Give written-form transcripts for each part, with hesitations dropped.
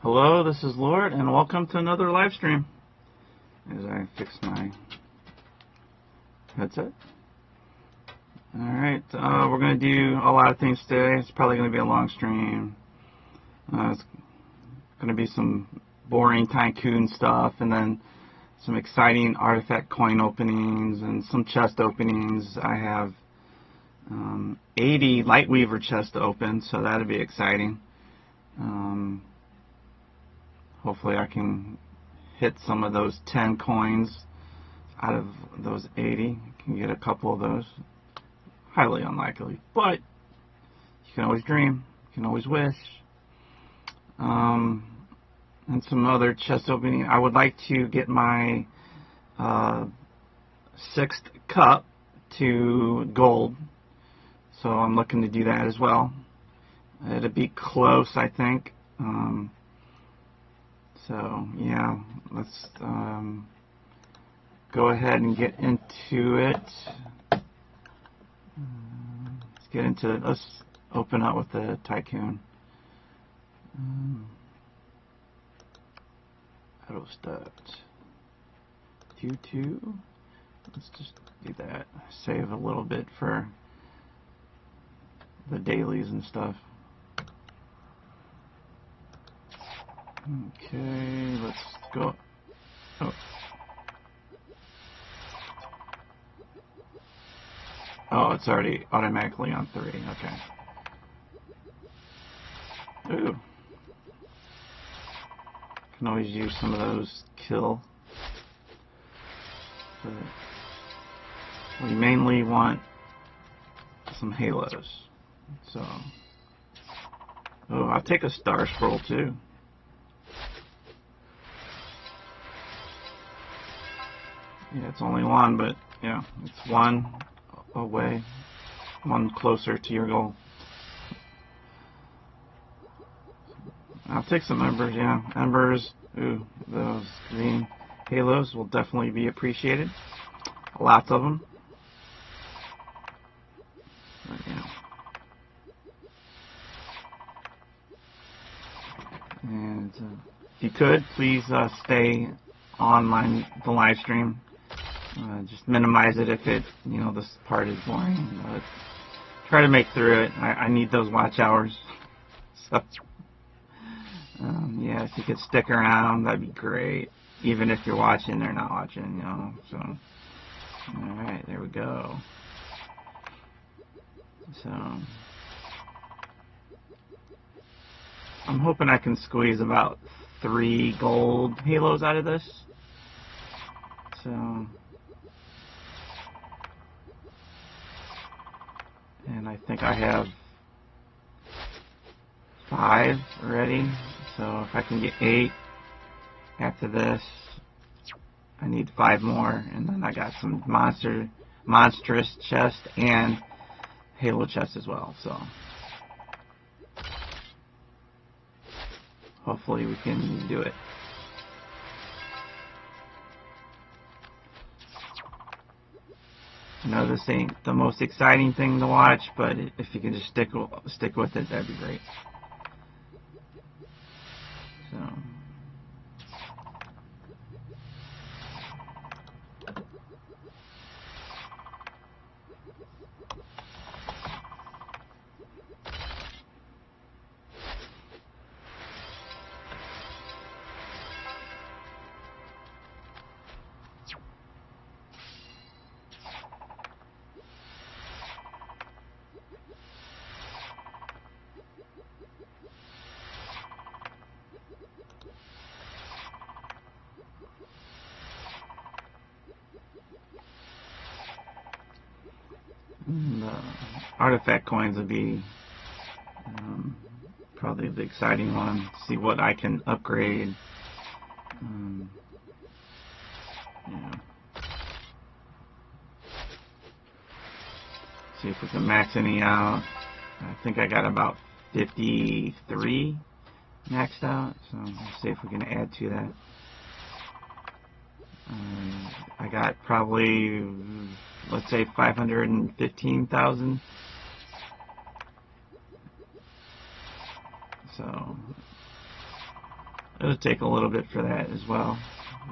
Hello, this is Lord, and welcome to another live stream. As I fix my headset. Alright, we're going to do a lot of things today. It's probably going to be a long stream. It's going to be some boring Tycoon stuff, and then some exciting artifact coin openings, and some chest openings. I have 80 Lightweaver chests to open, so that'll be exciting. Hopefully I can hit some of those 10 coins out of those 80. Can get a couple of those. Highly unlikely, but you can always dream. You can always wish. And some other chest opening. I would like to get my 6th cup to gold. So I'm looking to do that as well. It'll be close, I think. So yeah, let's go ahead and get into it. Let's get into it. Let's open up with the Tycoon. Auto start. 2-2. Let's just do that. Save a little bit for the dailies and stuff. Okay, let's go. Oh, it's already automatically on 3. Okay. Ooh. Can always use some of those kill. But we mainly want some halos. So. Oh, I'll take a star scroll too. Yeah, it's only one, but yeah, it's one away, one closer to your goal. I'll take some embers, yeah. Embers, ooh, those green halos will definitely be appreciated. Lots of them. But, yeah. And if you could, please stay on the live stream. Just minimize it if this part is boring. Try to make through it. I need those watch hours. So, yeah, if you could stick around, that'd be great. Even if you're watching or not watching, So, all right, there we go. So, I'm hoping I can squeeze about 3 gold halos out of this. So. And I think I have 5 already. So if I can get 8 after this, I need 5 more. And then I got some monstrous chest and halo chest as well. So hopefully we can do it. I know this ain't the most exciting thing to watch, but if you can just stick with it, that'd be great. So. Artifact coins would be probably the exciting one. See what I can upgrade. Yeah. See if we can max any out. I think I got about 53 maxed out, so let's see if we can add to that. I got probably, let's say, 515,000. So It would take a little bit for that as well.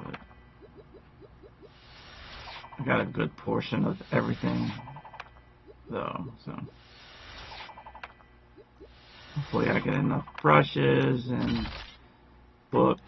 But I got a good portion of everything, though, so hopefully I get enough brushes and books.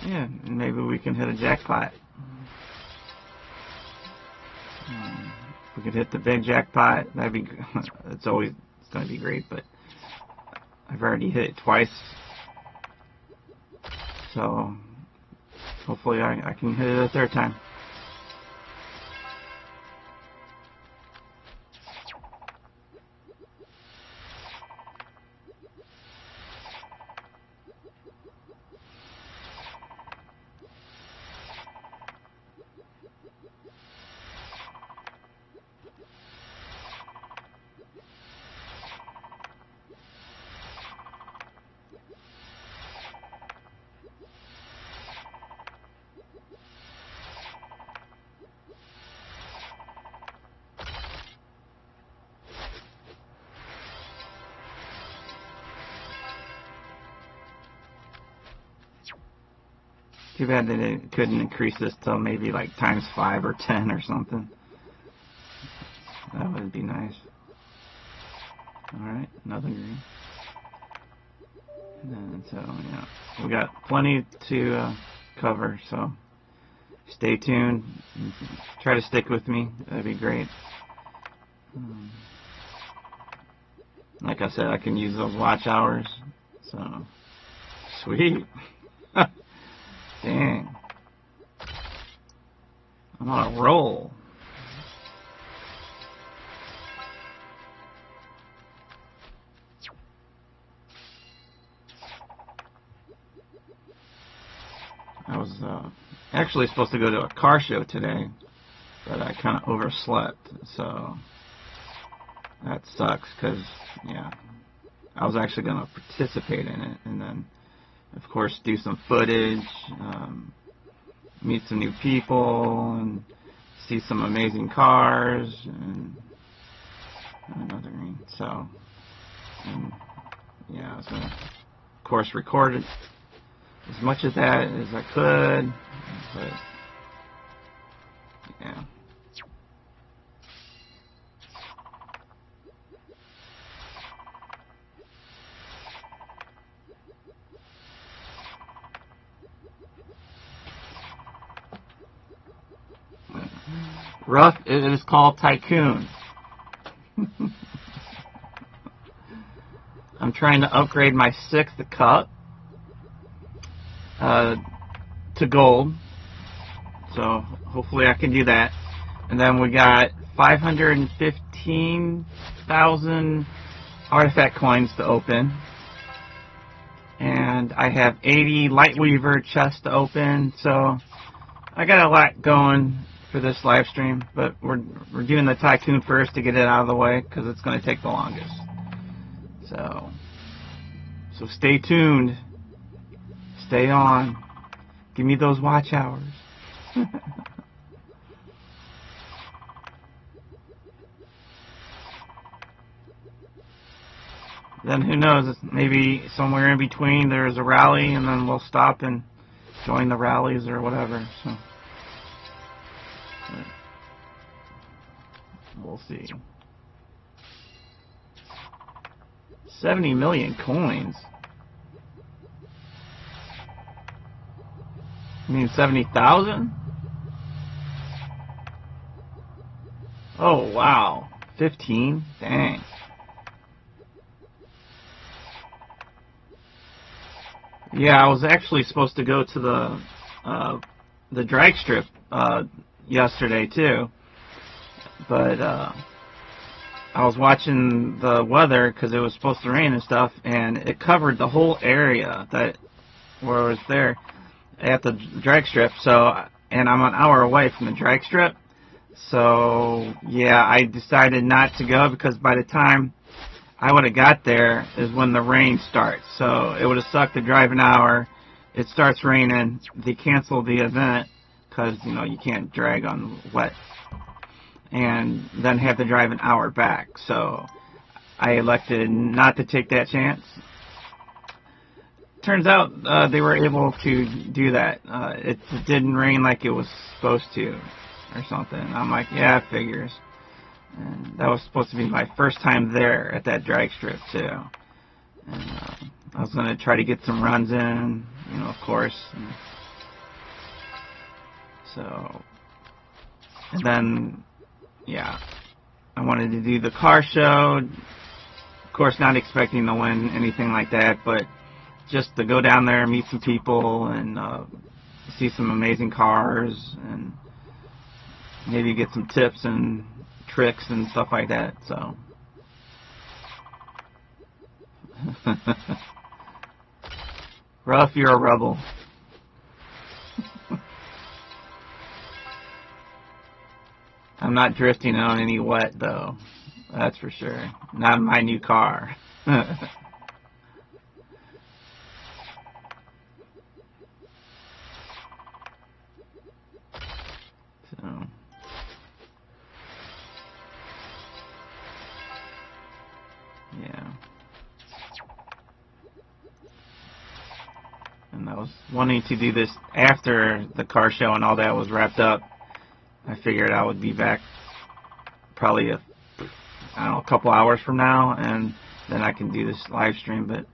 Yeah, maybe we can hit a jackpot. If we could hit the big jackpot, that'd be. It's going to be great, but I've already hit it twice, so hopefully I can hit it a third time. Too bad that it couldn't increase this till maybe like times 5 or 10 or something. That would be nice. Alright, another green. And so, yeah, we got plenty to cover, so stay tuned. Try to stick with me. That'd be great. Like I said, I can use those watch hours. So, sweet. Dang. I'm on a roll. I was actually supposed to go to a car show today, but I kind of overslept, so that sucks because, yeah, I was actually going to participate in it and then, of course, do some footage, meet some new people, and see some amazing cars, and another green. So, and yeah, I was going to, of course, record it as much of that as I could, but yeah. Rough, it is called Tycoon. I'm trying to upgrade my 6th cup to gold, so hopefully I can do that. And then we got 515,000 artifact coins to open, and I have 80 Lightweaver chests to open, so I got a lot going for this live stream, but we're doing the Tycoon first to get it out of the way because it's going to take the longest. So stay tuned, stay on, give me those watch hours. Then who knows, maybe somewhere in between there's a rally and then we'll stop and join the rallies or whatever. So we'll see. 70 million coins. You mean 70,000? Oh, wow. 15? Dang. Yeah, I was actually supposed to go to the drag strip yesterday too, But I was watching the weather because it was supposed to rain and stuff, and it covered the whole area that where I was there at the drag strip. So, and I'm an hour away from the drag strip. So yeah, I decided not to go because by the time I would have got there is when the rain starts. So it would have sucked to drive an hour. It starts raining. They cancel the event because, you know, you can't drag on wet. And then have to drive an hour back. So I elected not to take that chance. Turns out they were able to do that. It didn't rain like it was supposed to or something. I'm like, yeah, it figures. And that was supposed to be my first time there at that drag strip too. And I was going to try to get some runs in, you know, of course. And then, yeah, I wanted to do the car show. Of course, not expecting to win anything like that, but just to go down there, meet some people, and see some amazing cars, and maybe get some tips and tricks and stuff like that. So rough, you're a rebel. I'm not drifting on any wet though, that's for sure. Not in my new car. So yeah. And I was wanting to do this after the car show and all that was wrapped up. I figured I would be back probably I don't know, a couple hours from now, and then I can do this live stream. But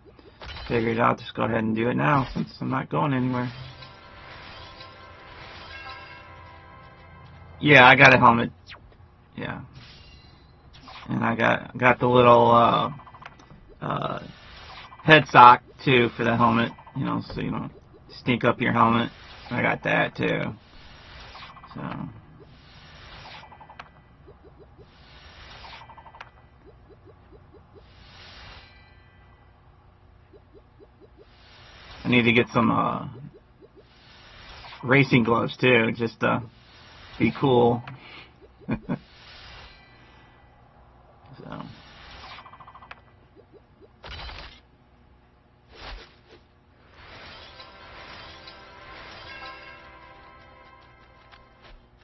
figured I'll just go ahead and do it now since I'm not going anywhere. Yeah, I got a helmet. Yeah, and I got the little head sock too for the helmet. You know, so you don't stink up your helmet. I got that too. So. I need to get some racing gloves too, just to be cool. So.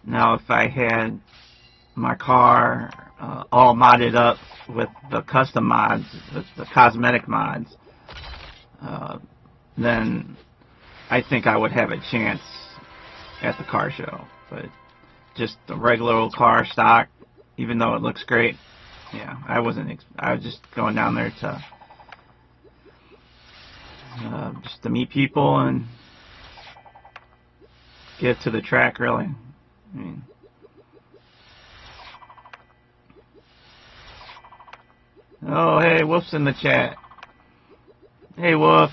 Now, if I had my car all modded up with the custom mods, with the cosmetic mods, then I think I would have a chance at the car show. But just the regular old car stock, even though it looks great, yeah, I was just going down there to just to meet people and get to the track, really. I mean, oh, hey, Wolf's in the chat. Hey, Wolf.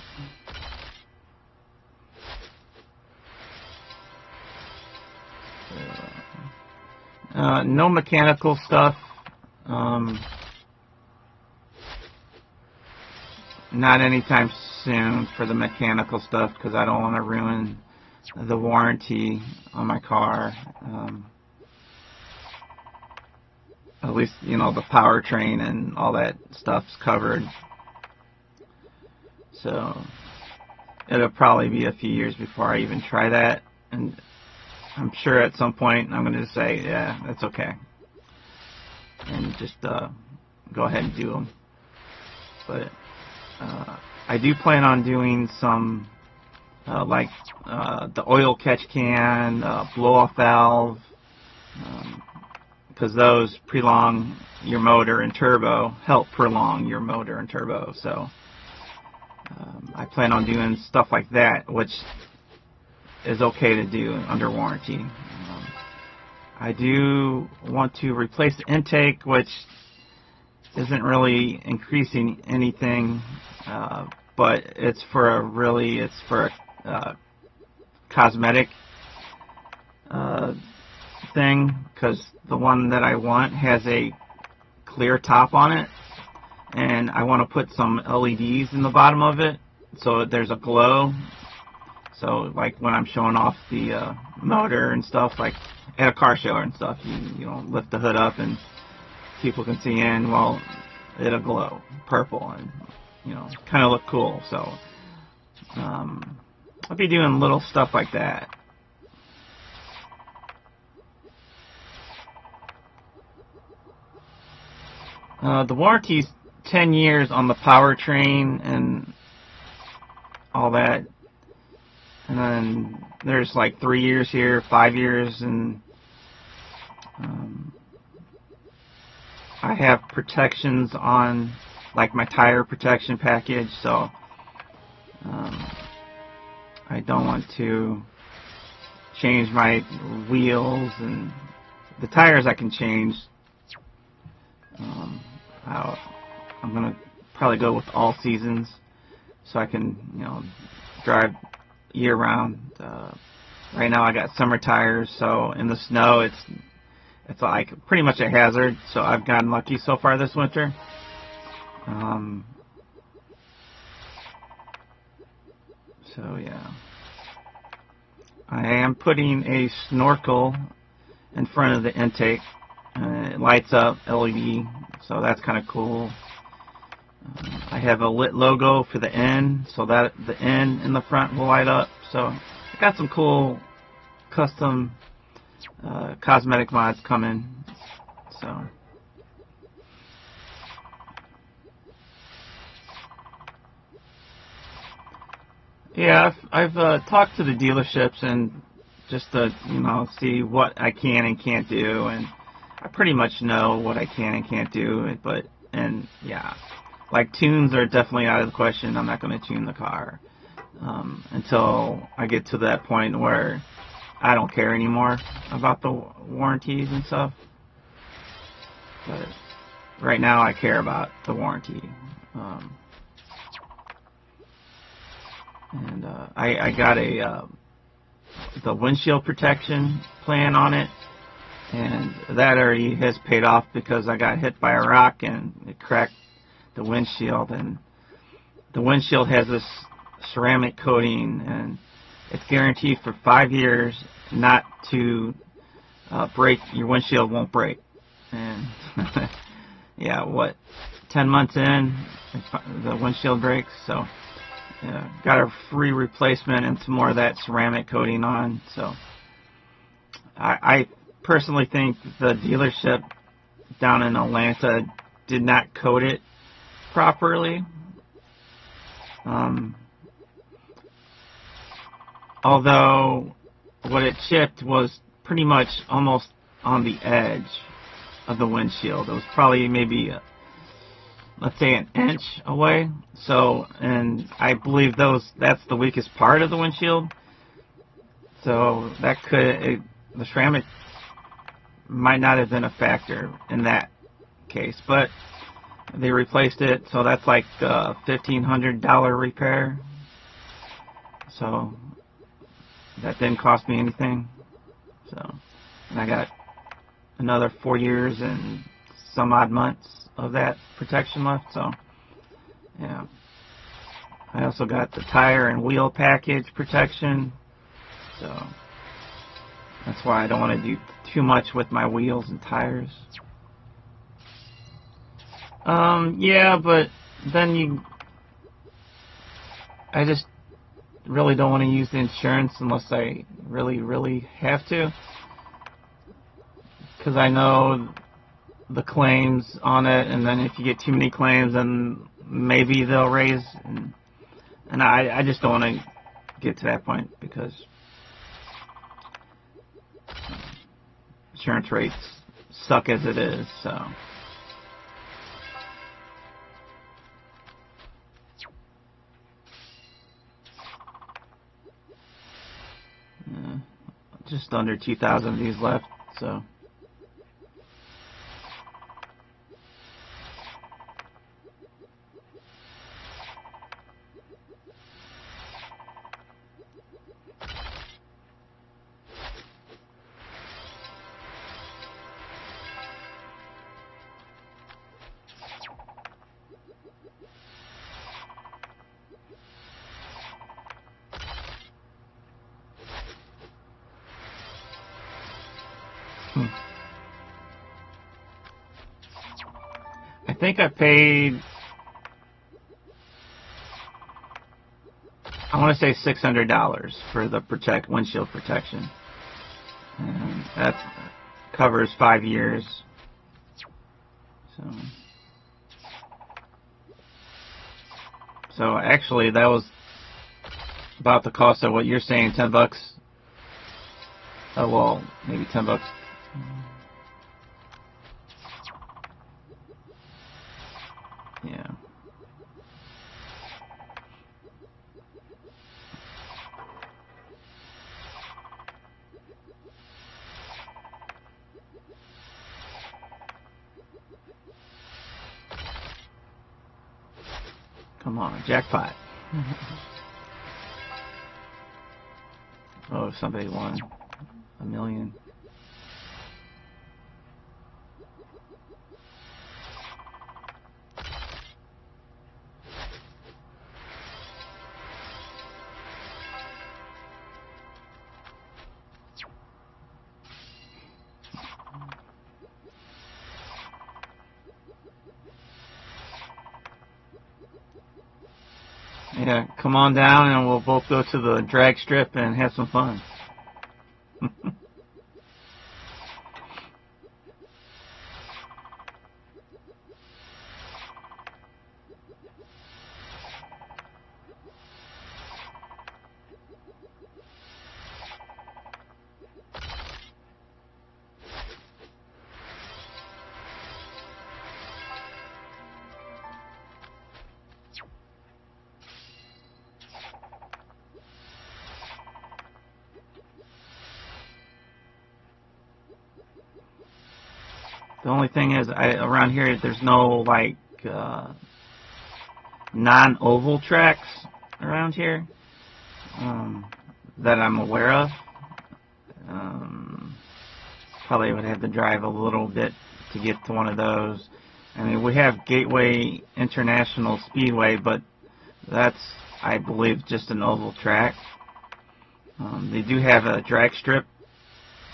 No mechanical stuff. Not anytime soon for the mechanical stuff because I don't want to ruin the warranty on my car. At least, you know, the powertrain and all that stuff's covered. So it'll probably be a few years before I even try that. And I'm sure at some point I'm going to say, yeah, that's okay. And just go ahead and do them. But I do plan on doing some, like the oil catch can, blow-off valve, because those prolong your motor and turbo, help prolong your motor and turbo. So I plan on doing stuff like that, which is okay to do under warranty. I do want to replace the intake, which isn't really increasing anything, but it's for a cosmetic thing, because the one that I want has a clear top on it, and I want to put some LEDs in the bottom of it so there's a glow. So like when I'm showing off the motor and stuff, like at a car show and stuff, you know, lift the hood up and people can see in. Well, it'll glow purple and, you know, kind of look cool. So I'll be doing little stuff like that. The warranty's 10 years on the powertrain and all that. And then there's like 3 years here, 5 years, and I have protections on, like my tire protection package, so I don't want to change my wheels, and the tires I can change. I'm gonna probably go with all seasons, so I can, you know, drive year round. Right now I got summer tires, so in the snow it's like pretty much a hazard. So I've gotten lucky so far this winter. So yeah, I am putting a snorkel in front of the intake. It lights up LED, so that's kind of cool. I have a lit logo for the N, so that the N in the front will light up. So I got some cool custom cosmetic mods coming. So yeah, I've talked to the dealerships and just to, you know, see what I can and can't do, and I pretty much know what I can and can't do. But yeah. Like, tunes are definitely out of the question. I'm not going to tune the car until I get to that point where I don't care anymore about the warranties and stuff. But right now I care about the warranty. I got the windshield protection plan on it, and that already has paid off because I got hit by a rock and it cracked the windshield, and the windshield has this ceramic coating, and it's guaranteed for 5 years not to break. Your windshield won't break. And yeah, 10 months in, the windshield breaks. So yeah, got a free replacement and some more of that ceramic coating on. So I personally think the dealership down in Atlanta did not coat it properly. Although what it chipped was pretty much almost on the edge of the windshield. It was probably maybe let's say an inch away. So, and I believe that's the weakest part of the windshield. So that the ceramic might not have been a factor in that case, but they replaced it, so that's like a $1,500 repair. So that didn't cost me anything. So, and I got another 4 years and some odd months of that protection left. So yeah, I also got the tire and wheel package protection. So that's why I don't want to do too much with my wheels and tires. Yeah, but then I just really don't want to use the insurance unless I really, really have to. Because I know the claims on it, and then if you get too many claims, then maybe they'll raise. And I just don't want to get to that point because insurance rates suck as it is, so. Just under 2,000 of these left, so. I think I paid, I want to say $600 for the windshield protection. And that covers 5 years. So actually that was about the cost of what you're saying, $10. Oh well, maybe $10. Yeah. Come on, jackpot. Oh, somebody won $1 million. Yeah, come on down and we'll both go to the drag strip and have some fun. The only thing is, around here there's no like non-oval tracks around here that I'm aware of. Probably would have to drive a little bit to get to one of those. I mean, we have Gateway International Speedway, but that's, I believe, just an oval track. They do have a drag strip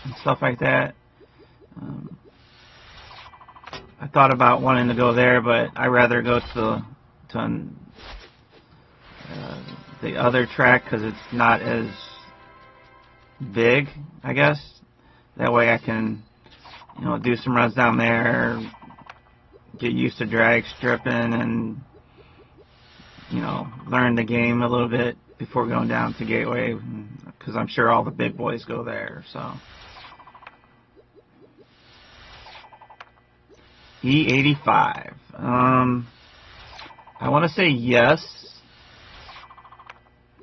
and stuff like that. I thought about wanting to go there, but I'd rather go to the other track because it's not as big, I guess. That way I can, do some runs down there, get used to drag stripping, and learn the game a little bit before going down to Gateway, because I'm sure all the big boys go there. So E85. I want to say yes,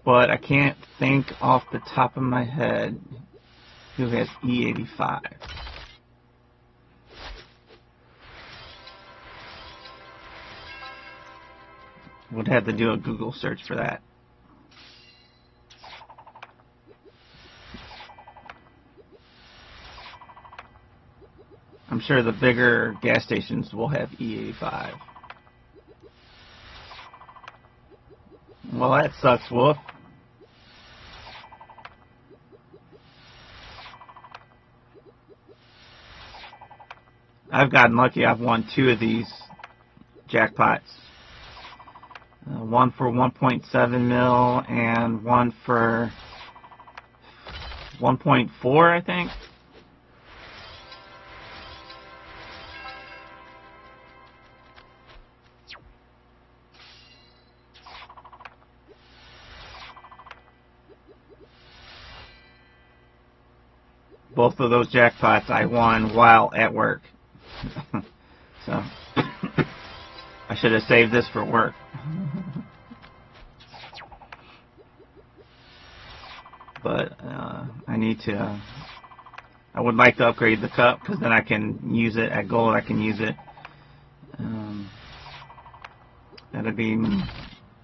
but I can't think off the top of my head who has E85. Would have to do a Google search for that. I'm sure the bigger gas stations will have E85. Well, that sucks, Wolf. I've gotten lucky. I've won 2 of these jackpots. One for 1.7 mil and one for 1.4, I think. Both of those jackpots I won while at work. So I should have saved this for work. But I need to. I would like to upgrade the cup because then I can use it at gold. I can use it. That'll be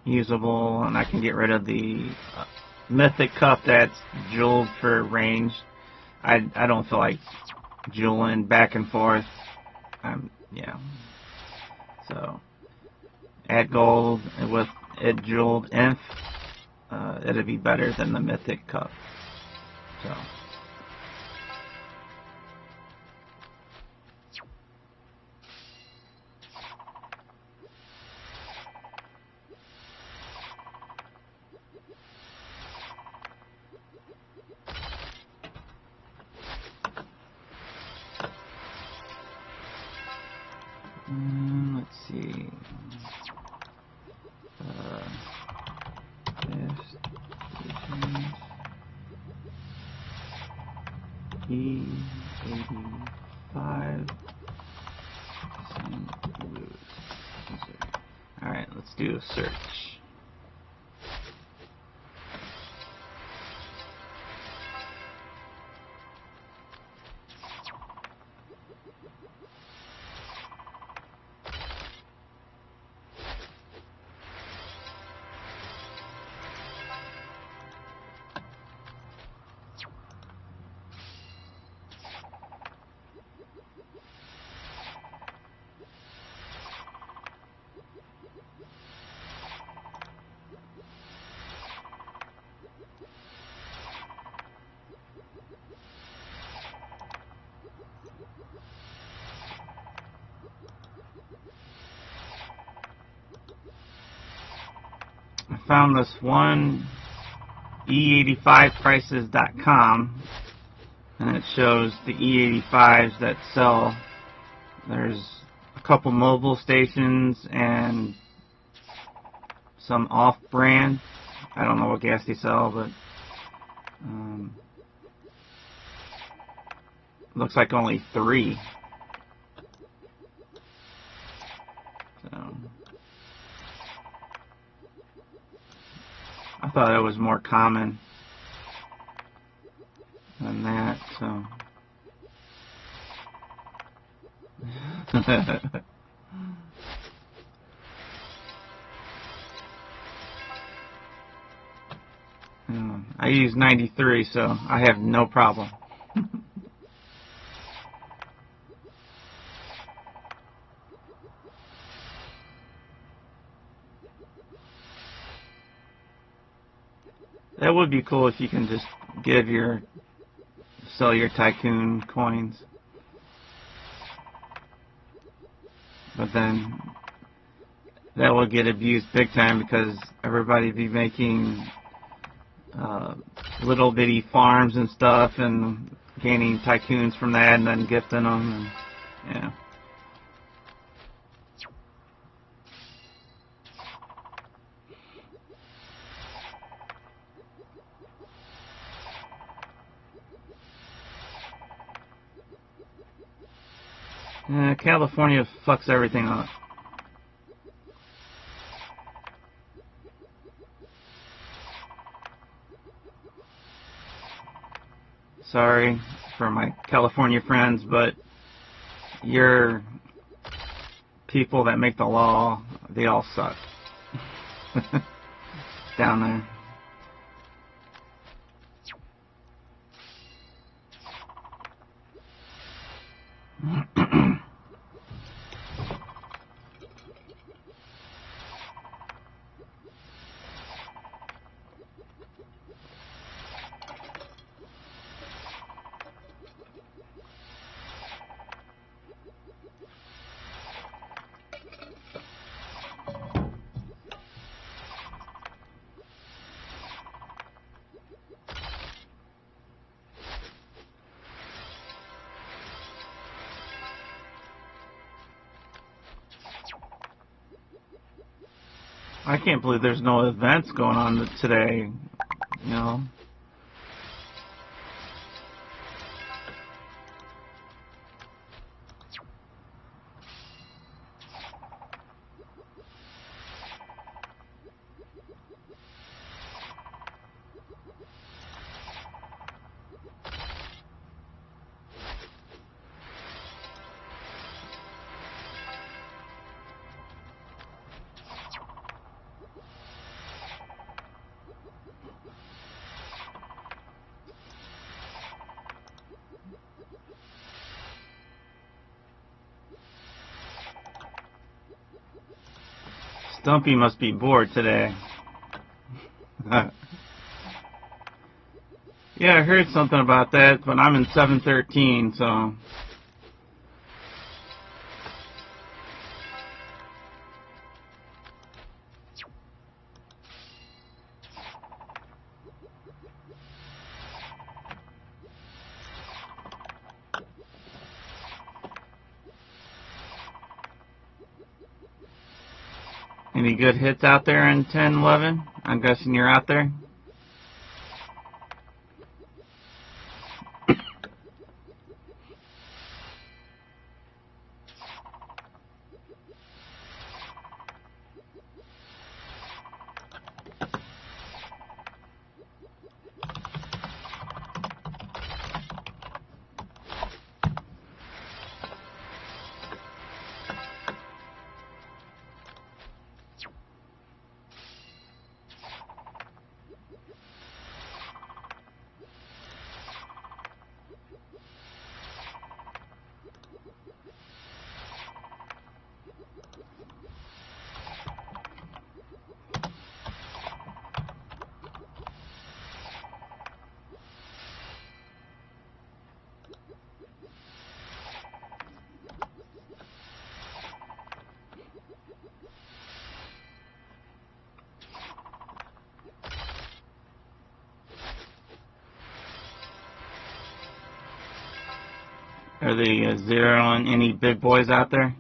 usable, and I can get rid of the mythic cup that's jeweled for range. I don't feel like jeweling back and forth. Yeah. So add gold with it jeweled inf. It'll be better than the mythic cup. So. Let's see. Best stations. E85 St. Louis, Missouri. Alright, let's do a search. I found this one, e85prices.com, and it shows the E85s that sell. There's a couple mobile stations and some off-brand. I don't know what gas they sell, but looks like only 3. So I thought it was more common than that. So I use 93, so I have no problem. That would be cool if you can just sell your Tycoon coins. But then that will get abused big time because everybody be making little bitty farms and stuff and gaining Tycoons from that and then gifting them. And, yeah. California fucks everything up. Sorry for my California friends, but your people that make the law, they all suck. Down there. I can't believe there's no events going on today, you know. Stumpy must be bored today. Yeah, I heard something about that, but I'm in 713, so... Any good hits out there in 10, 11? I'm guessing you're out there. Are they zeroing any big boys out there?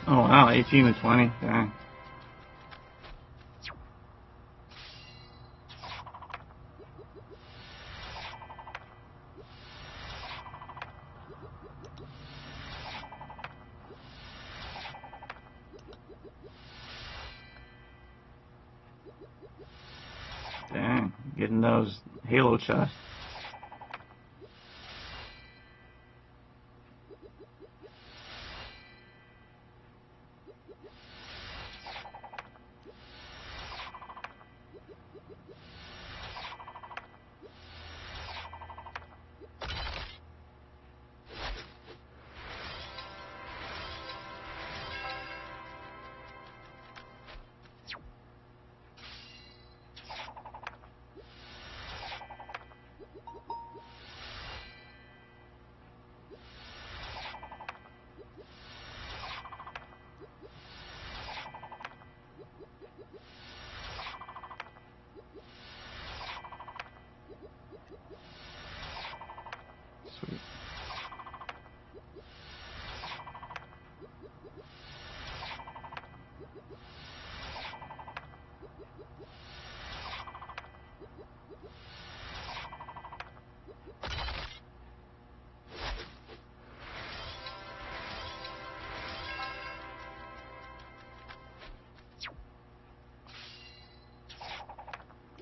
Oh wow, 18 to 20. Dang. Dang, getting those halo chests. Sweet.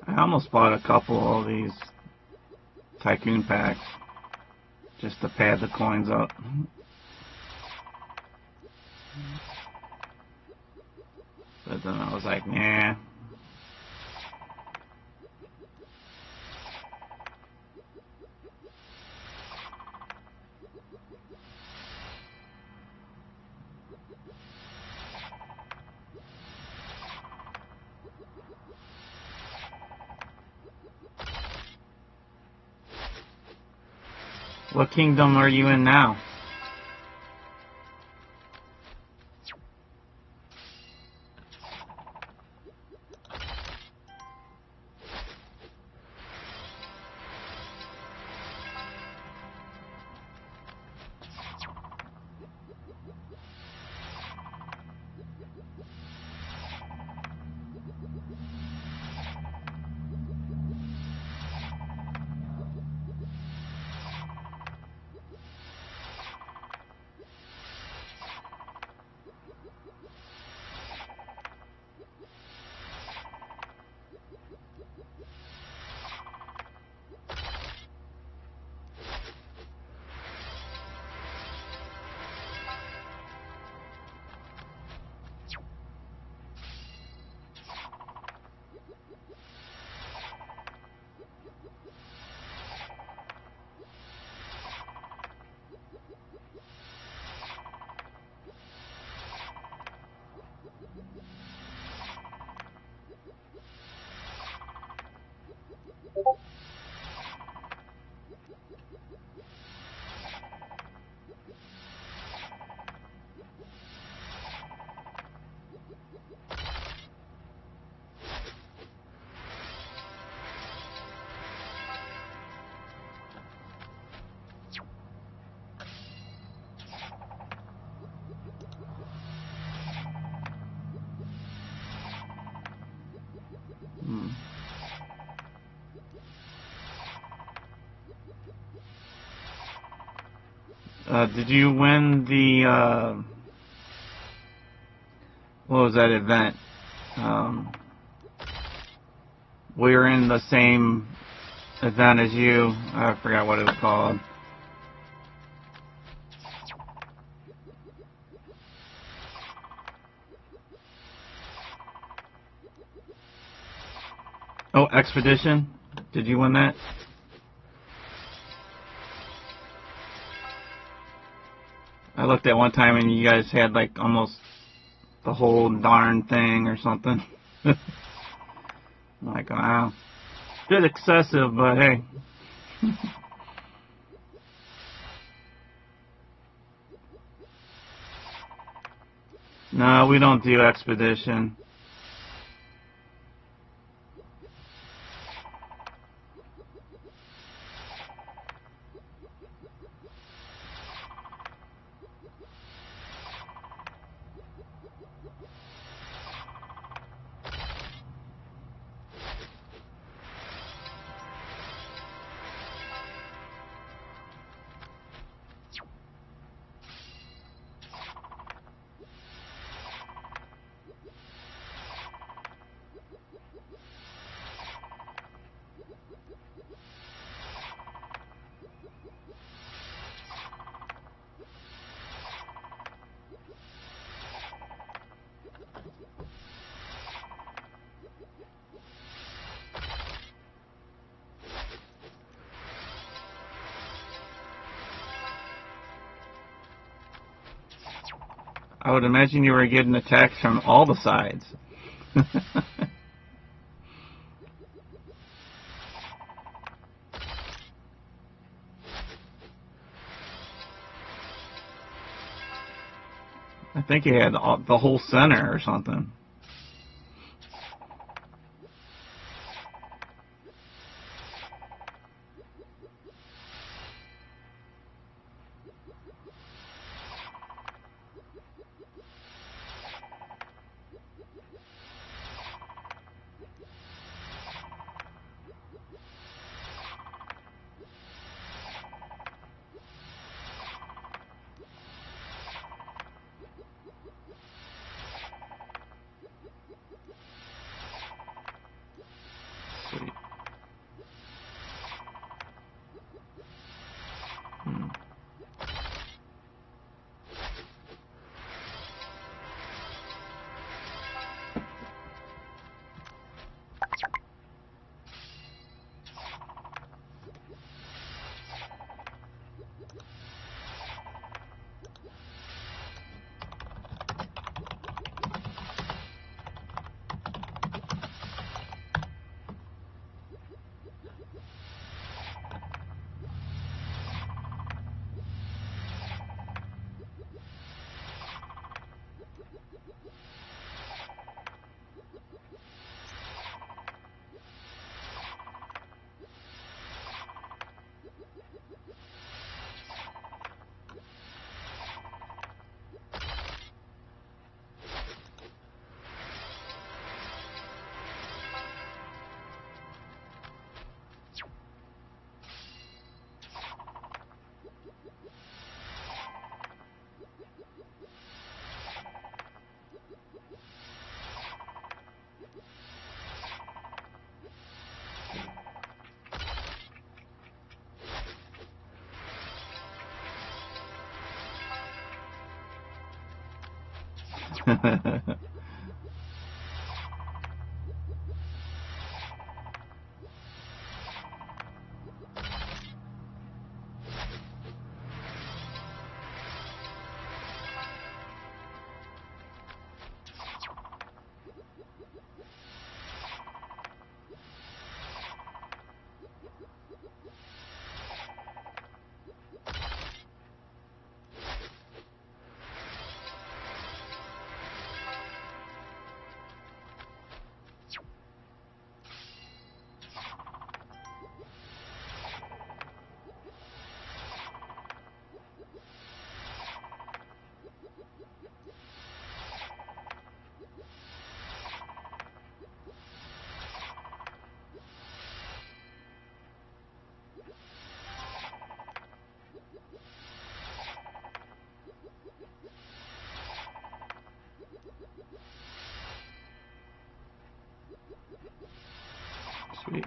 I almost bought a couple of these Tycoon packs just to pad the coins up. But then I was like, nah. What kingdom are you in now? Did you win the, what was that event? We were in the same event as you. I forgot what it was called. Oh, Expedition? Did you win that? I looked at one time and you guys had like almost the whole darn thing or something. I'm like, wow. Bit excessive, but hey. No, we don't do Expedition. I would imagine you were getting attacked from all the sides. I think you had the whole center or something. Sweet. Sweet.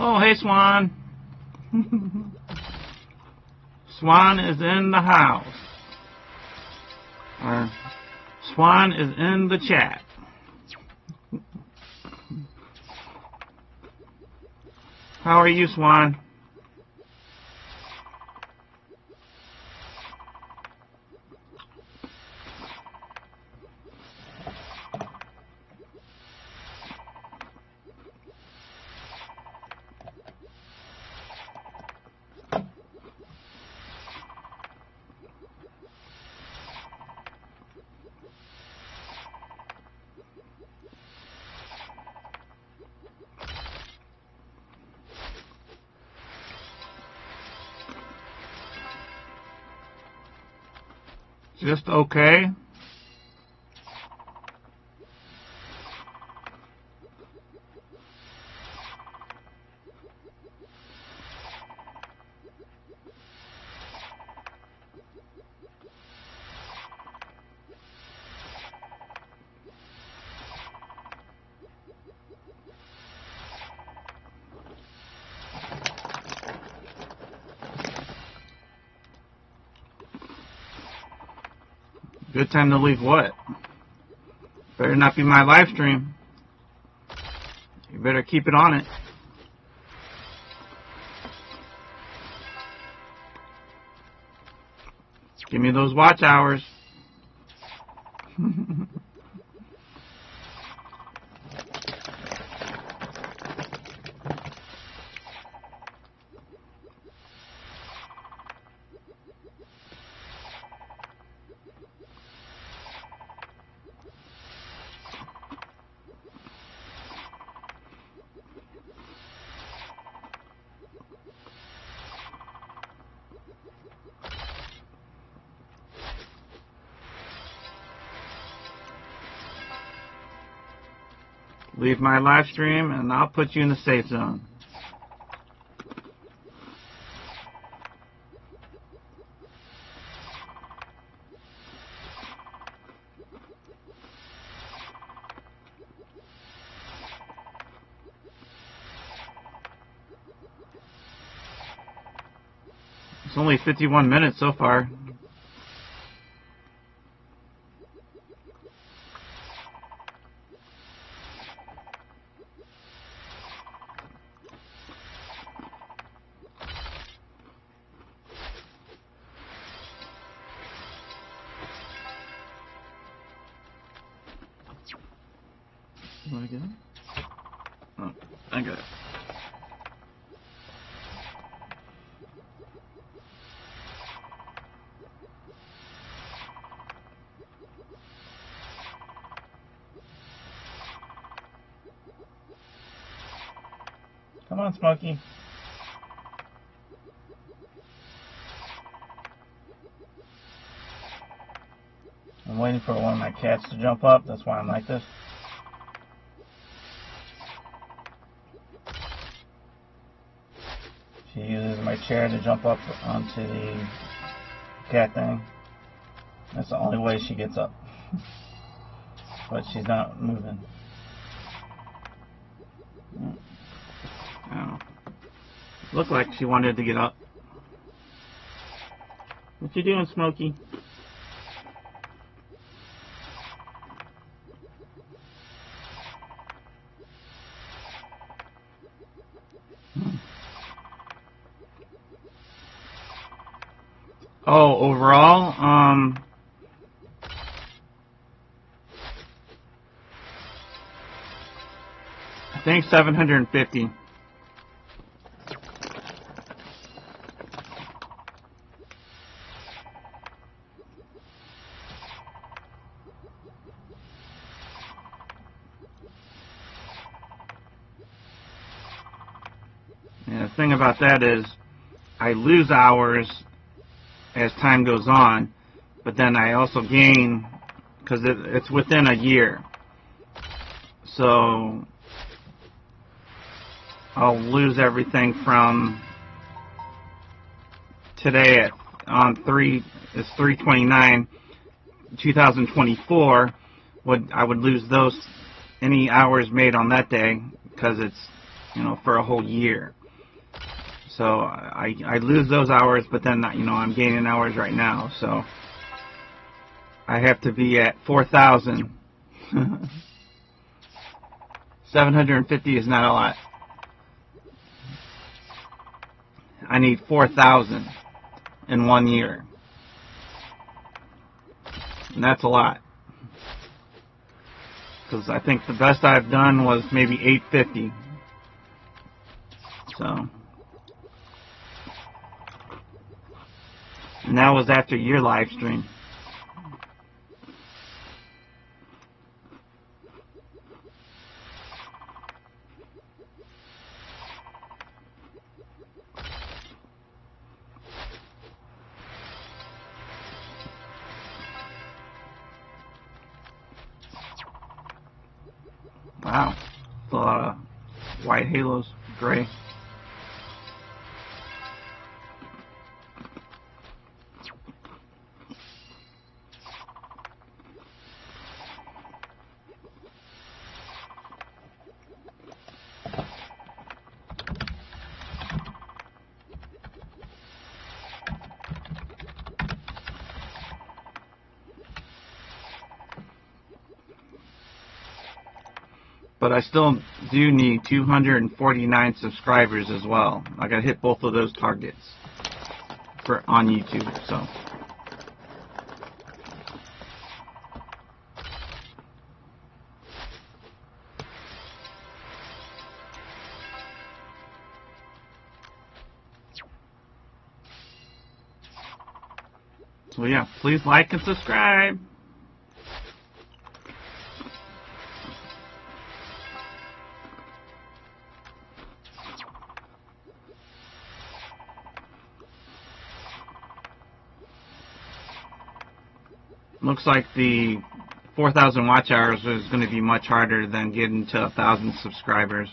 Oh, hey, Swan. Swan is in the house. Or Swan is in the chat. How are you, Swan? Just okay. Good time to leave what? Better not be my live stream. You better keep it on it. Give me those watch hours. Leave my live stream and I'll put you in the safe zone. It's only 51 minutes so far. Do I get it? Oh, I got it. Come on, Smokey. I'm waiting for one of my cats to jump up. That's why I'm like this. She uses my chair to jump up onto the cat thing. That's the only way she gets up. But she's not moving. Oh. Looked like she wanted to get up. What you doing, Smokey? Oh, overall, I think 750. And the thing about that is I lose hours as time goes on, but then I also gain because it's within a year. So I'll lose everything from today on 3/29, 2024. I would lose those any hours made on that day because it's for a whole year. So I lose those hours, but then I'm gaining hours right now. So I have to be at 4,000. 750 is not a lot. I need 4,000 in 1 year. And that's a lot. Because I think the best I've done was maybe 850. So. And that was after your live stream. Wow. That's a lot of white halos, gray. But I still do need 249 subscribers as well. I gotta hit both of those targets on YouTube. So yeah, please like and subscribe. Looks like the 4,000 watch hours is going to be much harder than getting to 1,000 subscribers.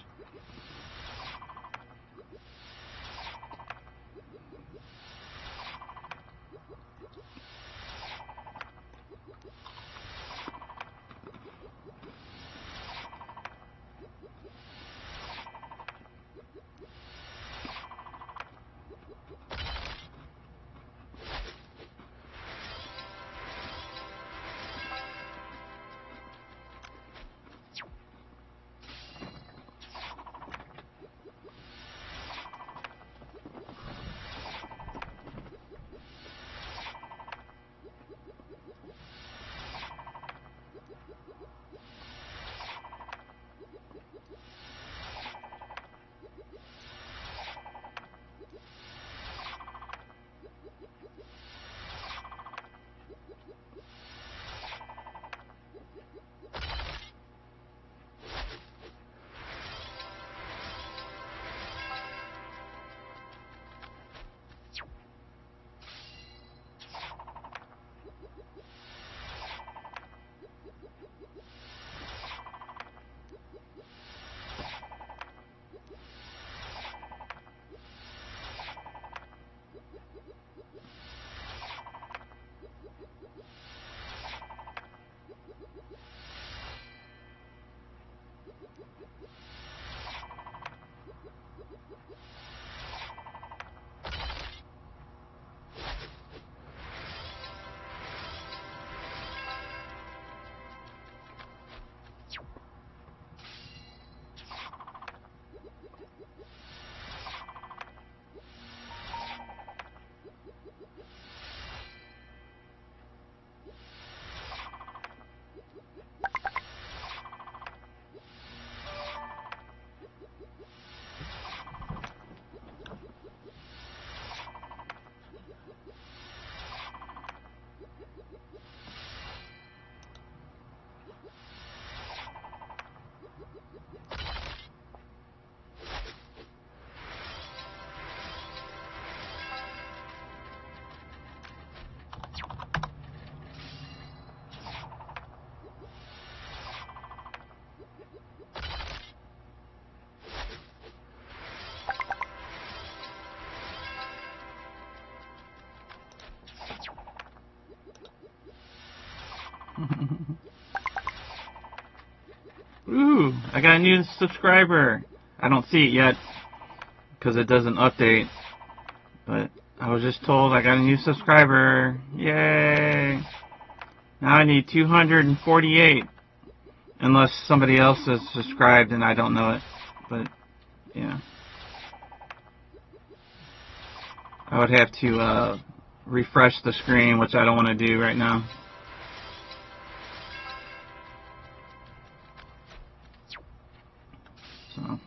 Ooh, I got a new subscriber. I don't see it yet because it doesn't update. But I was just told I got a new subscriber. Yay! Now I need 248. Unless somebody else is subscribed and I don't know it. But, yeah. I would have to refresh the screen, which I don't want to do right now. So.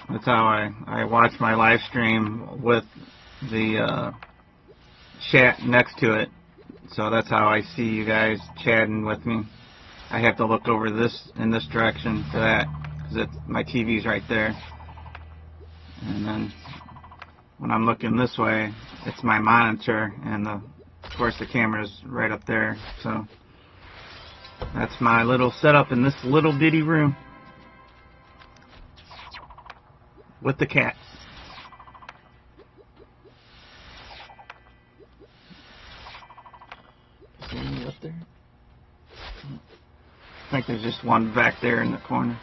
That's how I watch my live stream with the chat next to it. So that's how I see you guys chatting with me. I have to look over this in this direction to that because my TV's right there. And then when I'm looking this way, it's my monitor, and of course the camera's right up there. So that's my little setup in this little bitty room with the cats. Is there any up there? I think there's just one back there in the corner.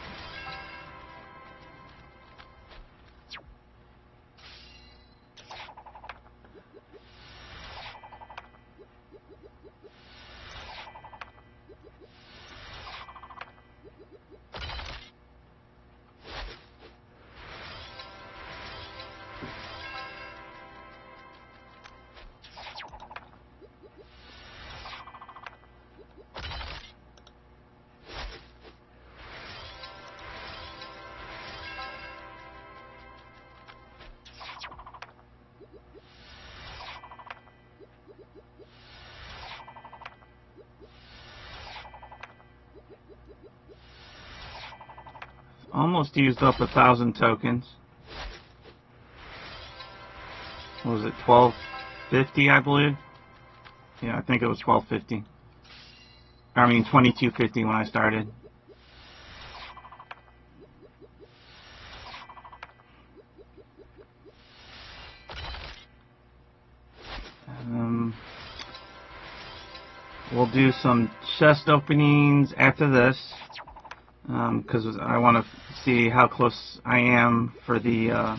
Almost used up 1,000 tokens. What was it, 12 1250, I believe. Yeah, I think it was 1250. I mean 2250 when I started. We'll do some chest openings after this, because I want to see how close I am for the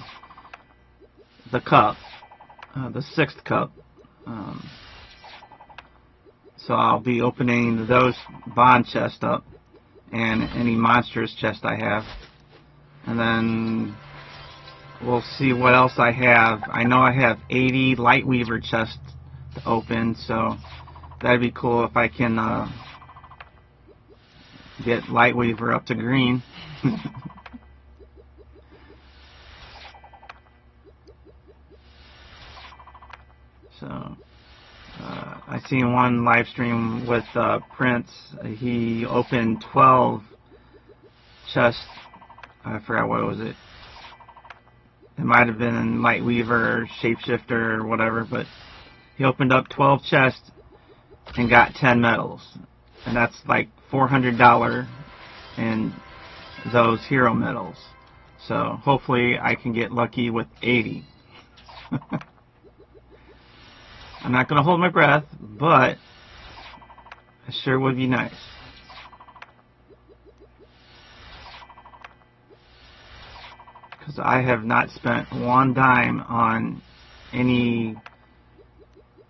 cup, the 6th cup. So I'll be opening those bond chests up and any monstrous chest I have, and then we'll see what else I have. I know I have 80 Lightweaver chests to open, so that'd be cool if I can get Lightweaver up to green. So I seen one live stream with Prince. He opened 12 chests. I forgot what was it. It might have been Lightweaver or Shapeshifter or whatever, but he opened up 12 chests and got 10 medals, and that's like $400 in those hero medals. So hopefully I can get lucky with 80. I'm not gonna hold my breath, but it sure would be nice. Because I have not spent one dime on any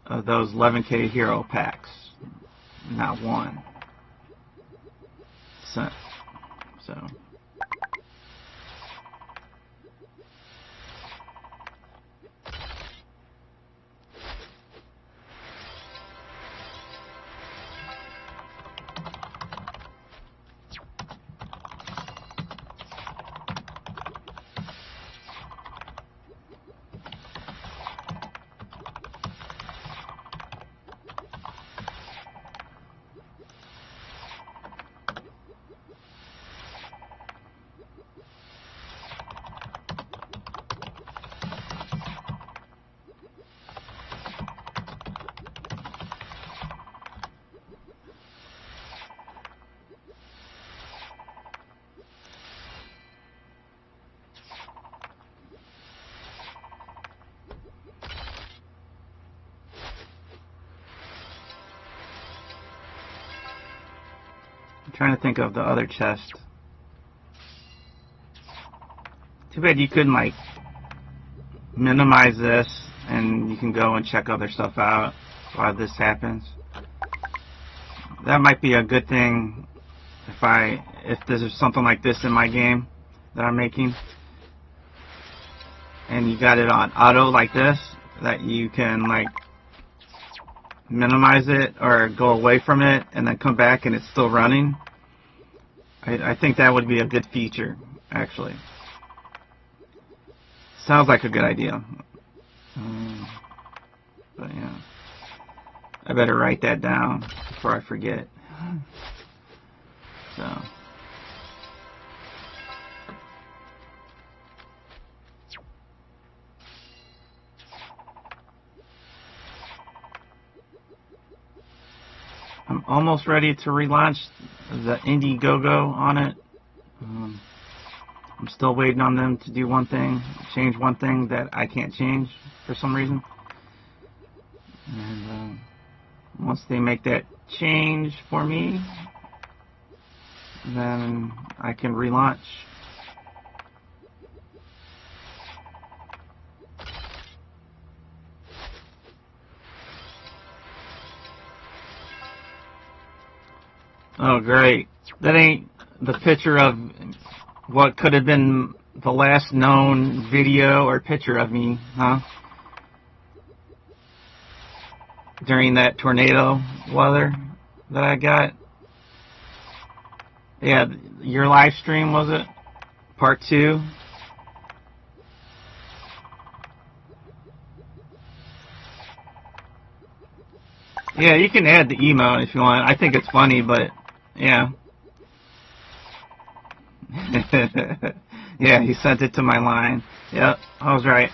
of those 11K hero packs. Not one cent. So I'm trying to think of the other chest. Too bad you couldn't like minimize this and you can go and check other stuff out while this happens. That might be a good thing if there's something like this in my game that I'm making, and you got it on auto like this, that you can like minimize it or go away from it and then come back and it's still running. I think that would be a good feature, actually. Sounds like a good idea. But yeah, I better write that down before I forget. So I'm almost ready to relaunch the Indiegogo on it. I'm still waiting on them to do one thing, change one thing that I can't change for some reason. And once they make that change for me, then I can relaunch. Oh, great. That ain't the picture of what could have been the last known video or picture of me, huh? During that tornado weather that I got. Yeah, your live stream, was it? Part 2? Yeah, you can add the emote if you want. I think it's funny, but yeah. Yeah, he sent it to my line. Yep, I was right.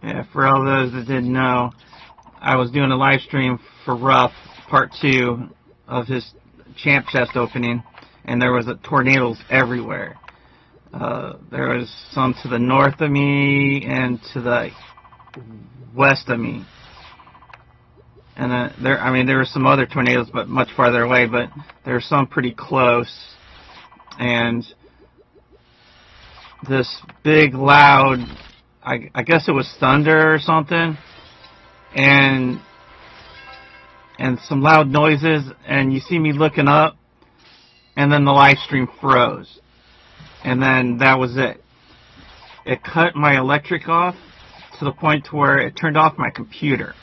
Yeah, for all those that didn't know, I was doing a live stream for Ruff, part 2 of his champ chest opening, and there was tornadoes everywhere. There was some to the north of me and to the west of me. And there were some other tornadoes, but much farther away, but there were some pretty close. And this big, loud, I guess it was thunder or something, and some loud noises, and you see me looking up, and then the live stream froze. And then that was it. It cut my electric off to the point to where it turned off my computer.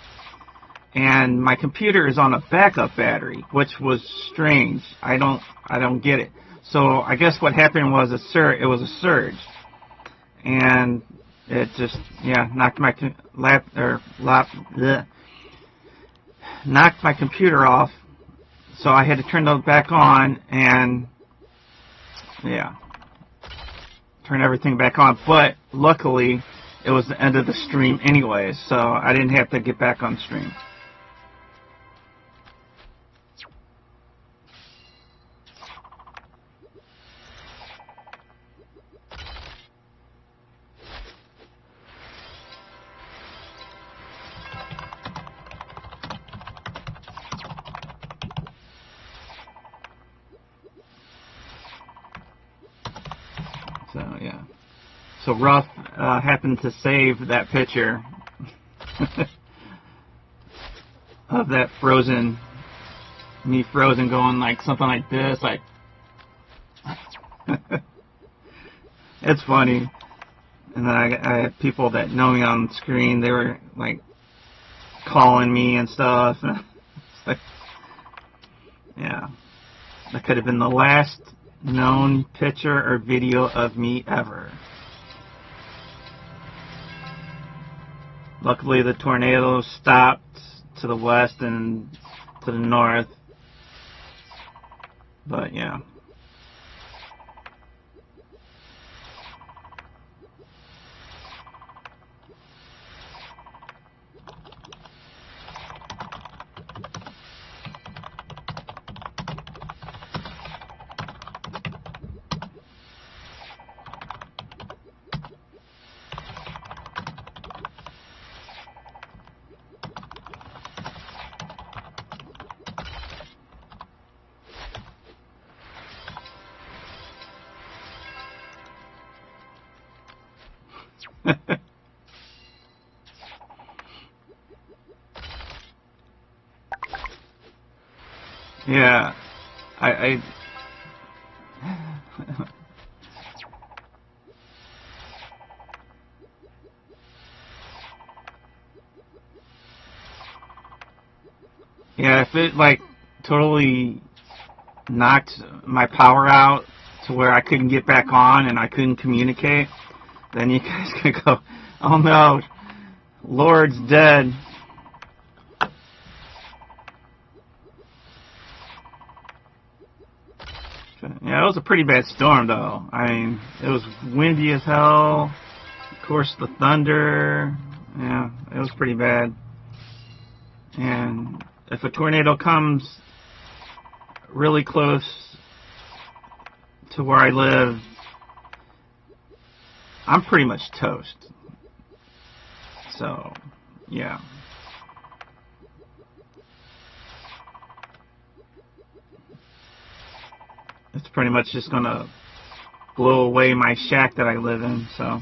And my computer is on a backup battery, which was strange. I don't get it. So I guess what happened was it was a surge, and it just knocked my knocked my computer off. So I had to turn it back on and turn everything back on. But luckily, it was the end of the stream anyway, so I didn't have to get back on stream. So, yeah. So Ruff happened to save that picture of that me frozen going like something like this, like it's funny. And then I had people that know me on screen, they were like calling me and stuff. It's like, yeah, that could have been the last known picture or video of me ever. Luckily, the tornado stopped to the west and to the north. But yeah. Yeah, I yeah, if it like totally knocked my power out to where I couldn't get back on and I couldn't communicate, then you guys could go, oh no, Lord's dead. Yeah, it was a pretty bad storm, though. I mean, it was windy as hell. Of course, the thunder. Yeah, it was pretty bad. And if a tornado comes really close to where I live, I'm pretty much toast. So, yeah. It's pretty much just going to blow away my shack that I live in, so.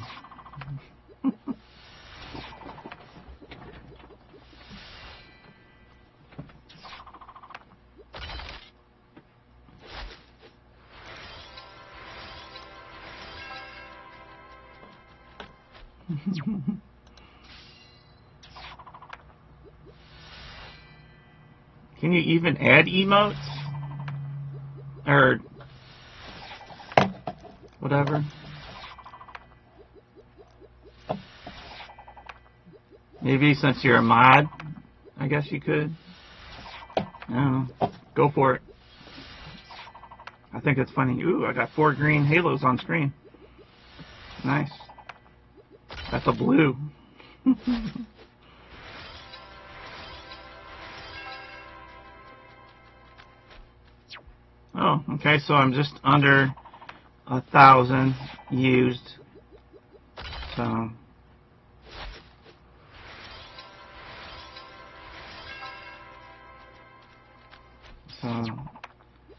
Can you even add emotes? Or whatever. Maybe since you're a mod, I guess you could. I don't know. Go for it. I think it's funny. Ooh, I got 4 green halos on screen. Nice. That's a blue. Oh, okay, so I'm just under 1,000 used. So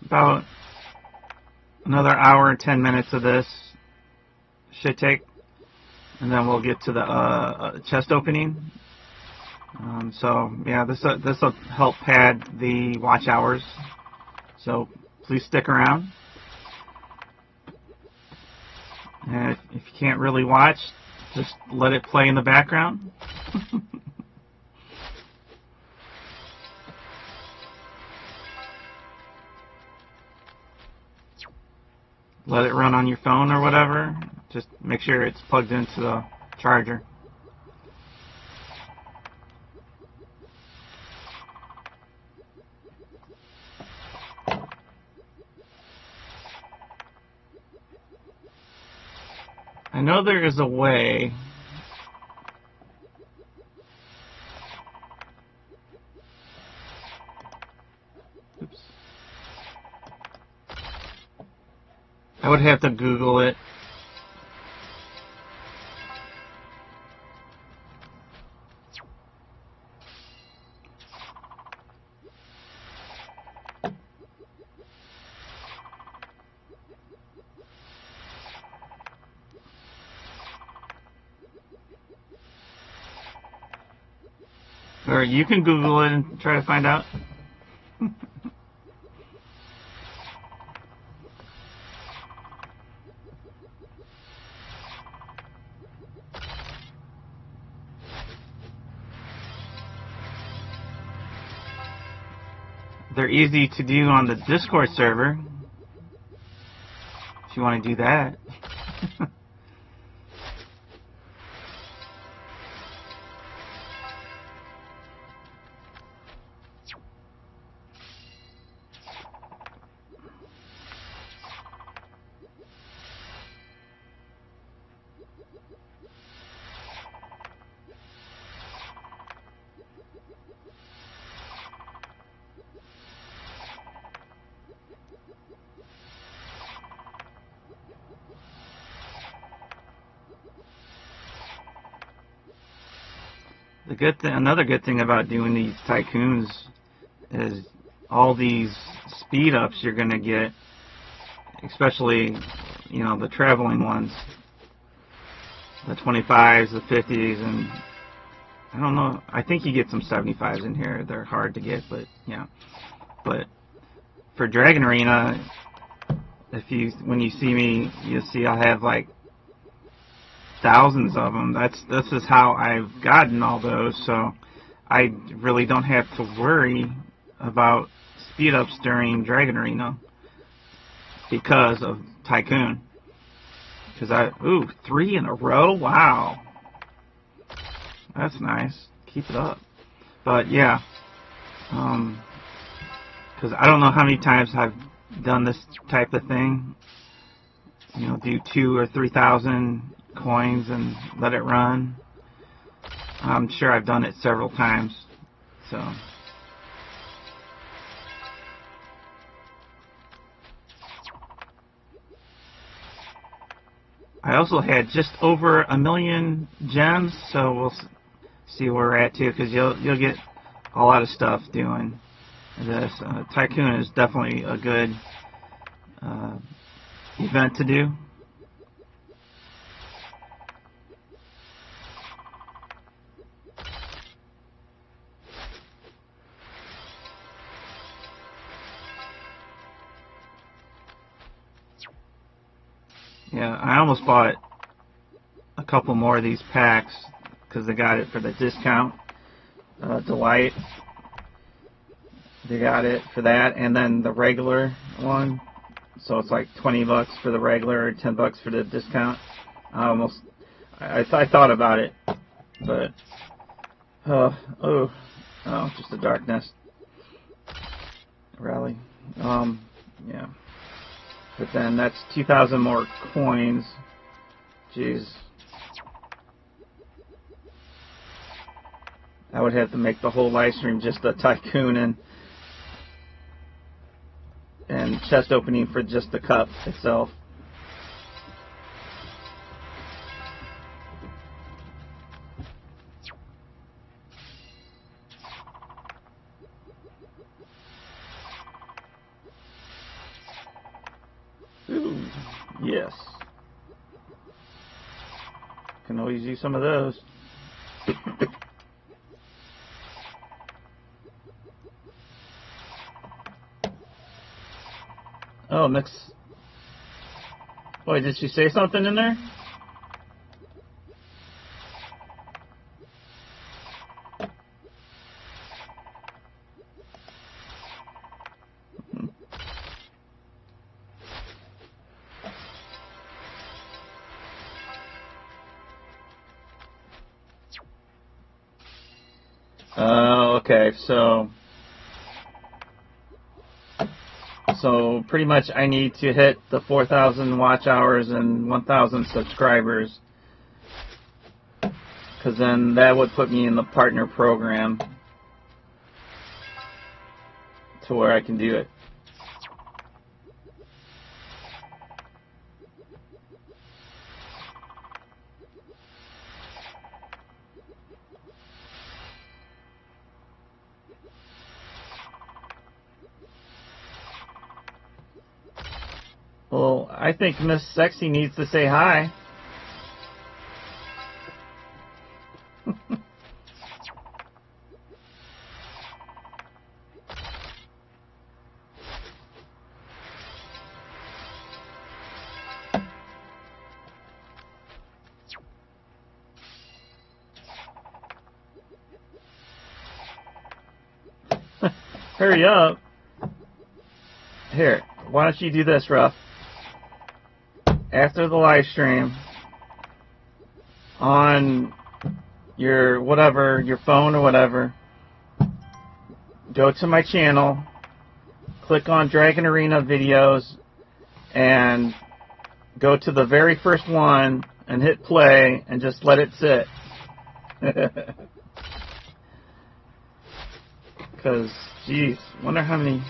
about another hour and 10 minutes of this should take, and then we'll get to the chest opening. So yeah, this will help pad the watch hours. So please stick around. And if you can't really watch, just let it play in the background. Let it run on your phone or whatever. Just make sure it's plugged into the charger. I know there is a way. Oops. I would have to Google it. Or you can Google it and try to find out. They're easy to do on the Discord server, if you want to do that. Another good thing about doing these tycoons is all these speed ups you're going to get, especially, you know, the traveling ones, the 25s, the 50s, and I don't know, I think you get some 75s in here. They're hard to get, but yeah. But for Dragon Arena, when you see me, you'll see I'll have like thousands of them. This is how I've gotten all those, so I really don't have to worry about speed ups during Dragon Arena because of Tycoon. Because ooh, 3 in a row, wow, that's nice. Keep it up. But yeah, because I don't know how many times I've done this type of thing. You know, do 2,000 or 3,000 coins and let it run. I'm sure I've done it several times. So I also had just over 1 million gems, so we'll see where we're at too, because you'll get a lot of stuff doing this. Tycoon is definitely a good event to do. Yeah, I almost bought a couple more of these packs because they got it for the discount. Delight, they got it for that, and then the regular one. So it's like $20 for the regular, or $10 for the discount. I thought about it, but just a dark nest rally. Yeah. But then that's 2,000 more coins. Jeez. I would have to make the whole live stream just a Tycoon and chest opening for just the cup itself. Ooh, yes. Can always use some of those. Oh, mix. Boy, did she say something in there? Okay, so pretty much I need to hit the 4,000 watch hours and 1,000 subscribers, because then that would put me in the partner program to where I can do it. Well, I think Miss Sexy needs to say hi. Hurry up. Here, why don't you do this, Ruff? After the live stream, on your whatever, your phone or whatever, go to my channel, click on Dragon Arena videos, and go to the very first one and hit play and just let it sit. Because, geez, wonder how many.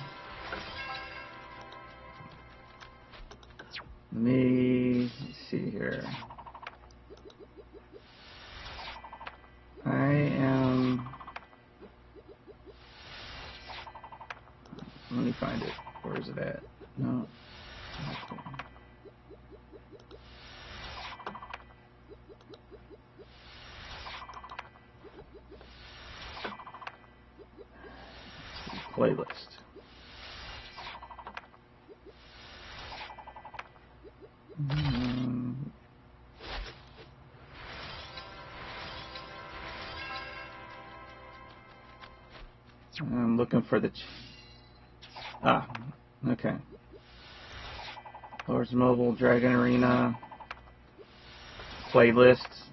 Let me see here. I am. Let me find it. Where is it at? No. Okay. Playlist. I'm looking for the okay. Lord's Mobile Dragon Arena playlists.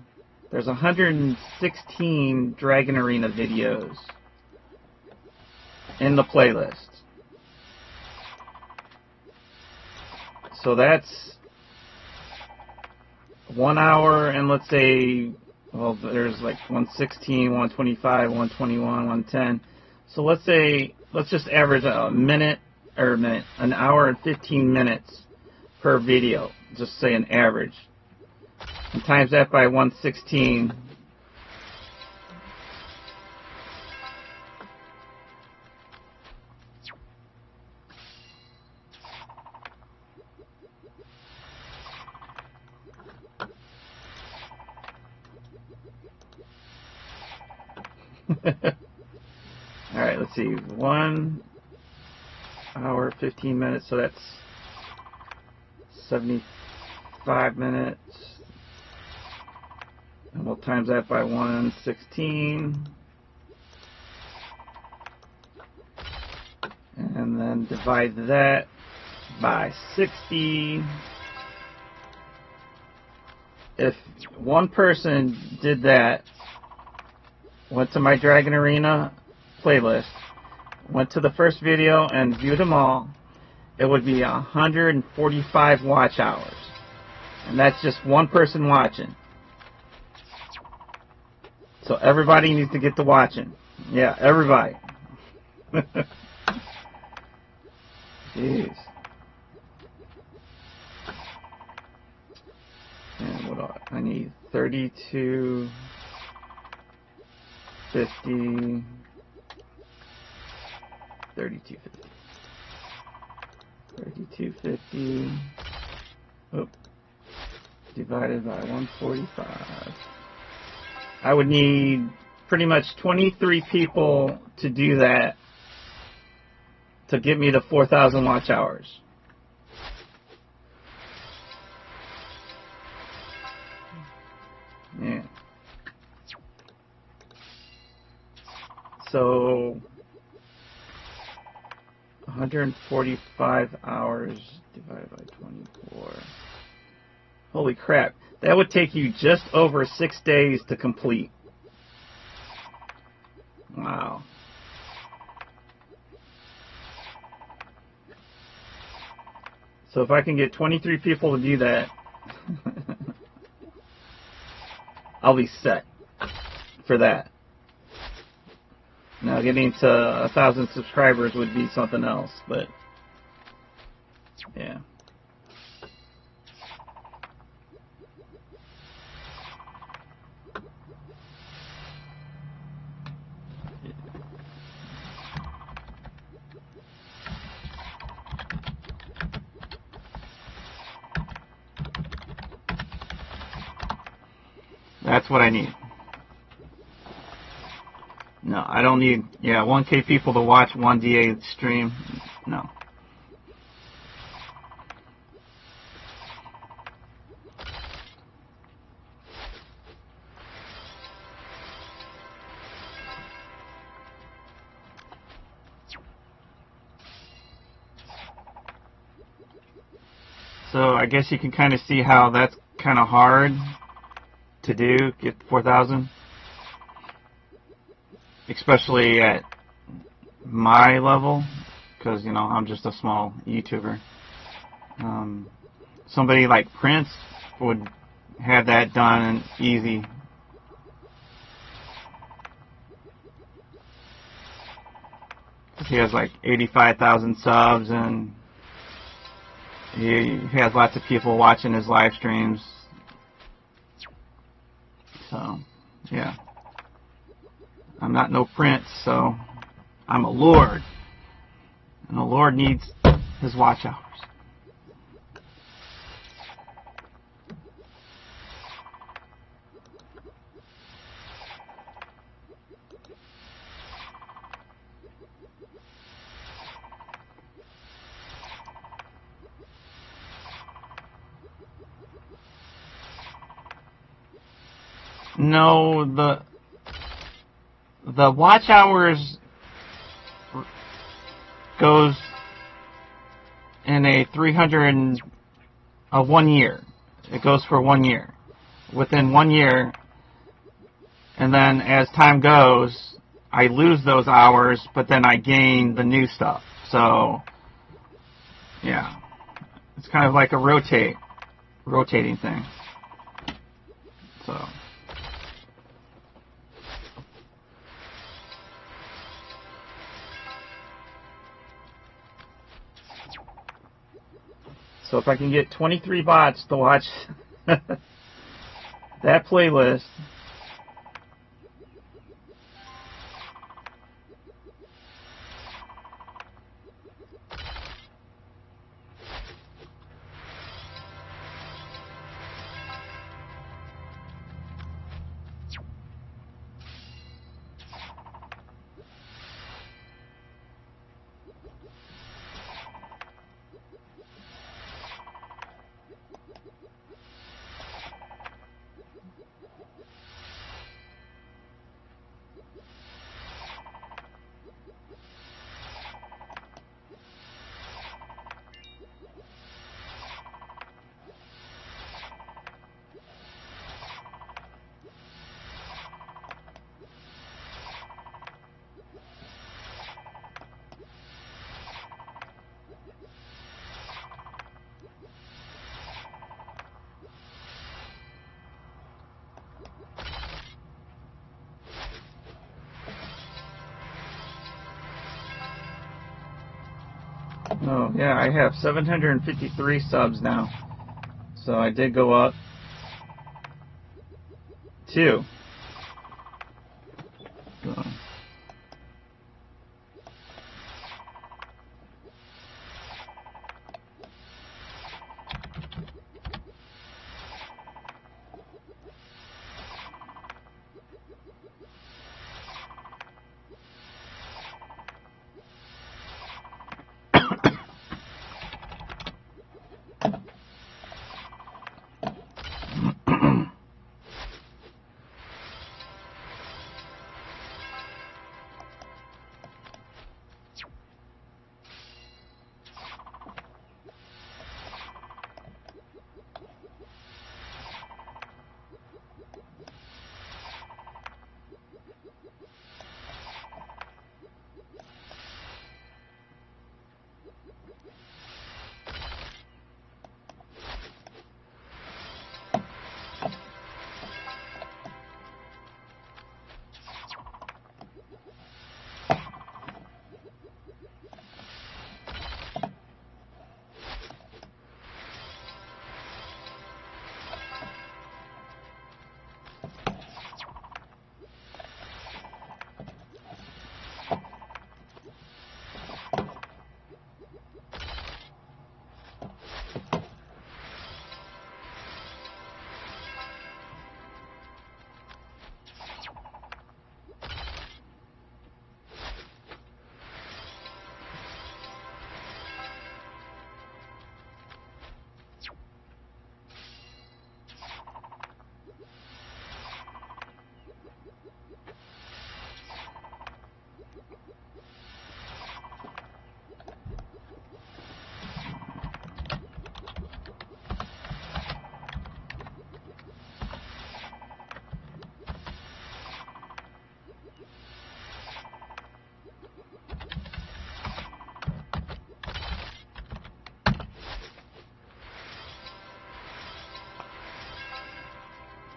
There's 116 Dragon Arena videos in the playlist. So that's 1 hour, and let's say, well, there's like 116, 125, 121, 110. So let's say, let's just average an hour and 15 minutes per video. Just say an average. And times that by 116. Alright, let's see. 1 hour, 15 minutes, so that's 75 minutes. And we'll times that by 116. And then divide that by 60. If one person did that, went to my Dragon Arena playlist, went to the first video and viewed them all, it would be 145 watch hours. And that's just one person watching. So everybody needs to get to watching. Yeah, everybody. Jeez. And what else? I need 32, 50, 32, 50. 3250 divided by 145. I would need pretty much 23 people to do that to get me to 4,000 watch hours. Yeah. So 145 hours divided by 24. Holy crap. That would take you just over 6 days to complete. Wow. So if I can get 23 people to do that, I'll be set for that. Now getting to 1,000 subscribers would be something else, but yeah. That's what I need. No, I don't need, 1K people to watch one DA stream. No. So I guess you can kind of see how that's kind of hard to do, get 4,000. Especially at my level, because, I'm just a small YouTuber. Somebody like Prince would have that done easy. He has like 85,000 subs, and he has lots of people watching his live streams. So, yeah. I'm not no prince, so I'm a lord. And the Lord needs his watch hours. No, the watch hours goes in a 1 year. It goes for 1 year. Within 1 year, and then as time goes, I lose those hours, but then I gain the new stuff. So, yeah, it's kind of like a rotating thing. So if I can get 23 bots to watch that playlist, Oh, yeah, I have 753 subs now. So I did go up 2. So.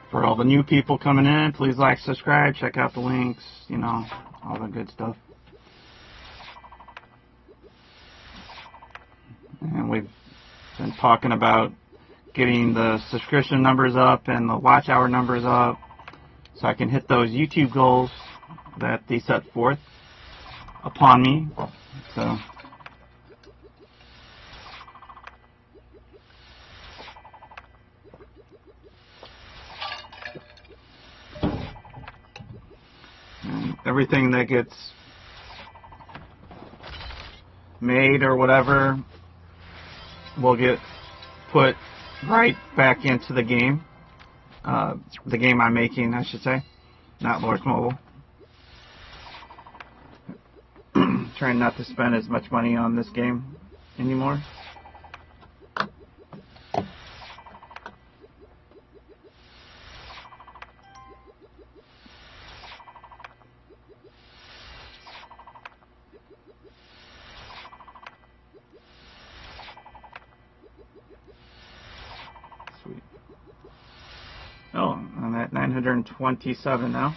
For all the new people coming in, please like, subscribe, check out the links, you know, all the good stuff. And we've been talking about getting the subscription numbers up and the watch hour numbers up so I can hit those YouTube goals that they set forth upon me. So everything that gets made or whatever will get put right back into the game. The game I'm making, I should say, not Lord's Mobile. Trying not to spend as much money on this game anymore. Sweet. Oh, I'm at 927 now.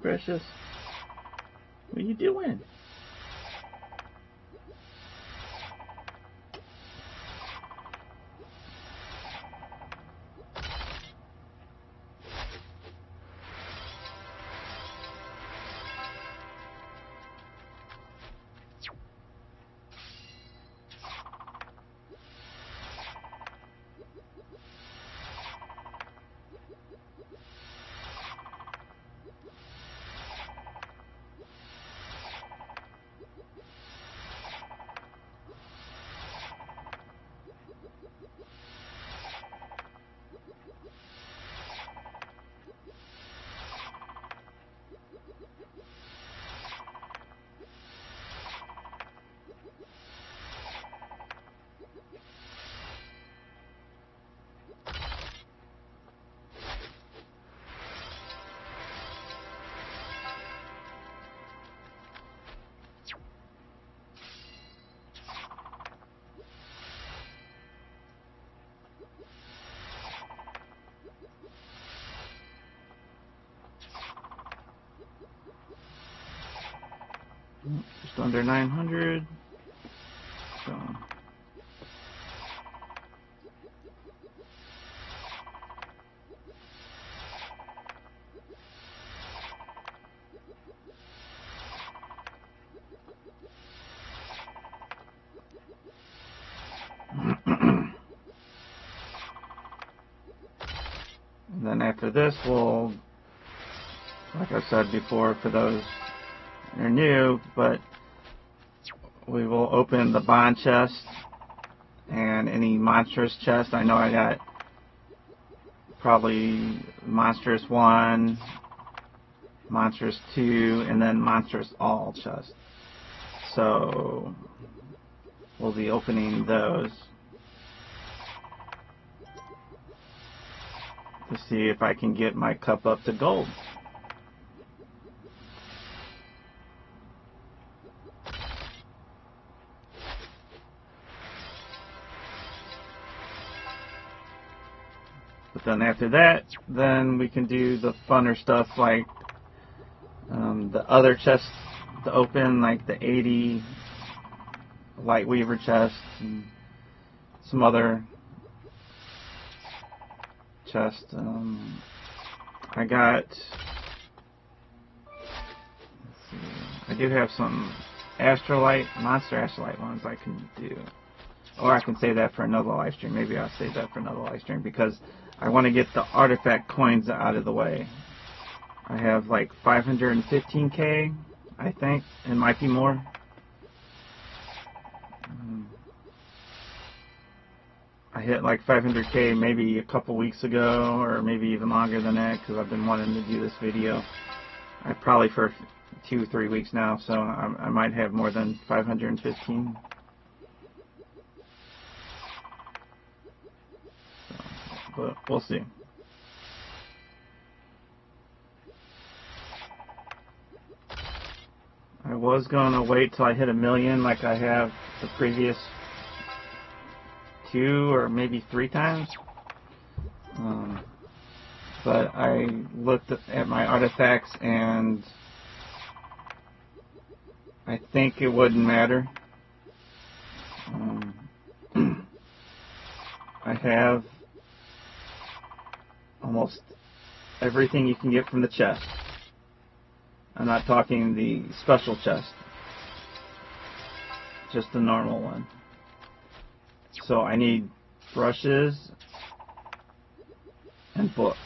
Precious, what are you doing? Just under 900. So. And then after this, we'll, like I said before, for those that are new, but we will open the bond chest and any monstrous chest. I know I got probably monstrous 1, monstrous 2, and then monstrous all chest. So we'll be opening those to see if I can get my cup up to gold. But then after that, then we can do the funner stuff like the other chests to open, like the 80 light weaver chest and some other chest. I got, let's see, I do have some astrolite, monster astrolite ones I can do. Or I can save that for another live stream. Maybe I'll save that for another live stream because I want to get the artifact coins out of the way. I have like 515k, I think. It might be more. I hit like 500k maybe a couple weeks ago, or maybe even longer than that, because I've been wanting to do this video. Probably for 2-3 weeks now, so I might have more than 515. But we'll see. I was going to wait till I hit 1 million like I have the previous 2 or maybe 3 times. But I looked at my artifacts and I think it wouldn't matter. I have almost everything you can get from the chest. I'm not talking the special chest, just the normal one. So I need brushes and books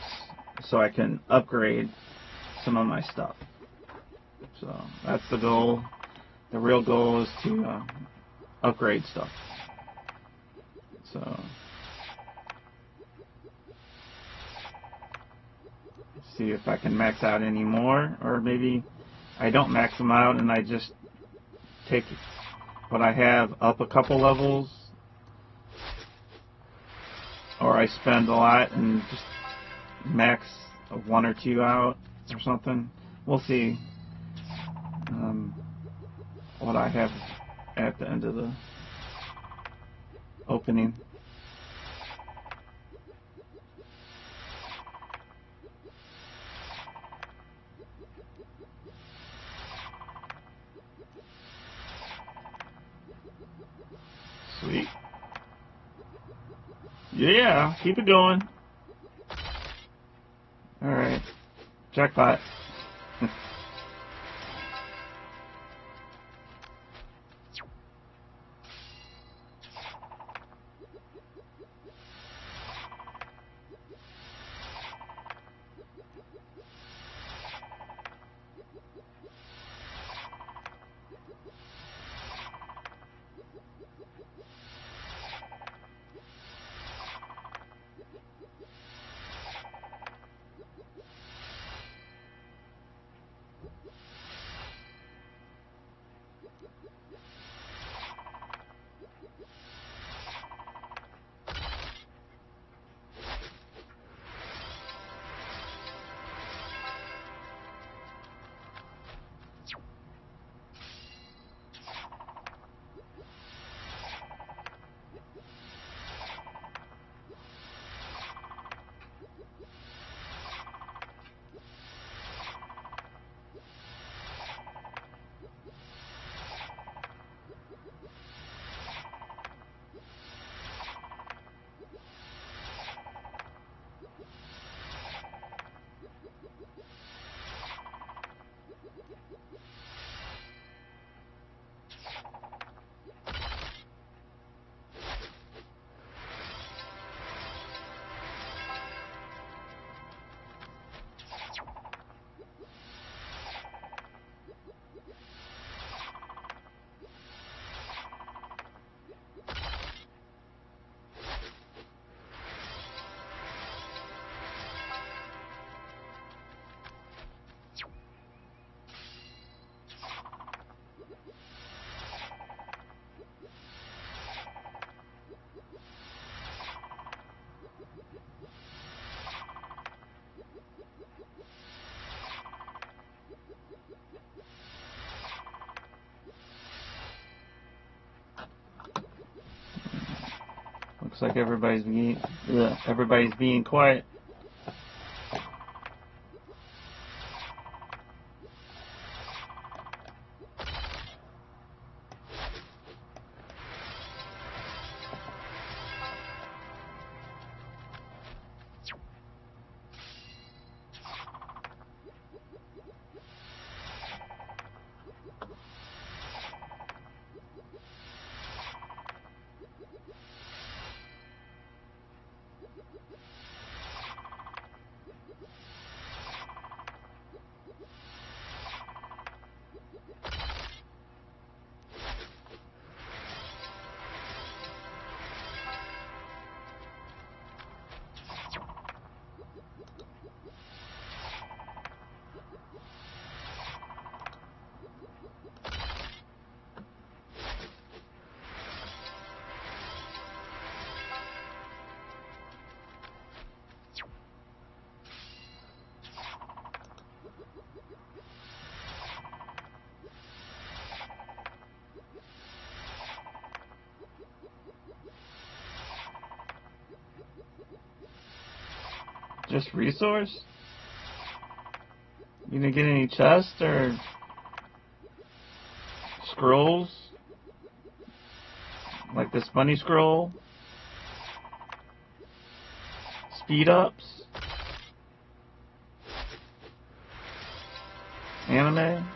so I can upgrade some of my stuff. So that's the goal. The real goal is to upgrade stuff. So see if I can max out any more, or maybe I don't max them out and I just take what I have up a couple levels, or I spend a lot and just max 1 or 2 out or something. We'll see what I have at the end of the opening. Sweet. Yeah, keep it going. Alright. Jackpot. Looks like everybody's being quiet. Just resource? You didn't get any chests or scrolls? Like this money scroll? Speed ups? Anime?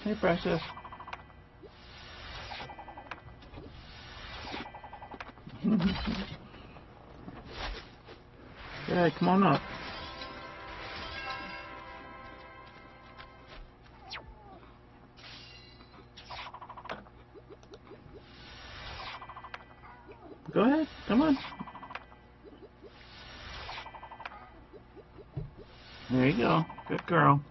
Hey, Precious. Yeah, come on up. Go ahead, come on. There you go. Good girl.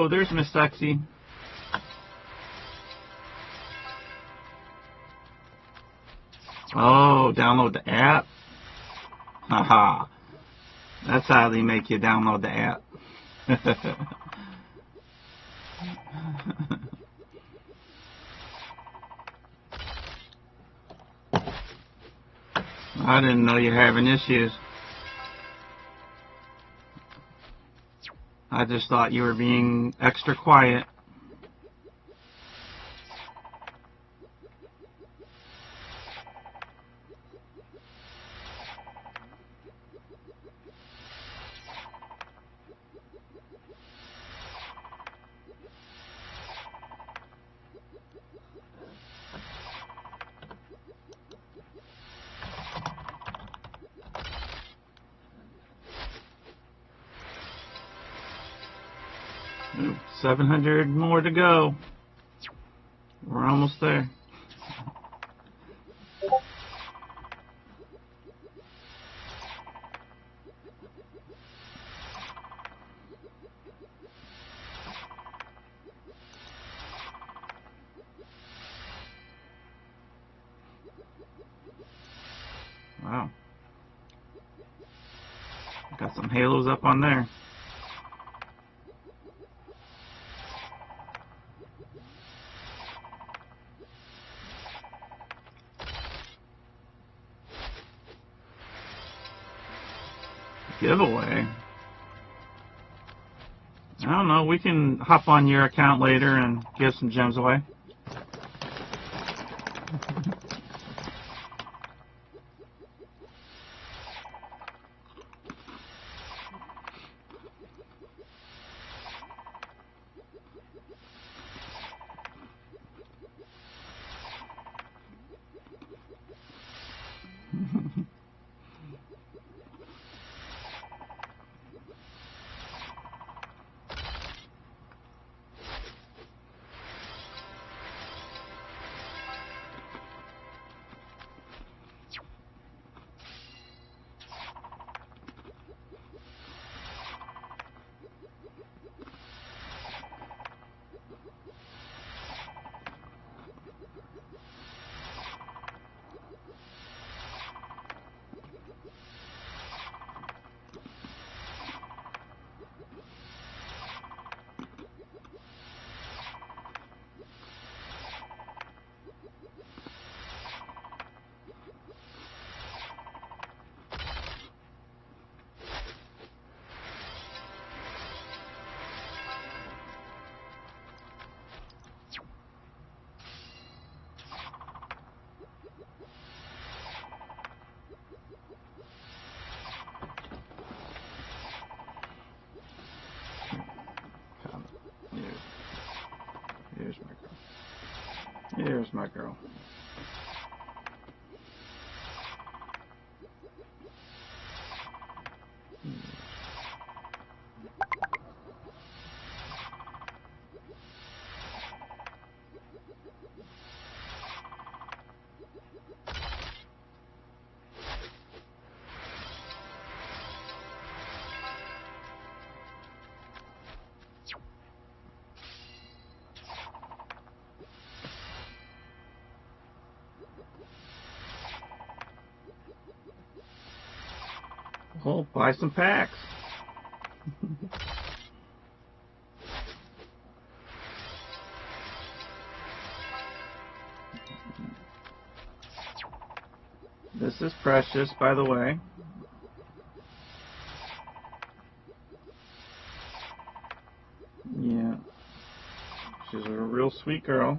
Oh, there's Miss Sexy. Oh, download the app? Haha. That's how they make you download the app. I didn't know you're having issues. I just thought you were being extra quiet. Ooh, 700 more to go. We're almost there. Wow. Got some halos up on there. Giveaway? I don't know. We can hop on your account later and give some gems away. Here's my girl. Well, buy some packs. This is Precious, by the way. Yeah. She's a real sweet girl.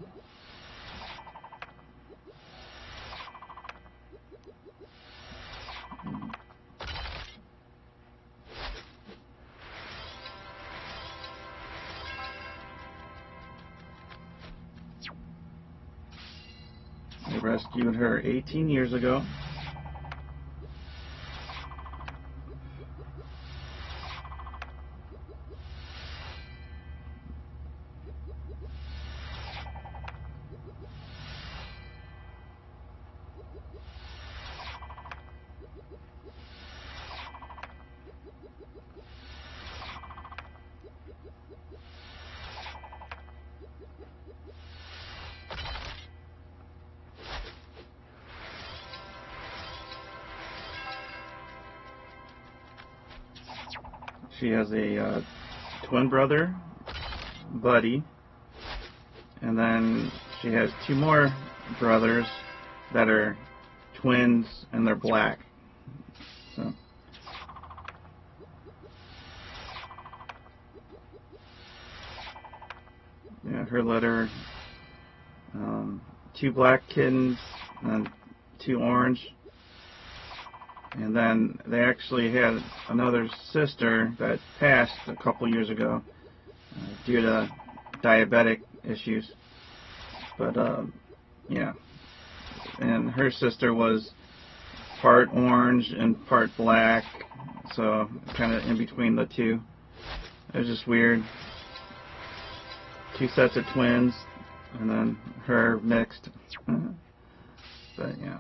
They rescued her 18 years ago. she has a twin brother, Buddy, and then she has two more brothers that are twins and they're black. So yeah, her litter, two black kittens and two orange. And then they actually had another sister that passed a couple years ago due to diabetic issues. But yeah, and her sister was part orange and part black, so kind of in between the two. It was just weird. Two sets of twins, and then her mixed. But yeah.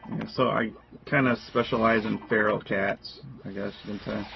Yeah, so I kind of specialize in feral cats, I guess you can say.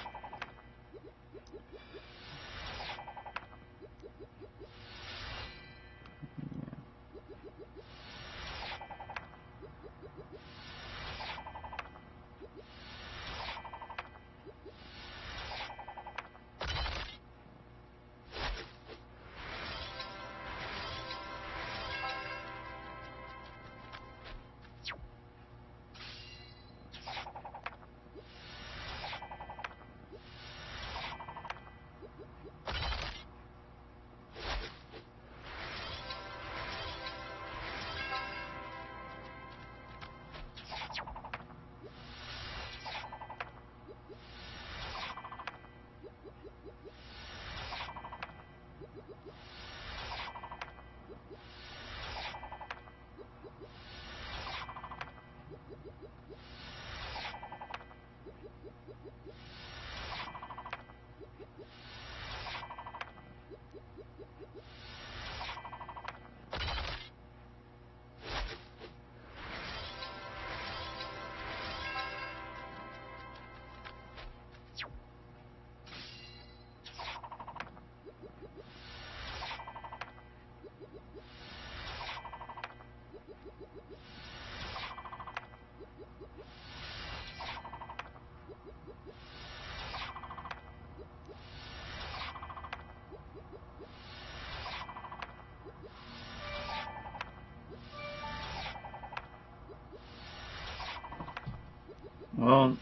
Well,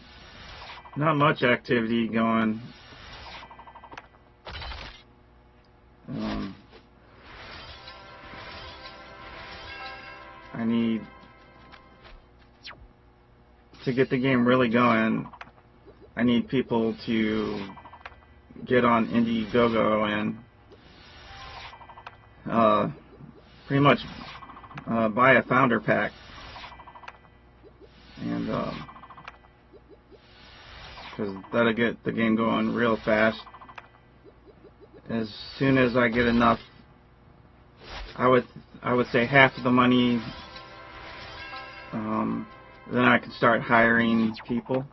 not much activity going. I need to get the game really going. I need people to get on Indiegogo and pretty much buy a founder pack. And because that'll get the game going real fast. As soon as I get enough, I would say half of the money, then I can start hiring people.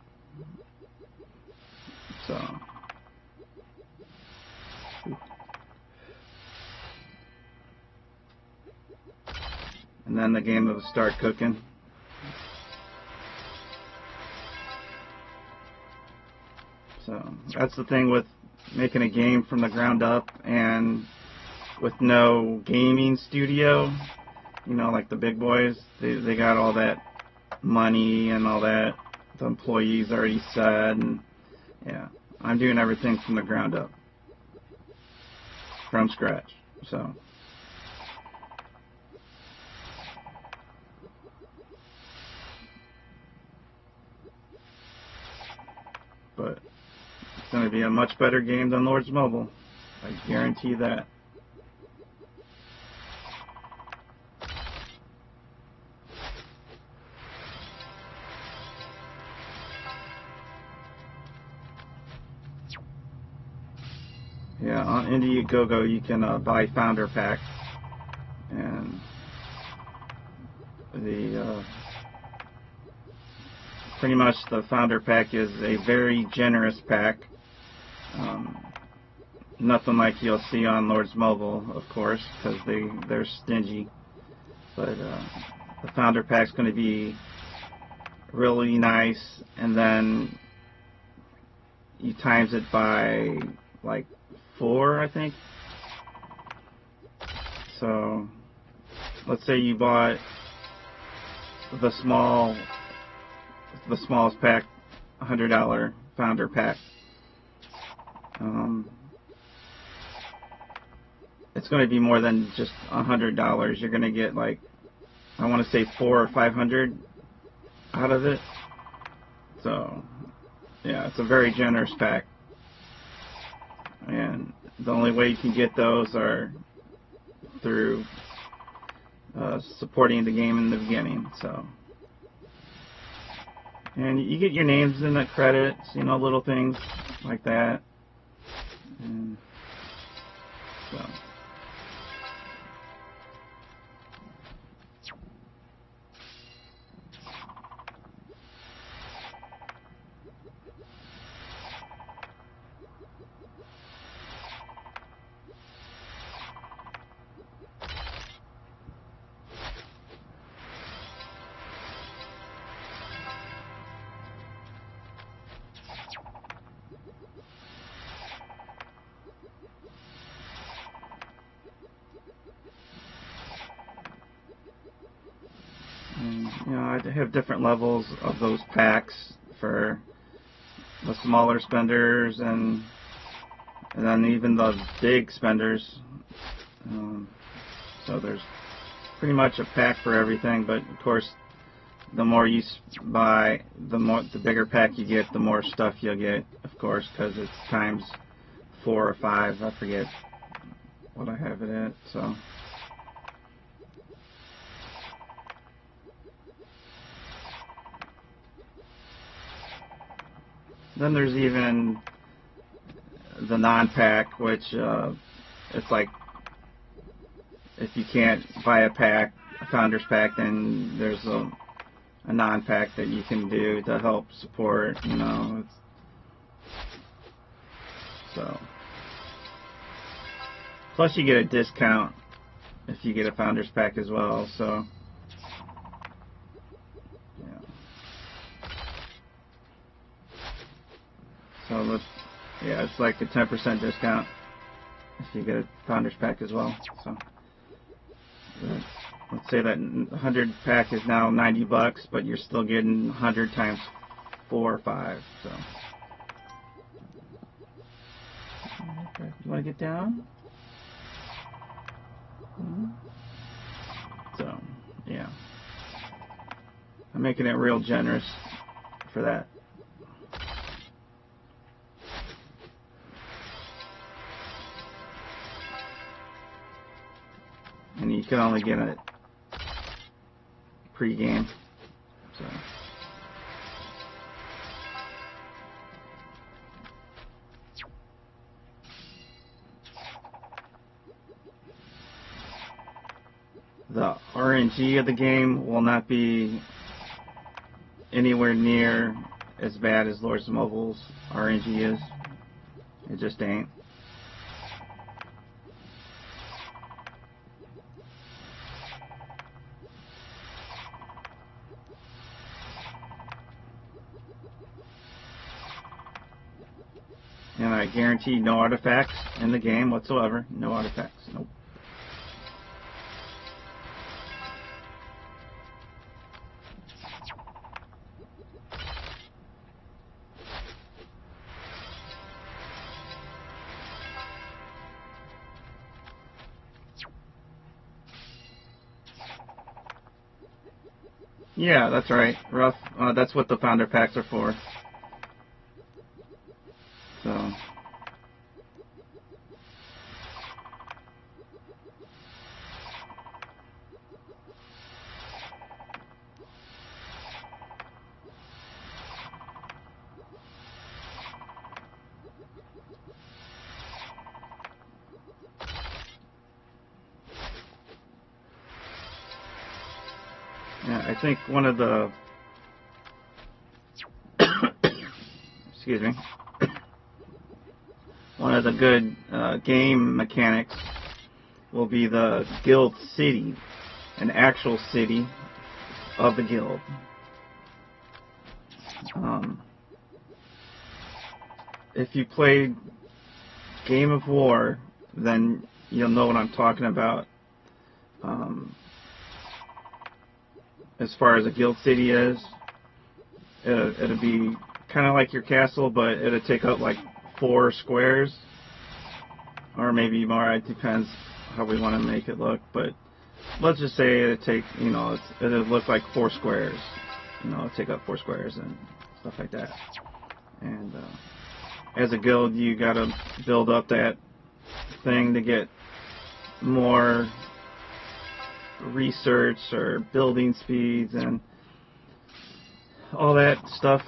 So, and then the game will start cooking. So that's the thing with making a game from the ground up and with no gaming studio, you know, like the big boys, they got all that money and all that the employees already said, and yeah, I'm doing everything from the ground up, from scratch. So but it's going to be a much better game than Lords Mobile. I guarantee that. Yeah, on Indiegogo you can buy Founder Pack, and the pretty much the Founder Pack is a very generous pack. Nothing like you'll see on Lords Mobile, of course, because they're stingy. But the Founder Pack's going to be really nice, and then you times it by like 4, I think. So let's say you bought the smallest pack, $100 Founder Pack. It's going to be more than just $100. You're going to get, like, I want to say 400 or 500 out of it. So yeah, it's a very generous pack, and the only way you can get those are through supporting the game in the beginning. So, and you get your names in the credits, you know, little things like that. And so you know, I have different levels of those packs for the smaller spenders and then even the big spenders. So there's pretty much a pack for everything, but of course the more you buy, the bigger pack you get, the more stuff you'll get, of course, because it's times 4 or 5. I forget what I have it at. So then there's even the non-pack, which it's like if you can't buy a pack, a Founder's Pack, then there's a non-pack that you can do to help support, you know. So plus you get a discount if you get a Founder's Pack as well. So so yeah, it's like a 10% discount if you get a Founder's Pack as well. So let's say that 100 pack is now $90, but you're still getting 100 times 4 or 5. So you want to get down? So yeah, I'm making it real generous for that. And you can only get it pre-game. So the RNG of the game will not be anywhere near as bad as Lords Mobile's RNG is. It just ain't. And I guarantee no artifacts in the game whatsoever. No artifacts. Nope. Yeah, that's right. Rough. That's what the founder packs are for. So. Yeah, I think one of the excuse me, one of the good game mechanics will be the guild city, an actual city of the guild. If you played Game of War, then you'll know what I'm talking about. As far as a guild city is, it'll be kind of like your castle, but it'll take up like 4 squares, or maybe more. It depends how we want to make it look, but let's just say it'll take, it'll look like 4 squares. It'll take up 4 squares and stuff like that. And as a guild, you gotta build up that thing to get more research or building speeds and all that stuff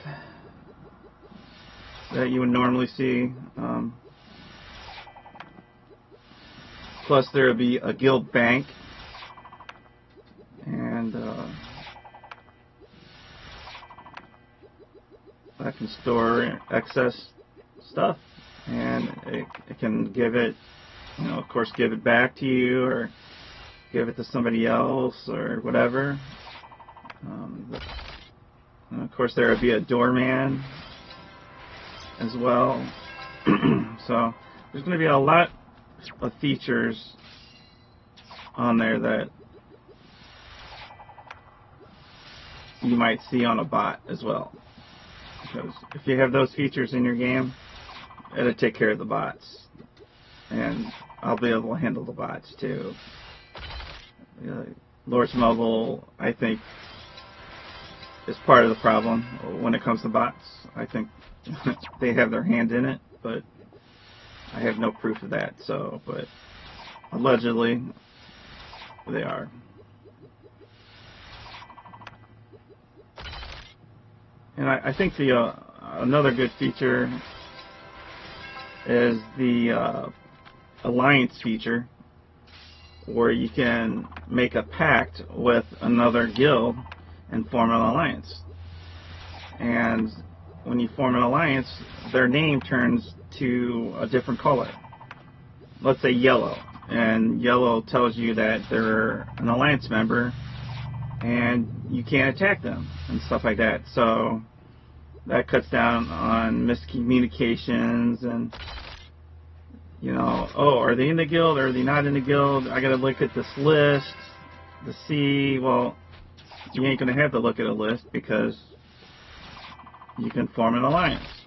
that you would normally see. Plus there would be a guild bank, and that can store excess stuff, and it can give it, of course, give it back to you or give it to somebody else or whatever. Of course, there would be a doorman as well. So there's going to be a lot of features on there that you might see on a bot as well. Because if you have those features in your game, it'll take care of the bots. And I'll be able to handle the bots too. Lords Mobile, I think, is part of the problem when it comes to bots. I think they have their hand in it, but I have no proof of that. So, but allegedly, they are. And I think the another good feature is the alliance feature, where you can make a pact with another guild and form an alliance. And when you form an alliance, their name turns to a different color. Let's say yellow. And yellow tells you that they're an alliance member and you can't attack them and stuff like that. So that cuts down on miscommunications and, oh, are they in the guild or are they not in the guild? I gotta look at this list to see. Well, you ain't gonna have to look at a list because you can form an alliance.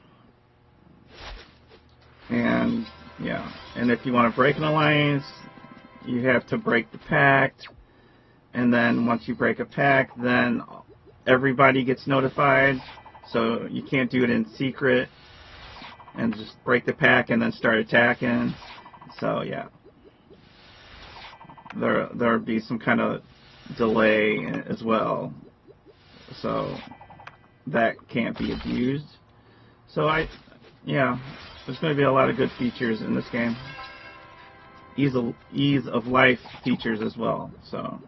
And yeah, and if you want to break an alliance, you have to break the pact. And then once you break a pact, then everybody gets notified. So you can't do it in secret and just break the pact and then start attacking. So yeah, there'll be some kind of delay as well. So that can't be abused. So there's going to be a lot of good features in this game. Ease of life features as well. So.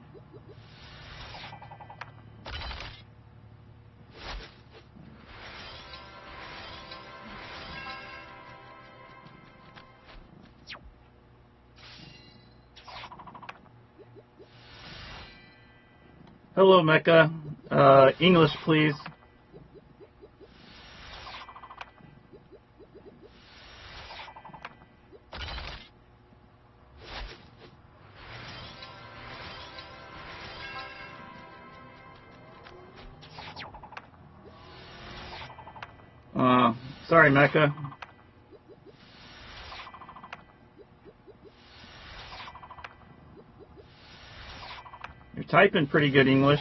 Hello, Mecca. English, please. Sorry, Mecca. You're typing pretty good English.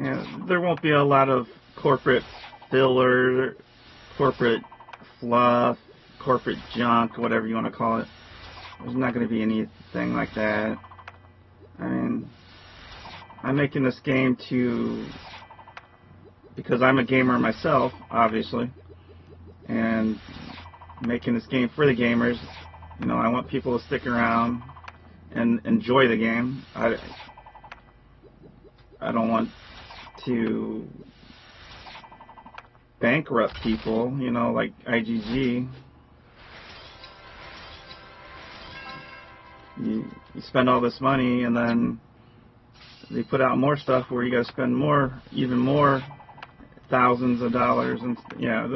And there won't be a lot of corporate filler, corporate fluff, corporate junk, whatever you want to call it. There's not going to be anything like that. I mean, I'm making this game because I'm a gamer myself, obviously, and making this game for the gamers. You know, I want people to stick around and enjoy the game. I don't want to bankrupt people, you know, like IGG. You spend all this money and then they put out more stuff where you got to spend even more thousands of dollars, and yeah,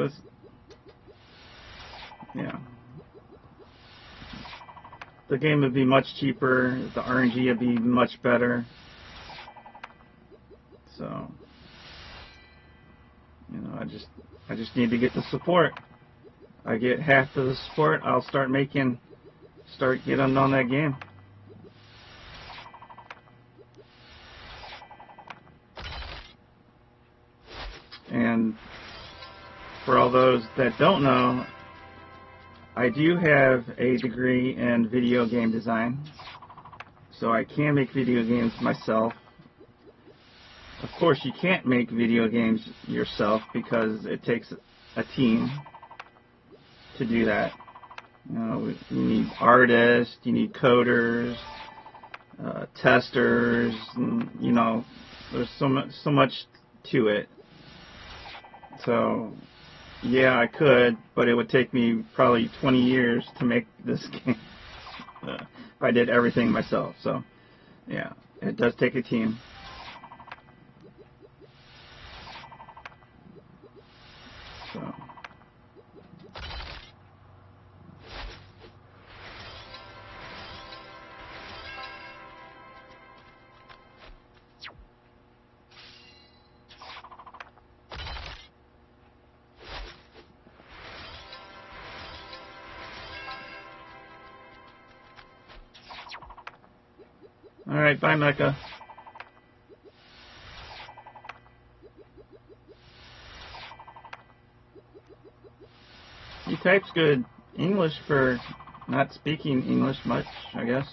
the game would be much cheaper. The RNG would be much better. So, you know, I just need to get the support. I get half of the support, I'll start getting on that game. And for all those that don't know, I do have a degree in video game design, so I can make video games myself. Of course, you can't make video games yourself because it takes a team to do that. You know, you need artists, you need coders, testers, and, you know, there's so much to it. So, yeah, I could, but it would take me probably 20 years to make this game if I did everything myself. So, yeah, it does take a team. So. Alright, bye, Mecca. He types good English for not speaking English much, I guess.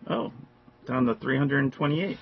Oh, down to 328.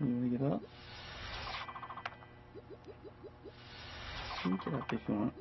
You want to get up? You can get up if you want.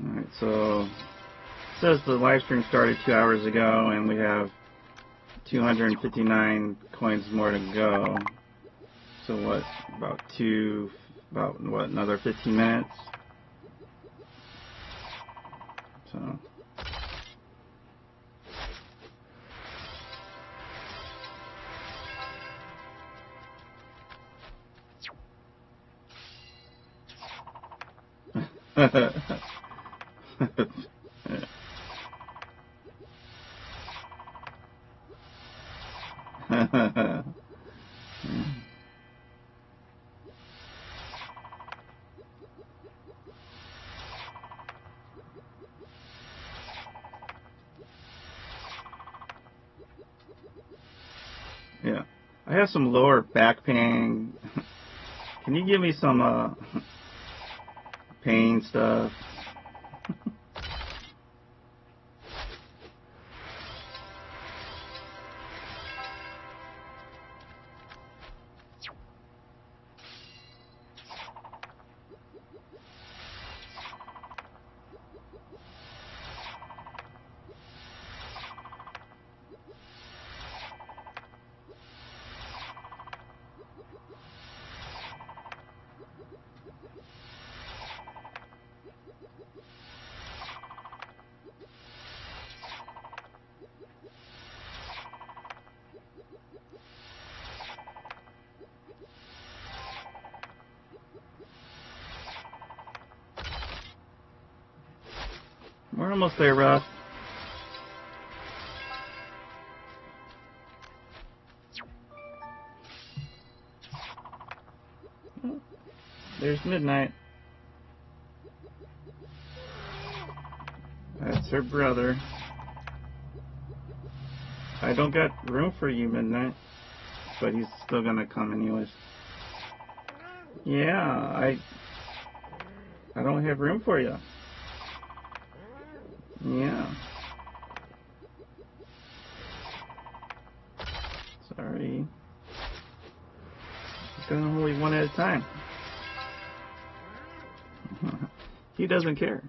Alright, so it says the live stream started 2 hours ago and we have 259 coins more to go. So what, another 15 minutes? So yeah, I have some lower back pain. Can you give me some pain stuff? We're almost there, Russ. Oh, there's Midnight. That's her brother. I don't got room for you, Midnight. But he's still gonna come anyways. Yeah, I don't have room for you. Yeah. Sorry. Going only one at a time. He doesn't care.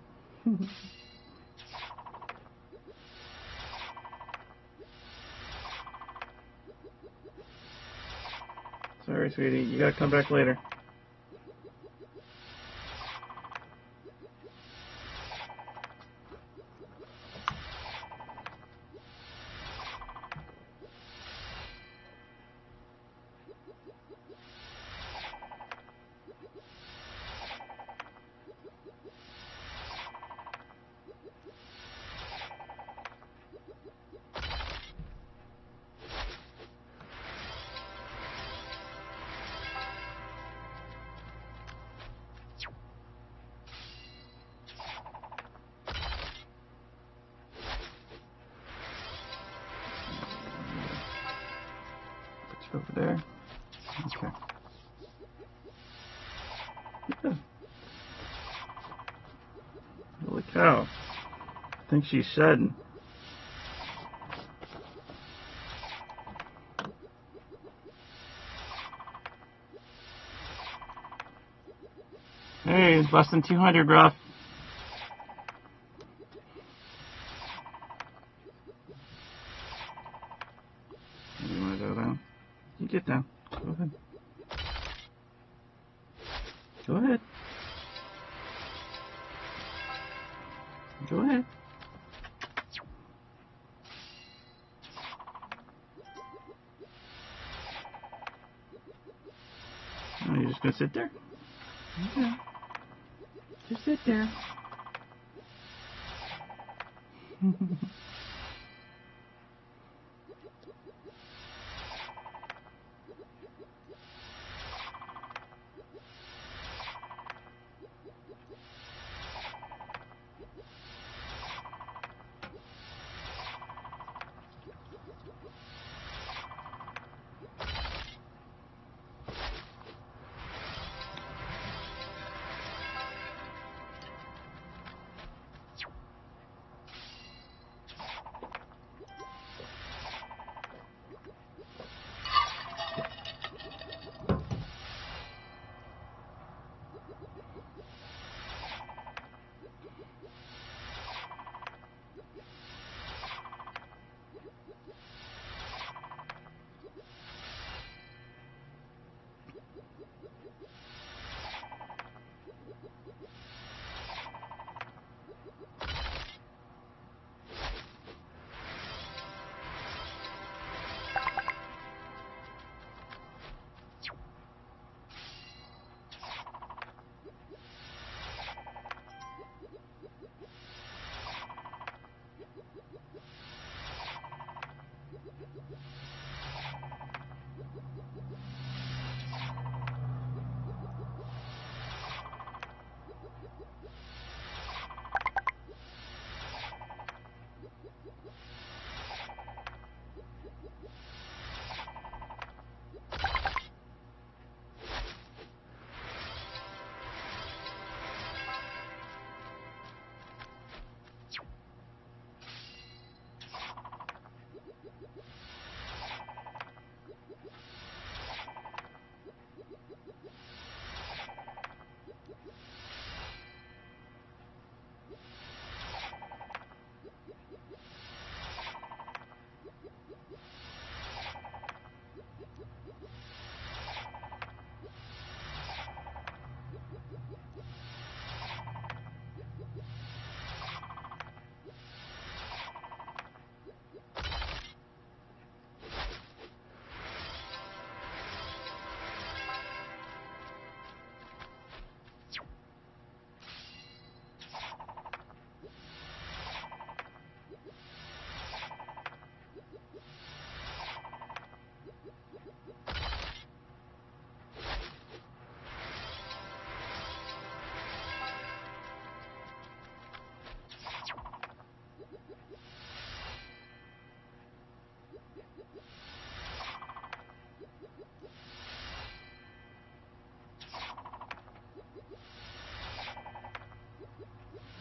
Sorry, sweetie. You gotta come back later. Over there. Okay. Yeah. Holy cow. I think she's shedding. Hey, less than 200, Ruff. You want to go down? You get down. Go ahead. Go ahead. Go ahead. Oh, you're just going to sit there? Okay. Just sit there.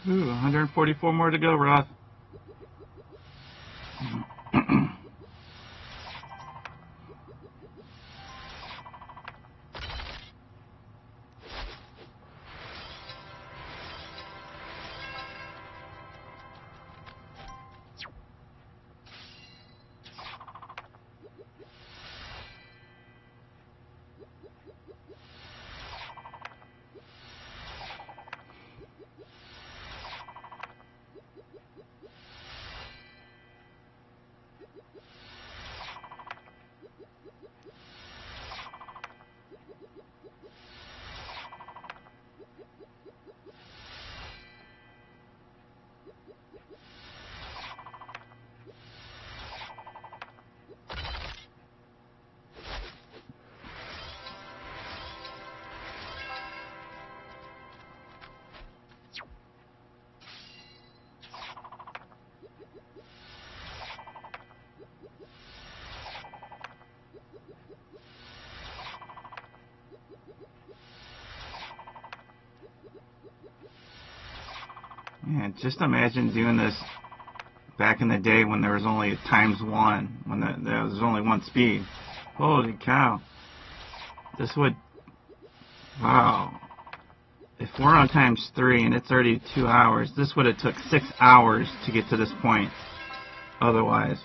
Ooh, 144 more to go, Roth. Yeah, just imagine doing this back in the day when there was only ×1, when there was only one speed. Holy cow. This would... Wow. If we're on ×3 and it's already 2 hours, this would have took 6 hours to get to this point. Otherwise.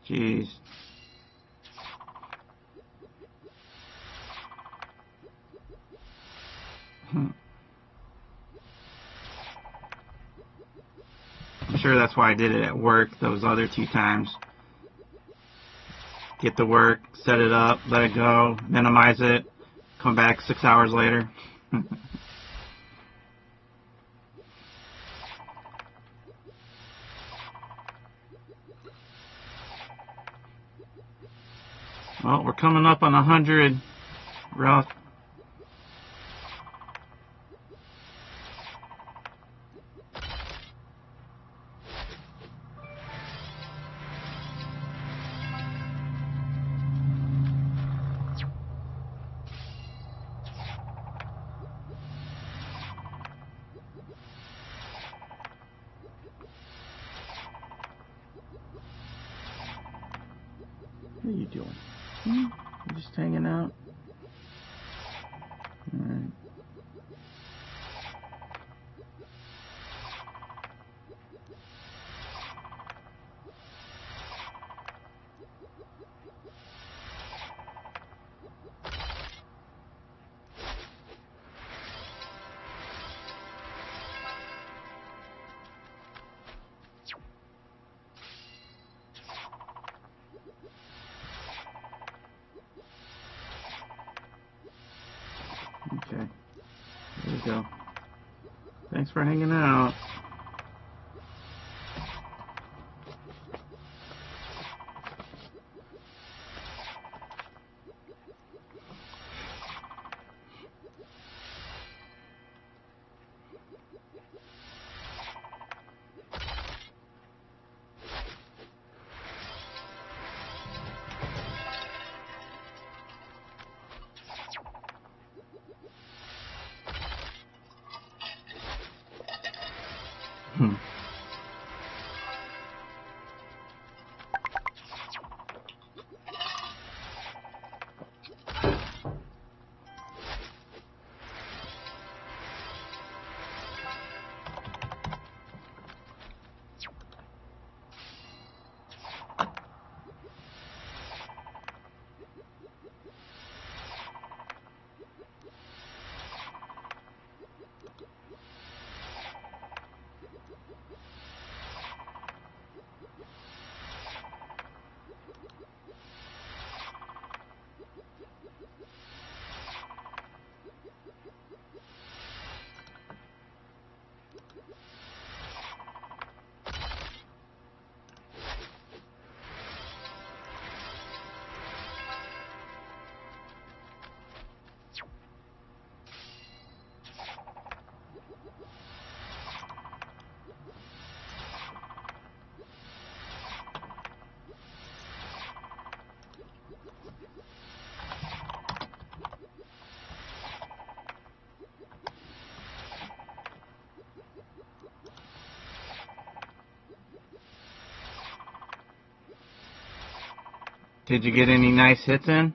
Jeez. I'm sure that's why I did it at work those other 2 times. Get to work, set it up, let it go, minimize it, come back 6 hours later. Well, we're coming up on 100, Ralph. What are you doing? You just hanging out? Alright. Okay, there you go. Thanks for hanging out. Did you get any nice hits in?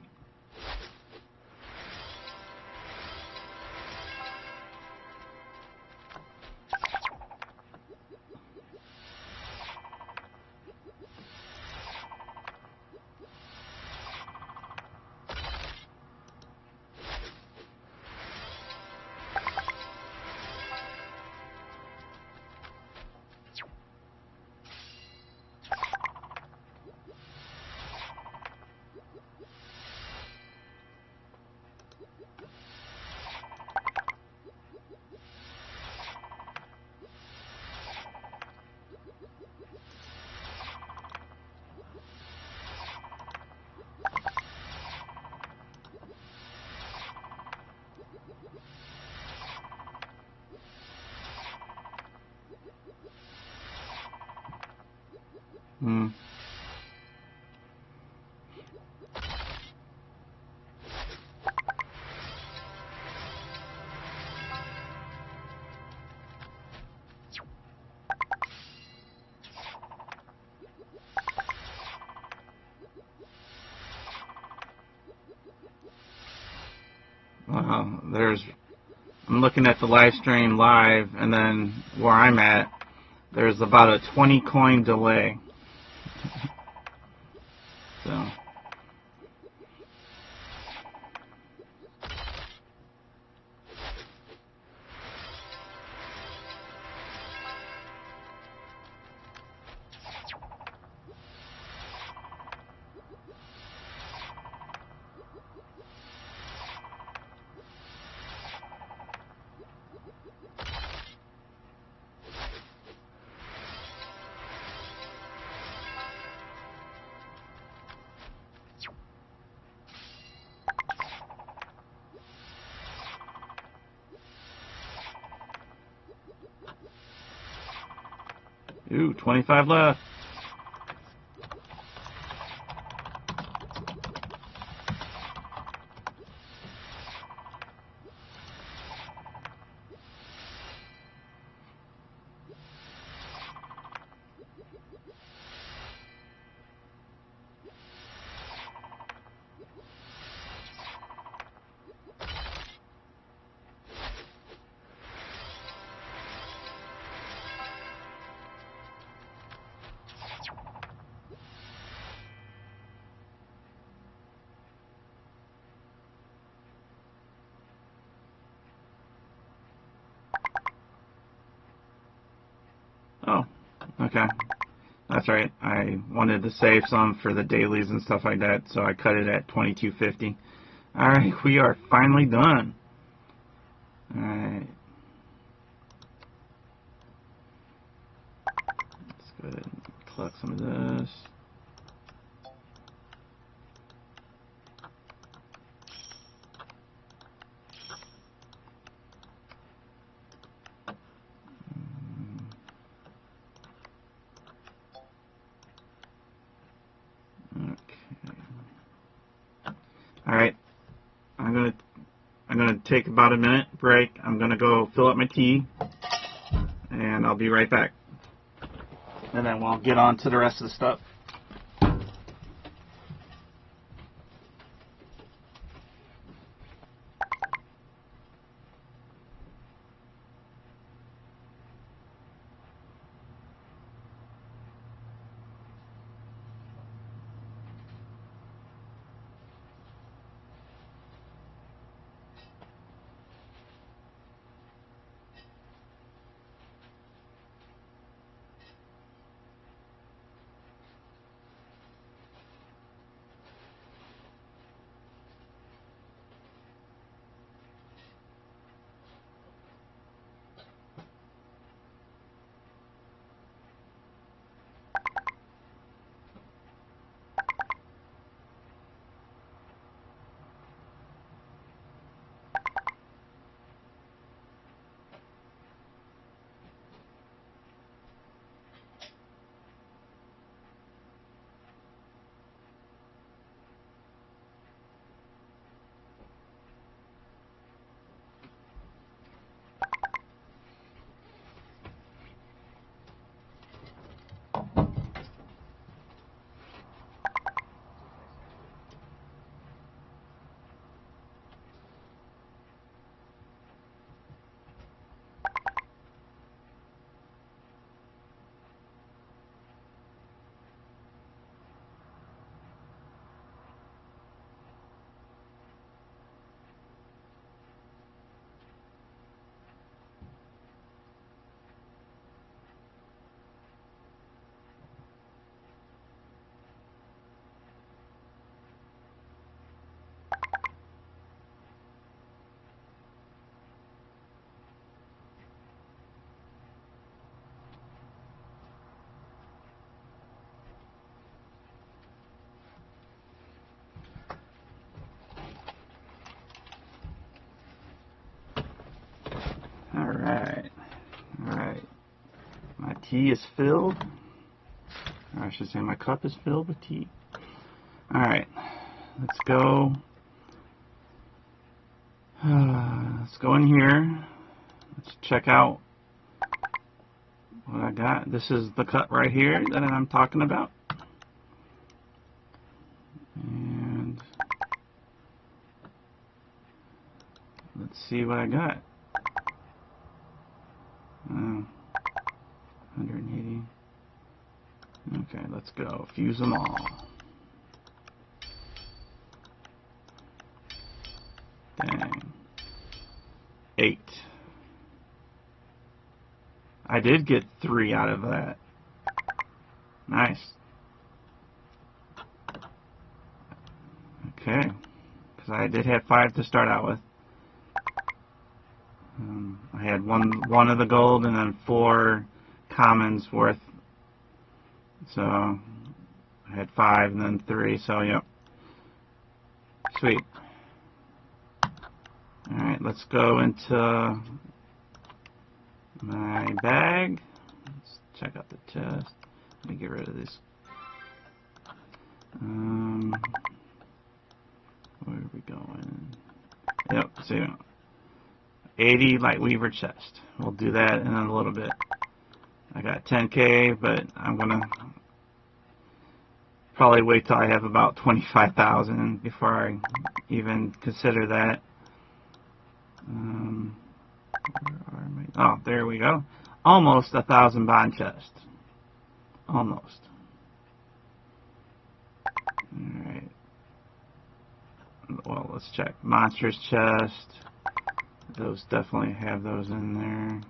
Hmm. Wow, I'm looking at the live stream live, and then where I'm at, there's about a 20 coin delay. So. Ooh, 25 left. Oh, okay. That's right. I wanted to save some for the dailies and stuff like that, so I cut it at 22.50. Alright, we are finally done. Alright. Let's go ahead and collect some of this. Alright, I'm gonna take about a minute break. I'm gonna go fill up my tea, and I'll be right back. And then we'll get on to the rest of the stuff. Alright. My tea is filled. Or I should say my cup is filled with tea. Alright. Let's go. Let's go in here. Let's check out what I got. This is the cut right here that I'm talking about. And let's see what I got. 180. Okay, let's go. Fuse them all. Dang. 8. I did get 3 out of that. Nice. Okay. Because I did have 5 to start out with. I had one of the gold and then 4 commons worth. So I had 5 and then 3. So yep. Sweet. Alright, let's go into my bag. Let's check out the chest. Let me get rid of this. Where are we going? Yep, see, 80 light weaver chest. We'll do that in a little bit. I got 10K, but I'm gonna probably wait till I have about 25,000 before I even consider that. Oh, there we go. Almost 1,000 bond chest. Almost. Alright. Well, let's check. Monsters chest. Those definitely have those in there.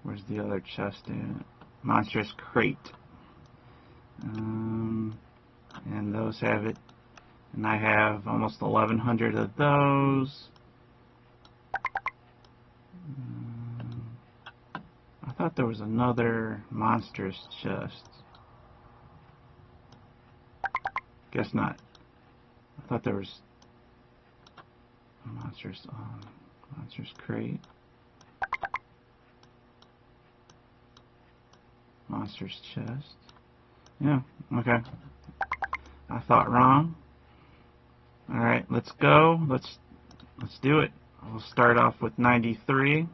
Where's the other chest at? Monstrous crate. And those have it. And I have almost 1,100 of those. I thought there was another monstrous chest. Guess not. I thought there was a monstrous crate. Monstrous chest. Yeah, okay. I thought wrong. Alright, let's go. Let's do it. We'll start off with 93.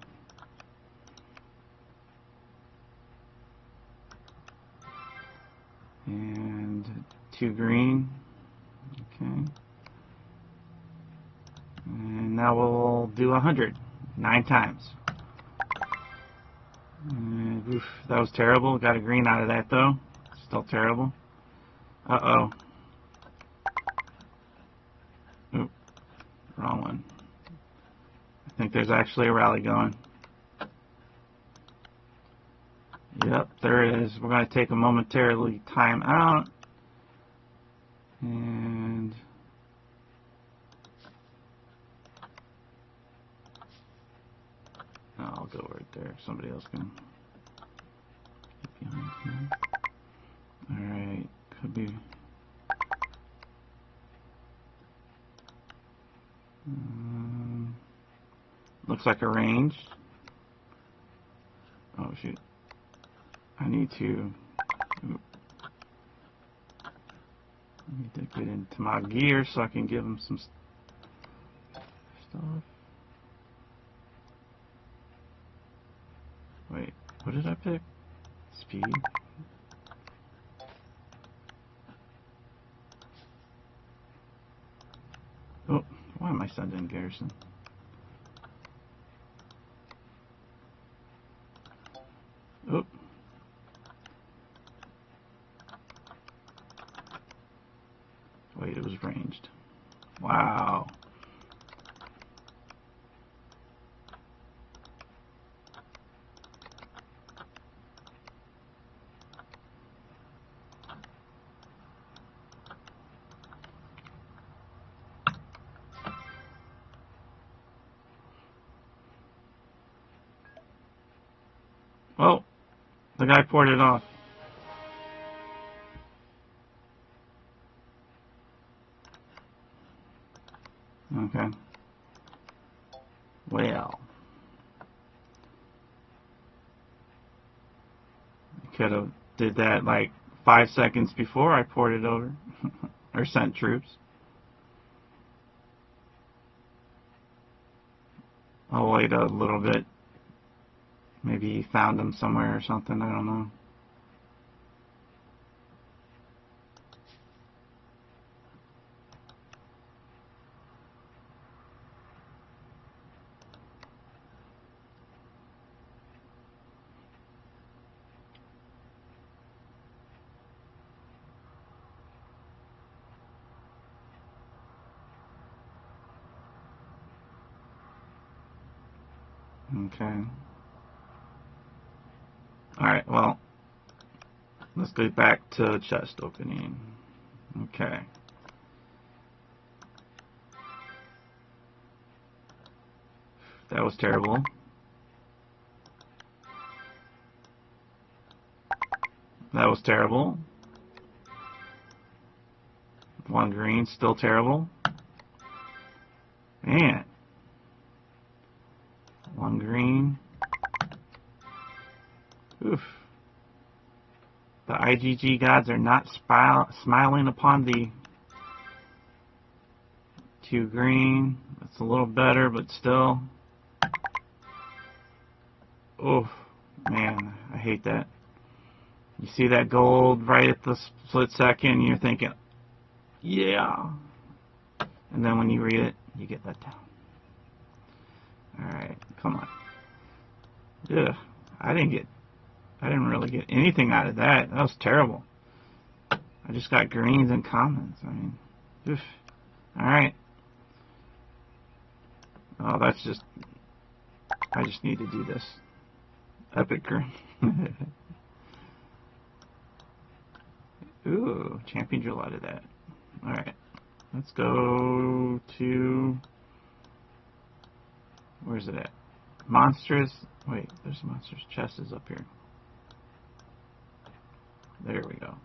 And 2 green. Okay. And now we'll do 100. 9 times. And, oof, that was terrible. Got a green out of that though. Still terrible. Uh-oh. Oop. Wrong one. I think there's actually a rally going. Yep, there is. We're going to take a momentarily time out. And I'll go right there. Somebody else can get behind here. Alright, could be. Looks like arranged. Oh shoot. I need to get into my gear so I can give him some stuff. Wait, what did I pick? Speed. Oh, why am I sending Garrison? Oh. Wait, it was ranged. Wow. Oh, the guy poured it off. Okay. Well. Could have did that like 5 seconds before I poured it over. Or sent troops. I'll wait a little bit. Maybe he found them somewhere or something, I don't know. Okay. Alright, well, let's get back to chest opening. Okay. That was terrible. That was terrible. 1 green, still terrible. Man. IGG gods are not smiling upon thee. 2 green. That's a little better, but still. Oh, man, I hate that. You see that gold right at the split second, and you're thinking, yeah. And then when you read it, you get let down. Alright, come on. Ugh, I didn't really get anything out of that. That was terrible. I just got greens and commons. I mean, oof. Alright. Oh, that's just... I just need to do this. Epic green. Ooh, champion drill out of that. Alright. Let's go to... Where's it at? Monsters. Wait, there's monsters. Chest is up here. There we go.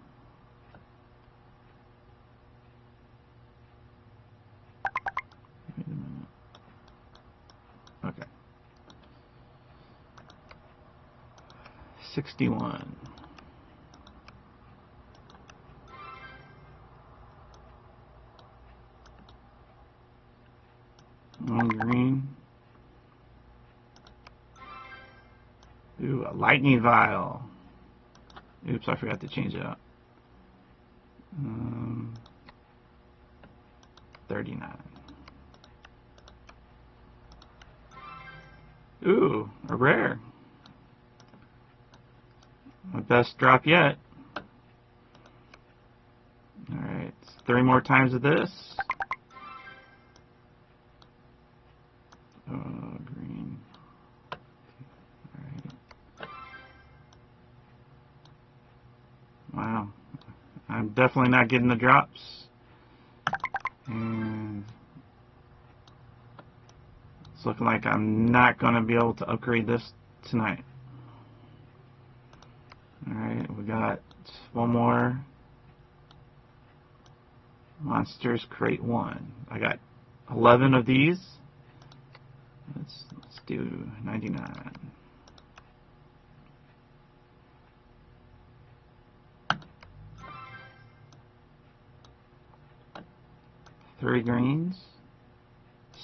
Wait a minute. Okay. 61. One green. Ooh, a lightning vial. Oops, I forgot to change it up. 39. Ooh, a rare. My best drop yet. Alright, 3 more times of this. Green. Alright. Wow. I'm definitely not getting the drops. And it's looking like I'm not going to be able to upgrade this tonight. Alright, we got one more. Monsters Crate 1. I got 11 of these. Let's do 99. Three greens.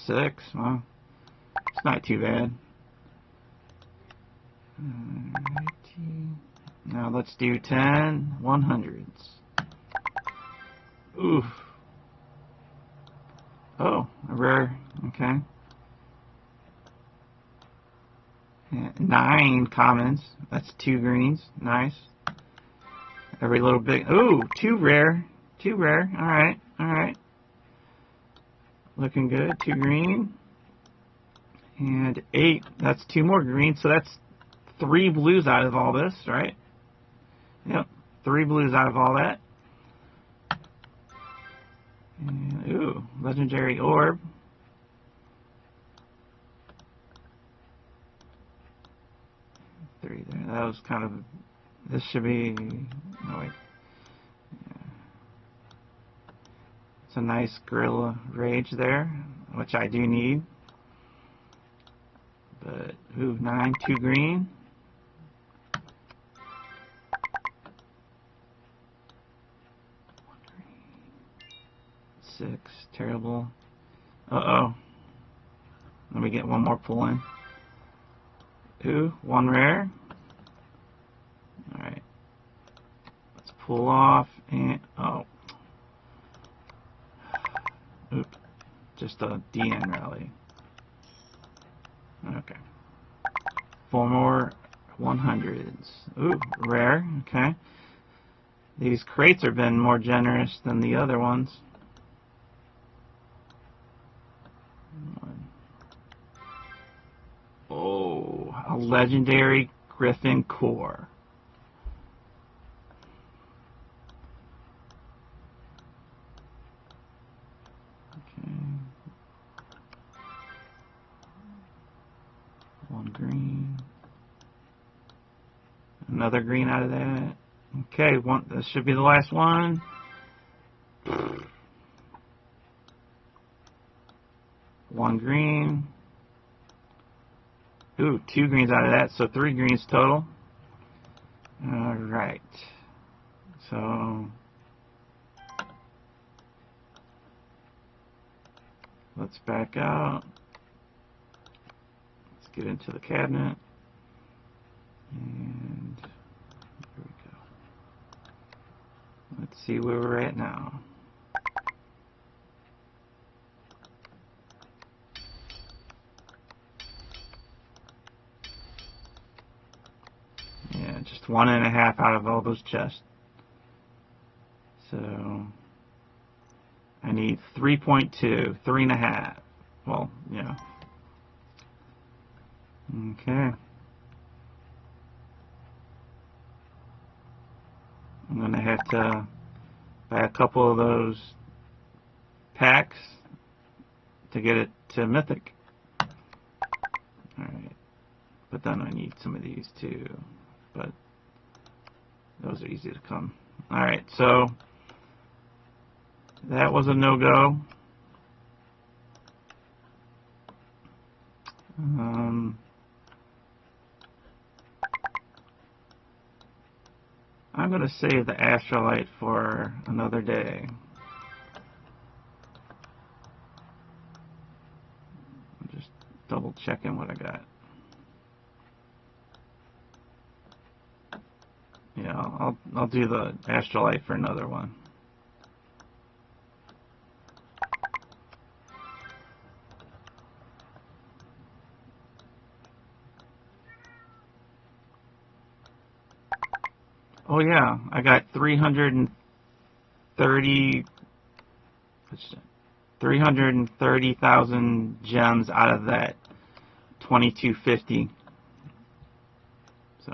6. Well, it's not too bad. Now let's do 10 100s. Oof. Oh, a rare. Okay. 9 commons. That's 2 greens. Nice. Every little bit. Ooh, 2 rare. 2 rare. Alright, alright. Looking good. 2 green. And 8. That's 2 more greens. So that's 3 blues out of all this, right? Yep. 3 blues out of all that. And, ooh, legendary orb. There. That was kind of... This should be... No, wait. Yeah. It's a nice Gorilla Rage there, which I do need. But, ooh, 9, 2 green. 1 green. 6, terrible. Uh-oh. Let me get one more pull in. Ooh, 1 rare. Alright. Let's pull off and... Oh. Oop. Just a DN rally. Okay. 4 more 100s. Ooh, rare. Okay. These crates have been more generous than the other ones. 1. Oh, a legendary Griffin core. Okay. 1 green. Another green out of that. Okay, this should be the last one. 1 green. Ooh, 2 greens out of that, so 3 greens total. Alright. So let's back out. Let's get into the cabinet. And here we go. Let's see where we're at now. Yeah, just 1.5 out of all those chests. So I need 3.2, 3.5. Well, yeah. Okay. I'm going to have to buy a couple of those packs to get it to Mythic. Alright. But then I need some of these too. But those are easy to come. Alright, so that was a no-go. I'm going to save the Astrolite for another day. I'm just double checking what I got. Yeah, I'll do the Astrolite for another one. Oh yeah, I got 330,000 gems out of that 2250. So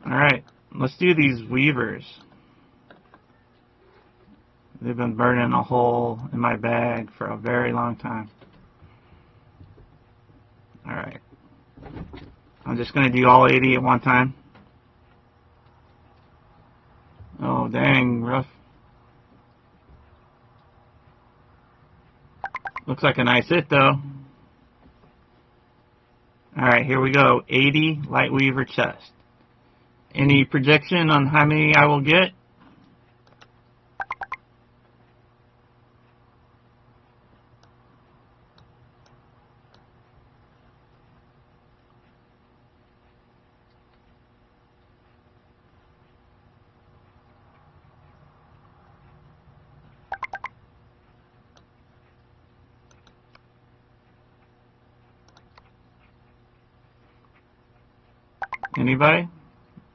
alright, let's do these weavers. They've been burning a hole in my bag for a very long time. Alright. I'm just going to do all 80 at one time. Oh, dang, rough. Looks like a nice hit, though. Alright, here we go. 80 light weaver chest. Any projection on how many I will get? Anybody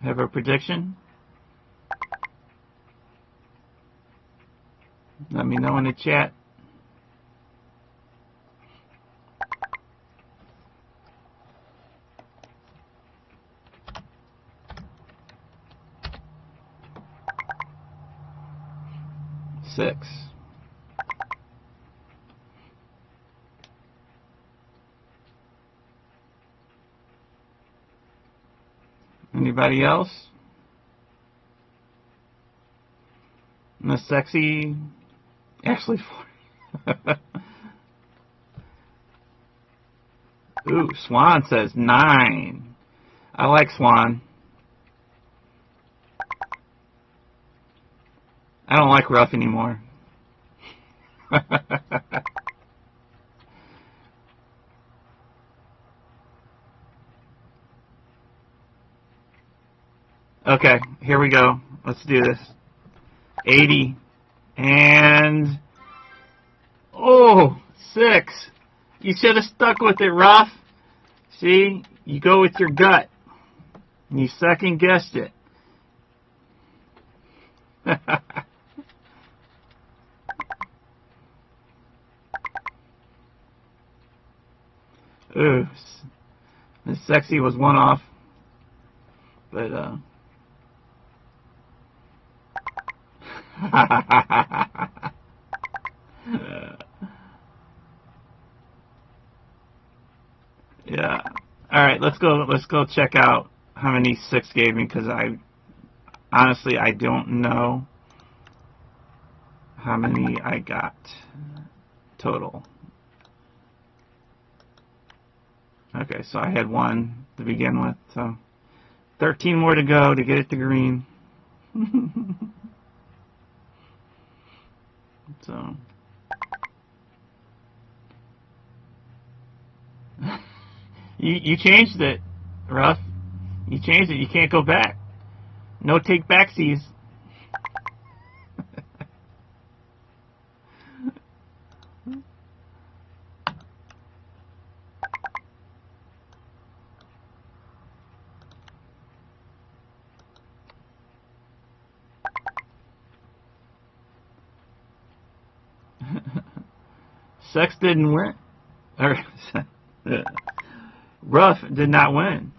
have a prediction? Let me know in the chat. Six. Anybody else? Miss Sexy? Ashley 4. Ooh, Swan says 9. I like Swan. I don't like Rough anymore. Okay, here we go. Let's do this. 80. And... oh, 6. You should have stuck with it, Rough. See? You go with your gut. You second guessed it. Ooh. Miss Sexy was one off. But, yeah. All right, let's go check out how many 6 gave me, because honestly I don't know. how many I got total. Okay, so I had 1 to begin with, so 13 more to go to get it to green. So you changed it, Ruff. You changed it. You can't go back. No take backsies. Sex didn't win. Or Ruff did not win.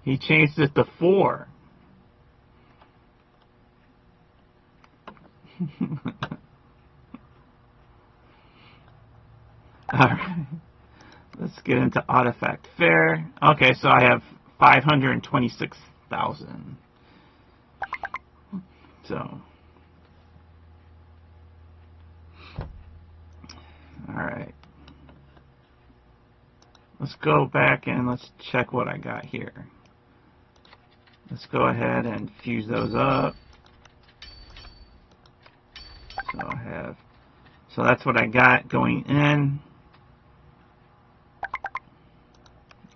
He changed it to 4. Alright. Let's get into Artifact Fair. Okay, so I have 526,000. So alright. Let's go back and let's check what I got here. Let's go ahead and fuse those up. So that's what I got going in.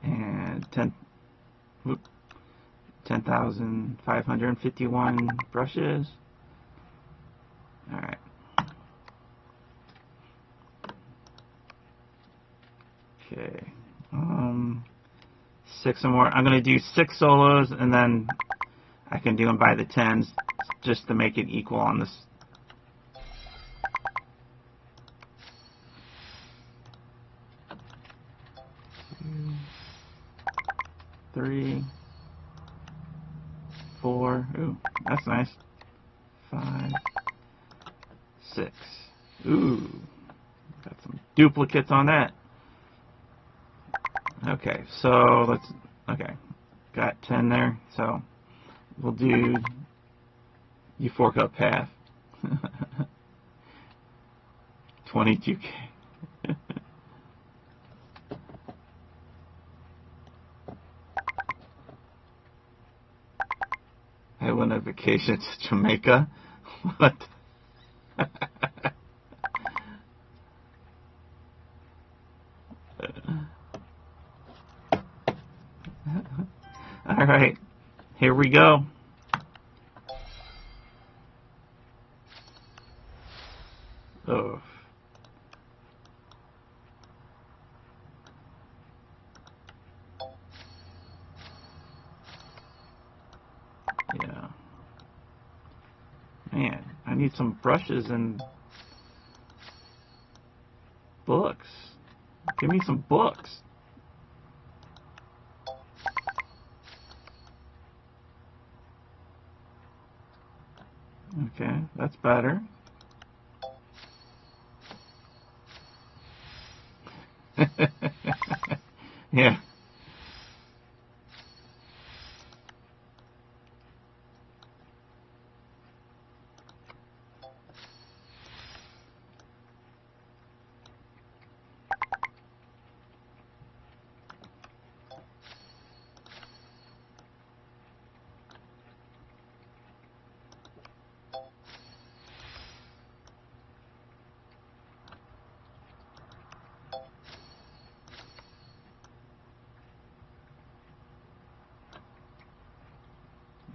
And 10,551 brushes. Alright. Okay. 6 more. I'm going to do 6 solos, and then I can do them by the 10s just to make it equal on this. 2, 3, 4. Ooh, that's nice. 5, 6. Ooh, got some duplicates on that. Okay, so got 10 there, so we'll do you fork up half. 22K. I went on vacation to Jamaica. What? All right, here we go. Oh. Yeah. Man, I need some brushes and books. Give me some books. Okay, that's better. Yeah.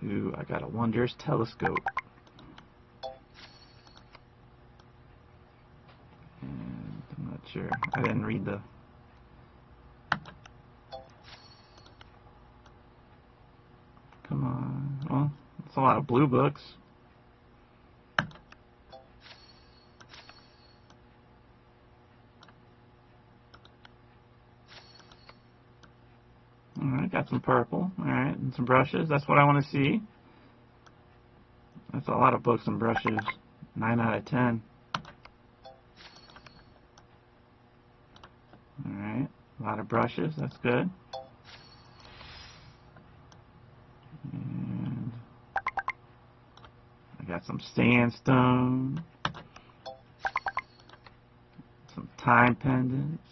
Ooh, I got a wondrous telescope. And I'm not sure. I didn't read the... Come on. Well, it's a lot of blue books. Alright, got some purple. Alright, and some brushes. That's what I want to see. That's a lot of books and brushes. 9 out of 10. Alright, a lot of brushes. That's good. And I got some sandstone, some time pendants.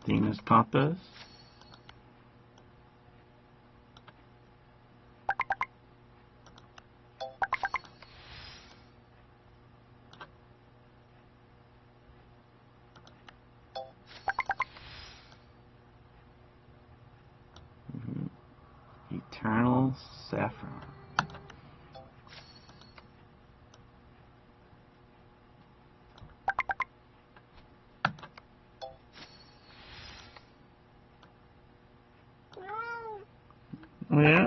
Athena's compass. Eternal saffron. Oh yeah?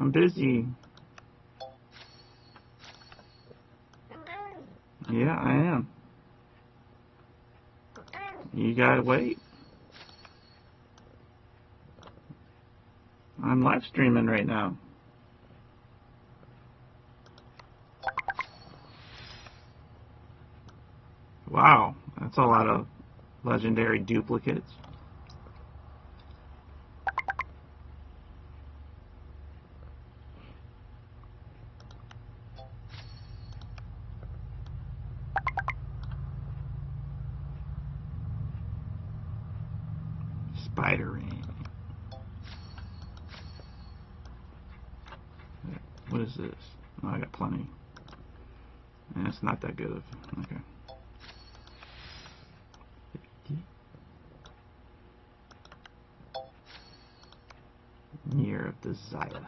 I'm busy. Yeah, I am. You gotta wait. I'm live streaming right now. Wow, that's a lot of legendary duplicates. Spidering. What is this? Oh, I got plenty. And it's not that good of. Okay. Year of Desire.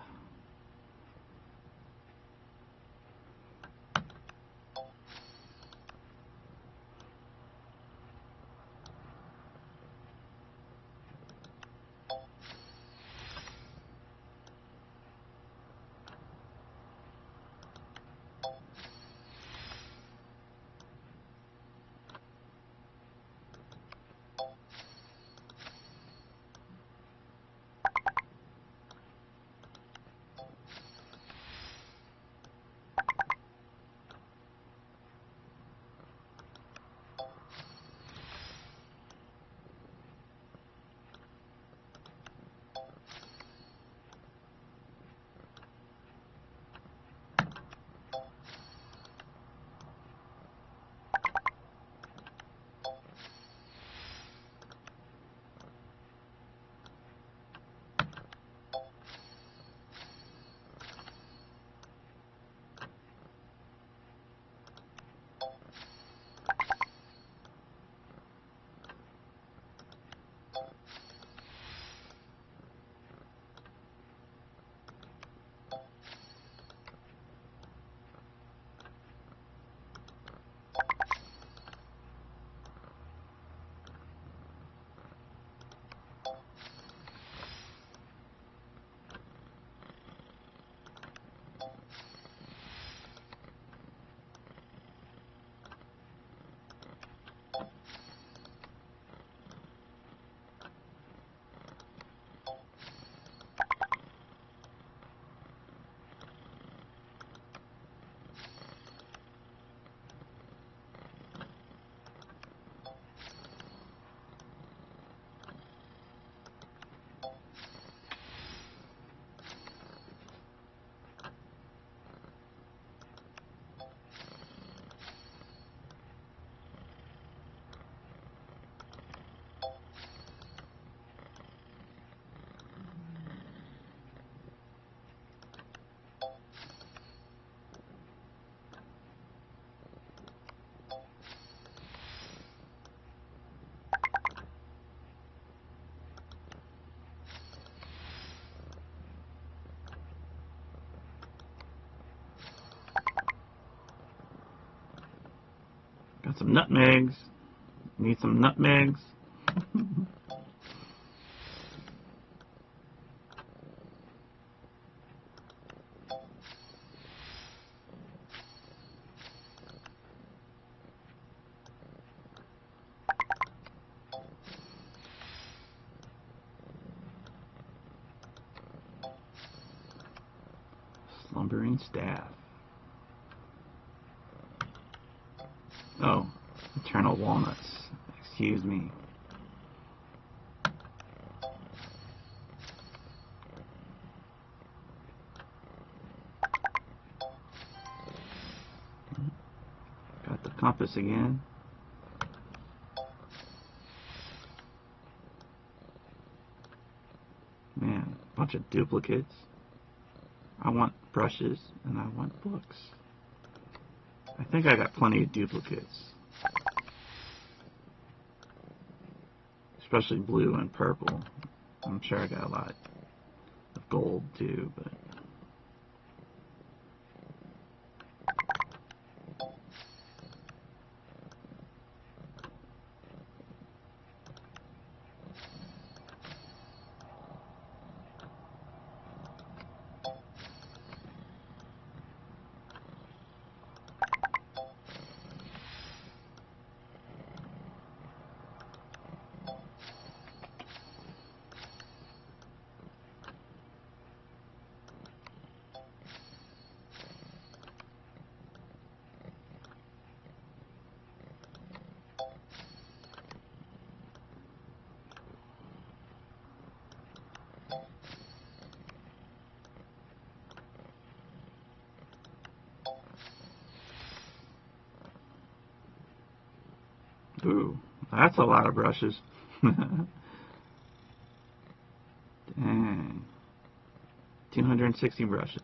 Got some nutmegs. Need some nutmegs. lumbering staff. Oh, eternal walnuts. Excuse me. Got the compass again. Man, bunch of duplicates. I want brushes and I want books. I think I got plenty of duplicates. Especially blue and purple. I'm sure I got a lot of gold too, but ooh, that's a lot of brushes. Dang. 260 brushes.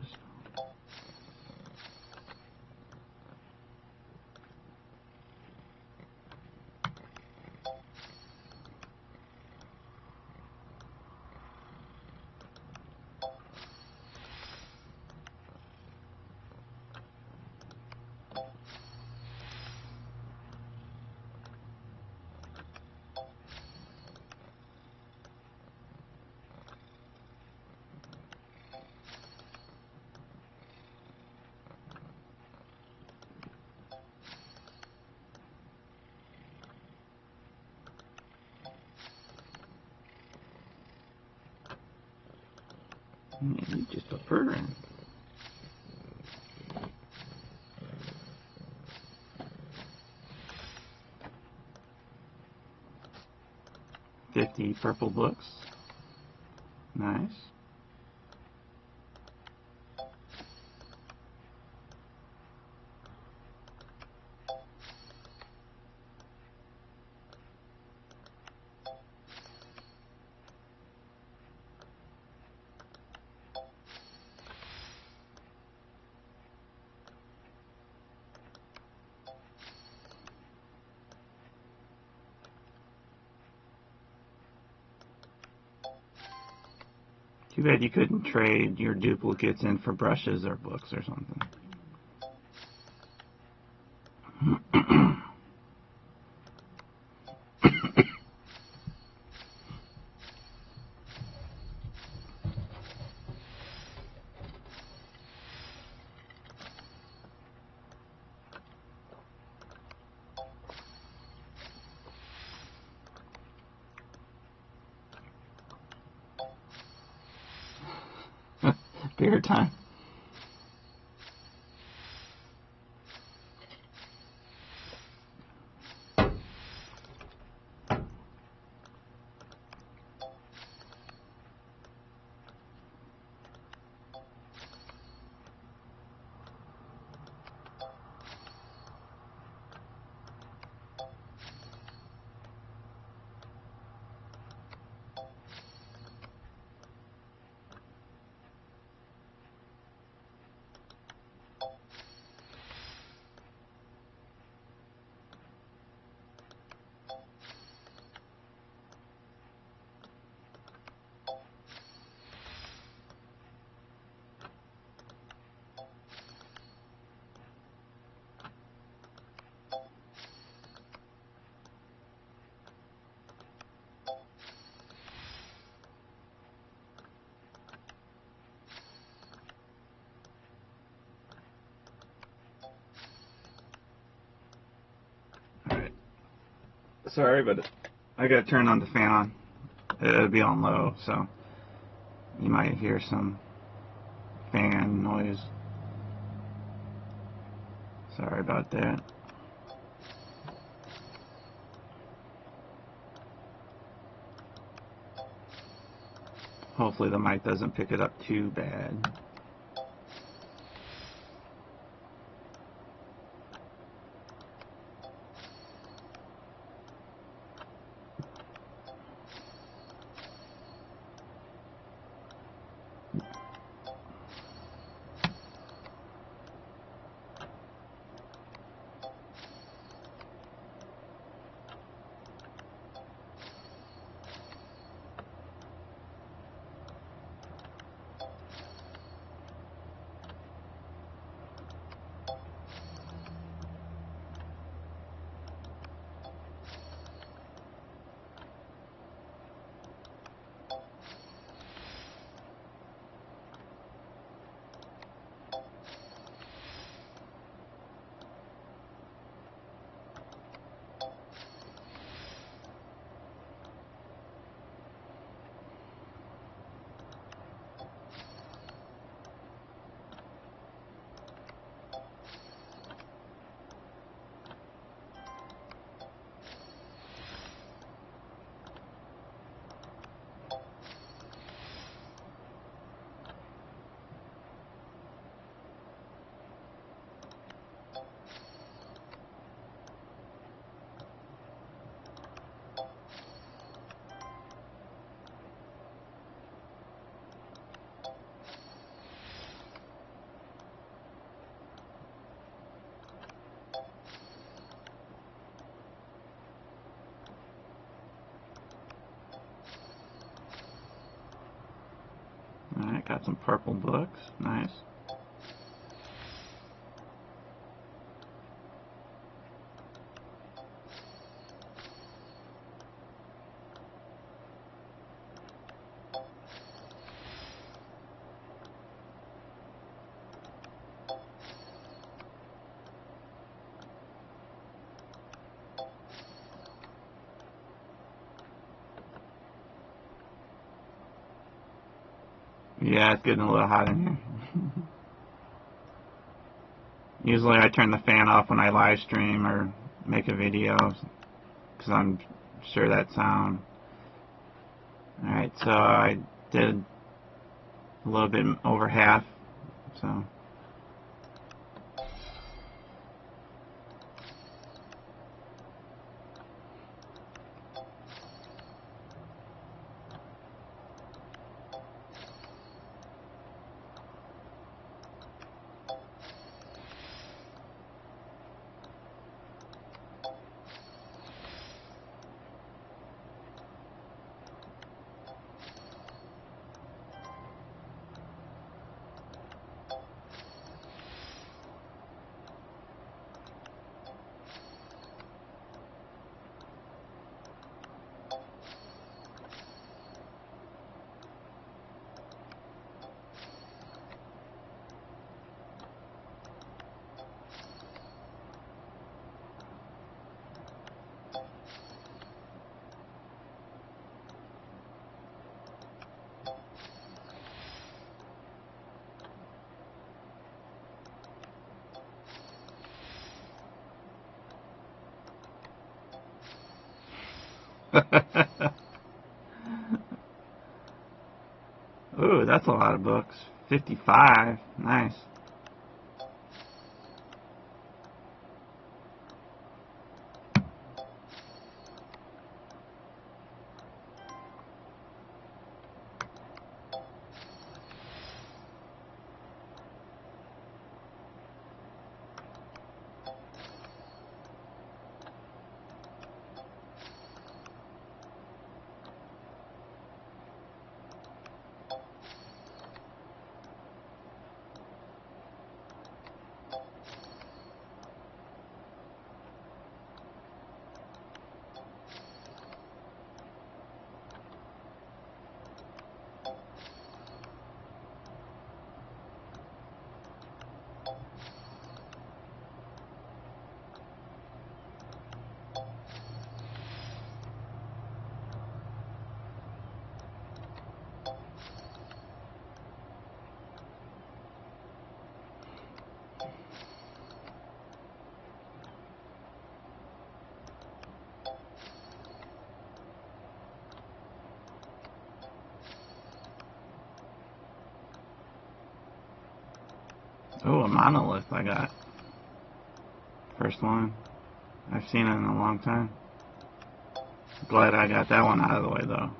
Man, you just a purring. $50 purple books. Nice. Too bad you couldn't trade your duplicates in for brushes or books or something. Beer time. Sorry, but I gotta turn on the fan. It'll be on low, so you might hear some fan noise. Sorry about that. Hopefully the mic doesn't pick it up too bad. Alright, got some purple books. Nice. Yeah, it's getting a little hot in here. Usually I turn the fan off when I live stream or make a video, because I'm sure that sound. Alright, so I did a little bit over half, so. Ooh, that's a lot of books. 55. Nice. Oh, a monolith I got. First one. I've seen it in a long time. Glad I got that one out of the way though.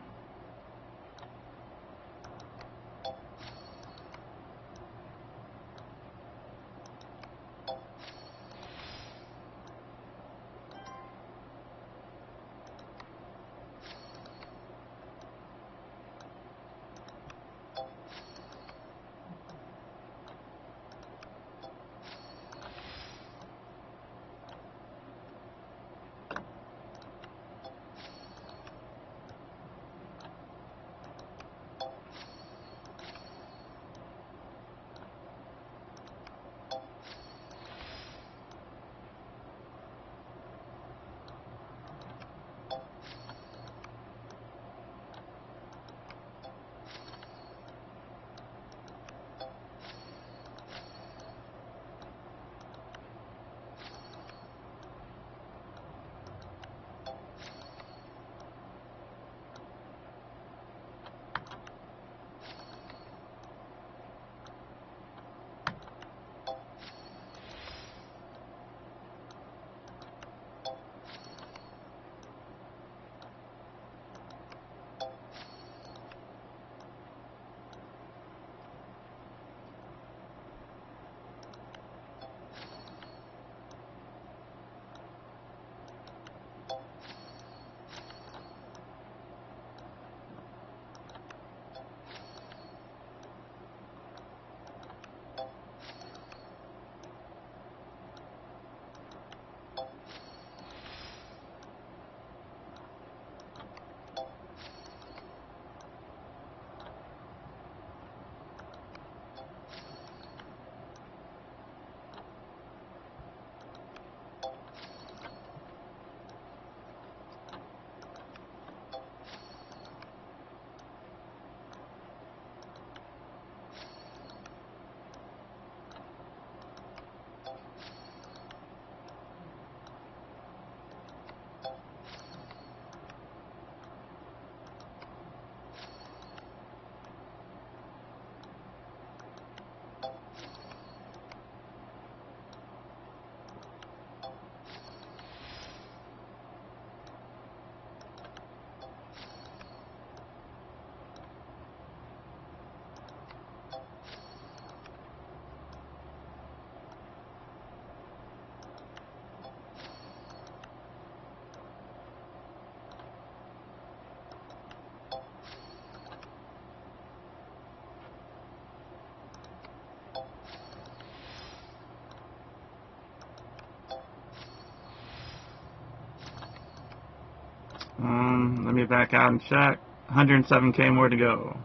Let me back out and check. 107K more to go.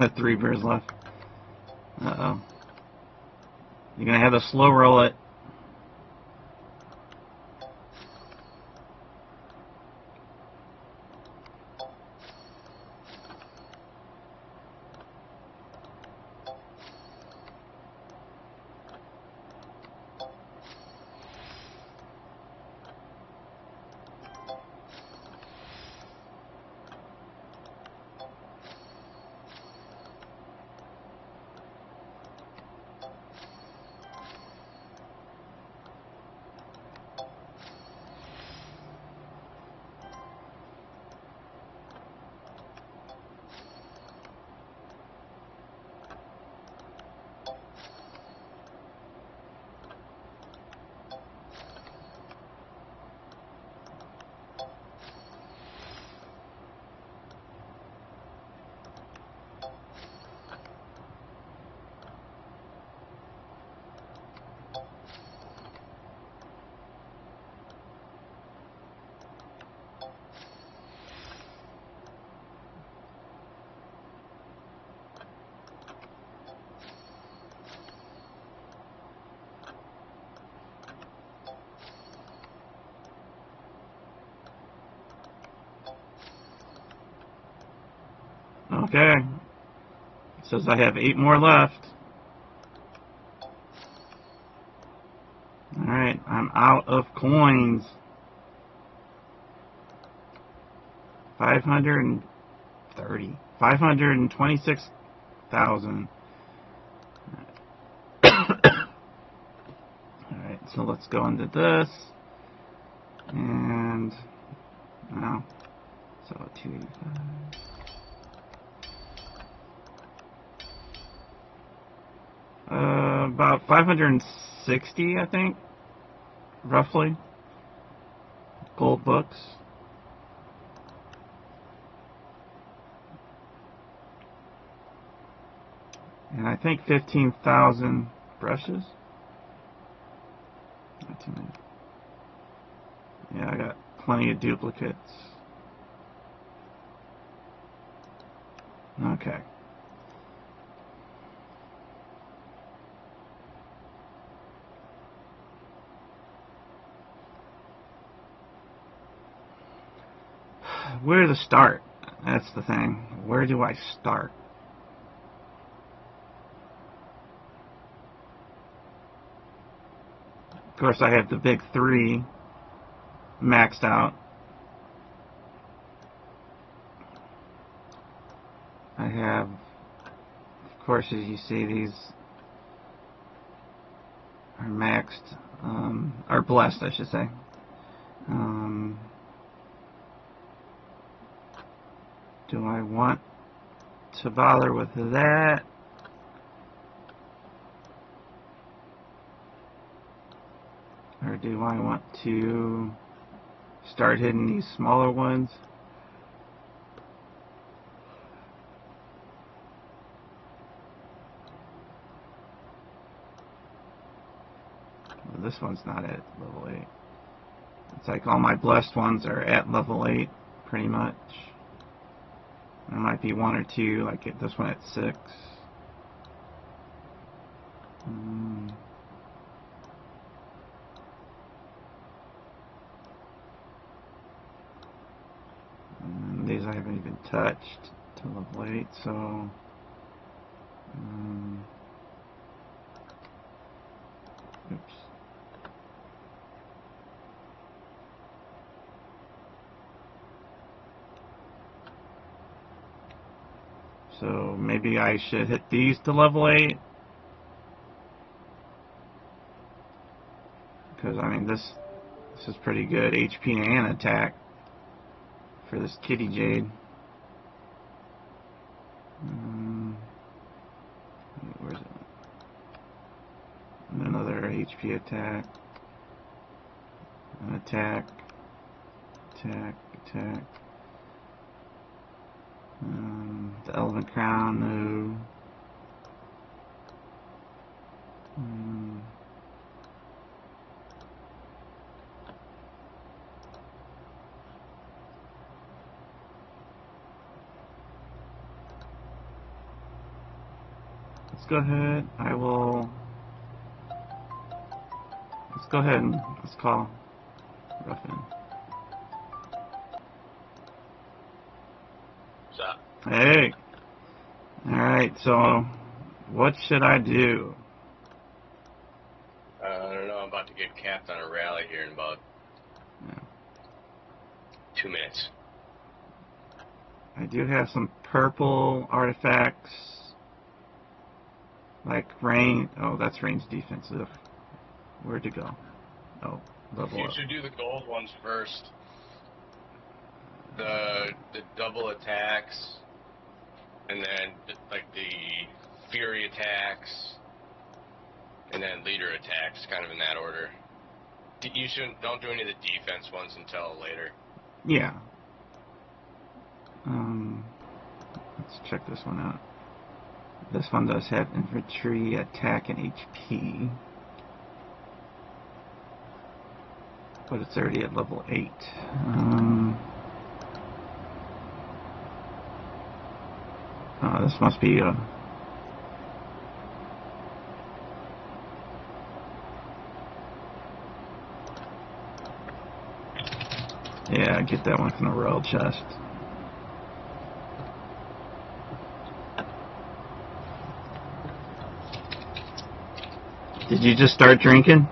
3 bears left. Uh-oh. You're going to have to slow roll it. Okay. It says I have 8 more left. Alright, I'm out of coins. 530. 526,000. Alright, so let's go into this. And now, so 285. About 560, I think, roughly, gold books. And I think 15,000 brushes. Not too many. Yeah, I got plenty of duplicates. Okay. Where to start? That's the thing. Where do I start? Of course, I have the big 3 maxed out. I have, of course, as you see, these are maxed, or blessed, I should say. Do I want to bother with that? Or do I want to start hitting these smaller ones? Well, this one's not at level 8. It's like all my blessed ones are at level 8, pretty much. There might be 1 or 2, like this one at 6. And these I haven't even touched to level 8, so oops. So maybe I should hit these to level 8. Because, I mean, this is pretty good HP and attack for this Kitty Jade. Where's it? And another HP attack. An attack. Attack. Attack. The Elven Crown, no. let's go ahead. Let's go ahead and let's call Ruffin. What's up? Hey. Alright, so what should I do? I don't know. I'm about to get capped on a rally here in about 2 minutes. I do have some purple artifacts, like range. Oh, that's range defensive. Where'd it go? Oh, level You up. should do the gold ones first. The double attacks, and then like the fury attacks, and then leader attacks, kind of in that order. You don't do any of the defense ones until later. Yeah. Let's check this one out. This one does have infantry, attack, and HP. But it's already at level 8. This must be a... Yeah, I get that one from the royal chest. Did you just start drinking?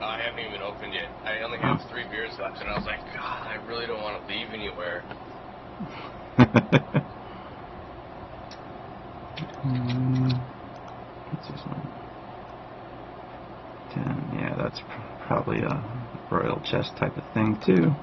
I haven't even opened yet. I only have 3 beers left, and I was like, God, I really don't want to leave anywhere. What's this one? 10. Yeah, that's probably a royal chest type of thing, too.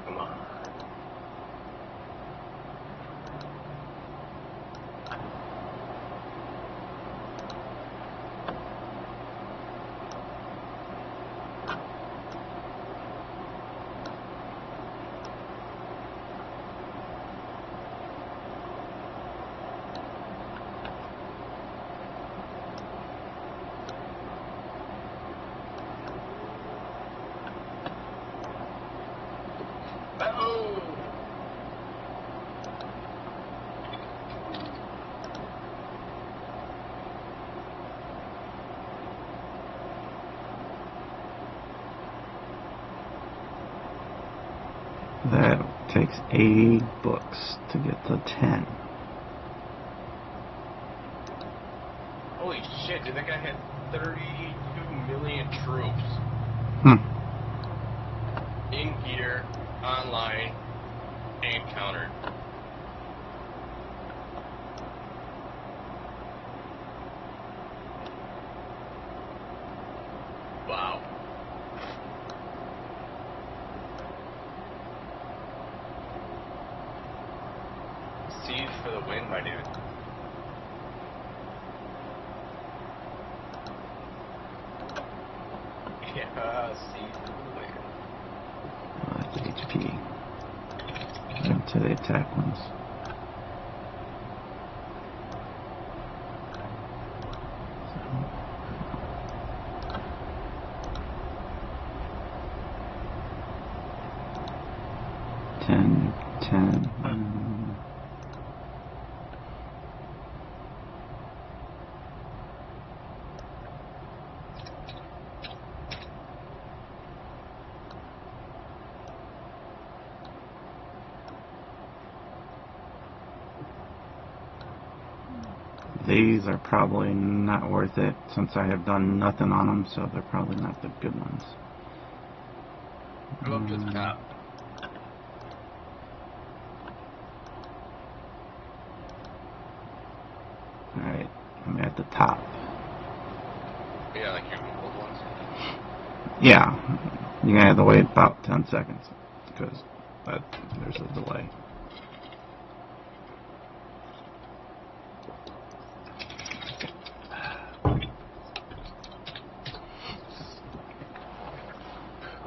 Come on. That takes 80 books to get to 10. Holy shit, dude, that guy had 32 million troops. In gear, online, and countered. Wow. Siege for the win, my dude. Yeah, siege for the win. That's HP. Into the attack ones. Ten. These are probably not worth it since I have done nothing on them, so they're probably not the good ones. Go up to the top. Alright, I'm at the top. Yeah, like your gold ones. Yeah, you're gonna have to wait about 10 seconds because there's a delay.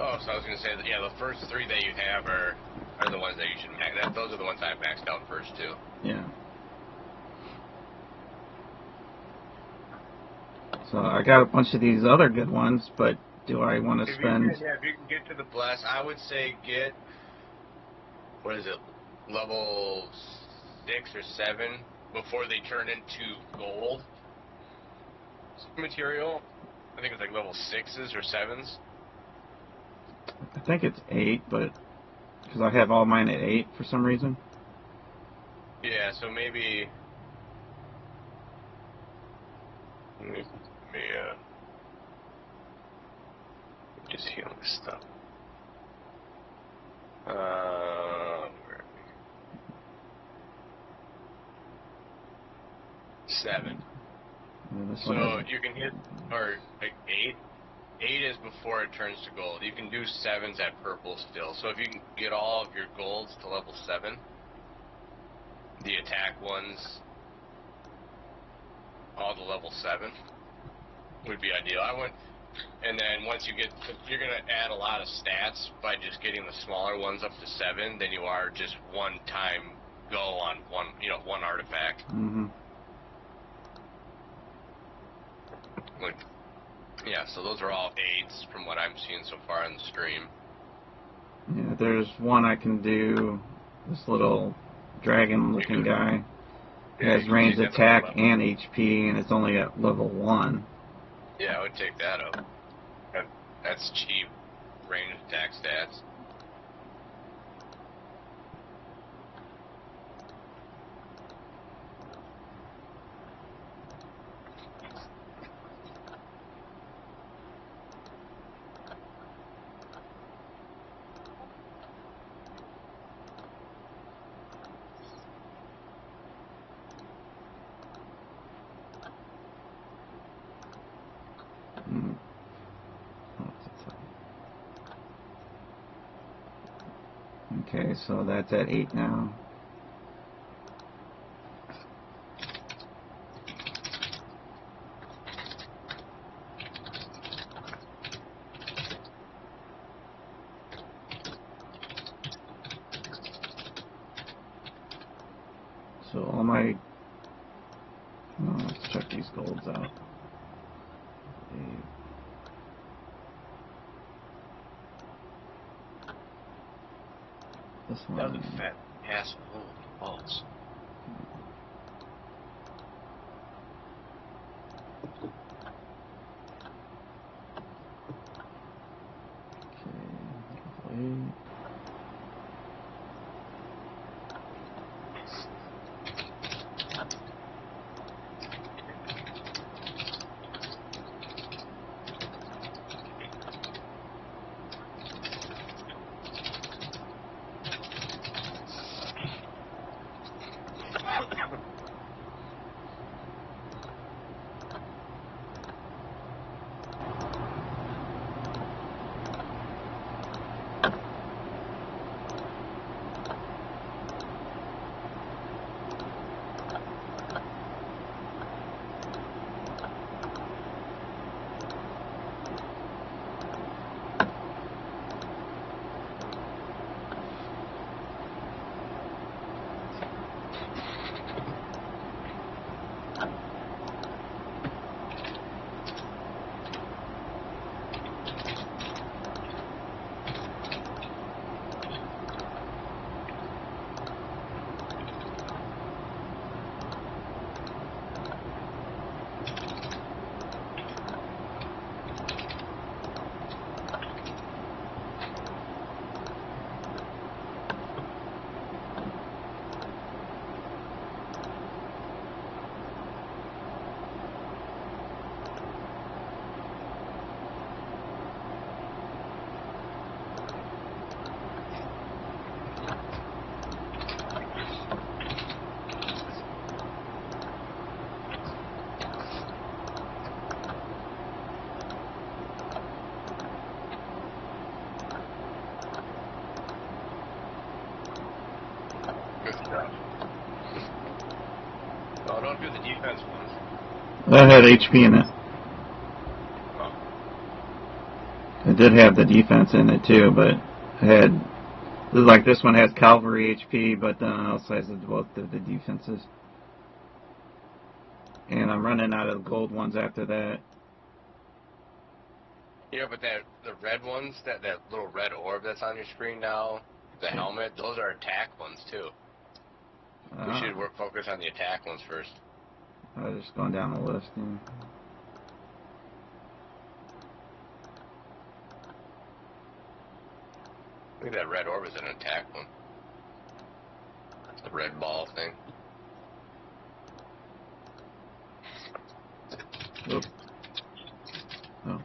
Oh, so I was gonna say that yeah, the first 3 that you have are the ones that you should max. Those are the ones I've maxed out first too. Yeah. So I got a bunch of these other good ones, but do I want to spend? If you can get to the bless, I would say get, what is it, level 6 or 7 before they turn into gold material. I think it's like level 6s or 7s. I think it's 8, but because I have all mine at 8 for some reason. Yeah, so maybe. Let me just heal this stuff. Where are we? 7. So you can hit, or like 8. 8 is before it turns to gold. You can do 7s at purple still. So if you can get all of your golds to level 7, the attack ones, all to level 7, would be ideal. And then once you get, you're going to add a lot of stats by just getting the smaller ones up to 7 than you are just one time go on one artifact. Mm-hmm. Yeah, so those are all 8s from what I'm seeing so far in the stream. Yeah, there's one I can do, this little dragon-looking guy. He has ranged attack and HP, and it's only at level 1. Yeah, I would take that up. That's cheap ranged attack stats. Okay, so that's at 8 now. So all my... let's check these golds out. This one. That was a fat asshole. Holy balls. Okay. Oh, don't do the defense ones. That had HP in it. Oh. It did have the defense in it too, but it had, like this one has cavalry HP, but then it also has both the defenses. And I'm running out of the gold ones after that. Yeah, but the red ones, that little red orb that's on your screen now, the helmet, those are attack ones too. We should focus on the attack ones first. I was just going down the list. And I think that red orb is an attack one. The red ball thing. Oops. Oh.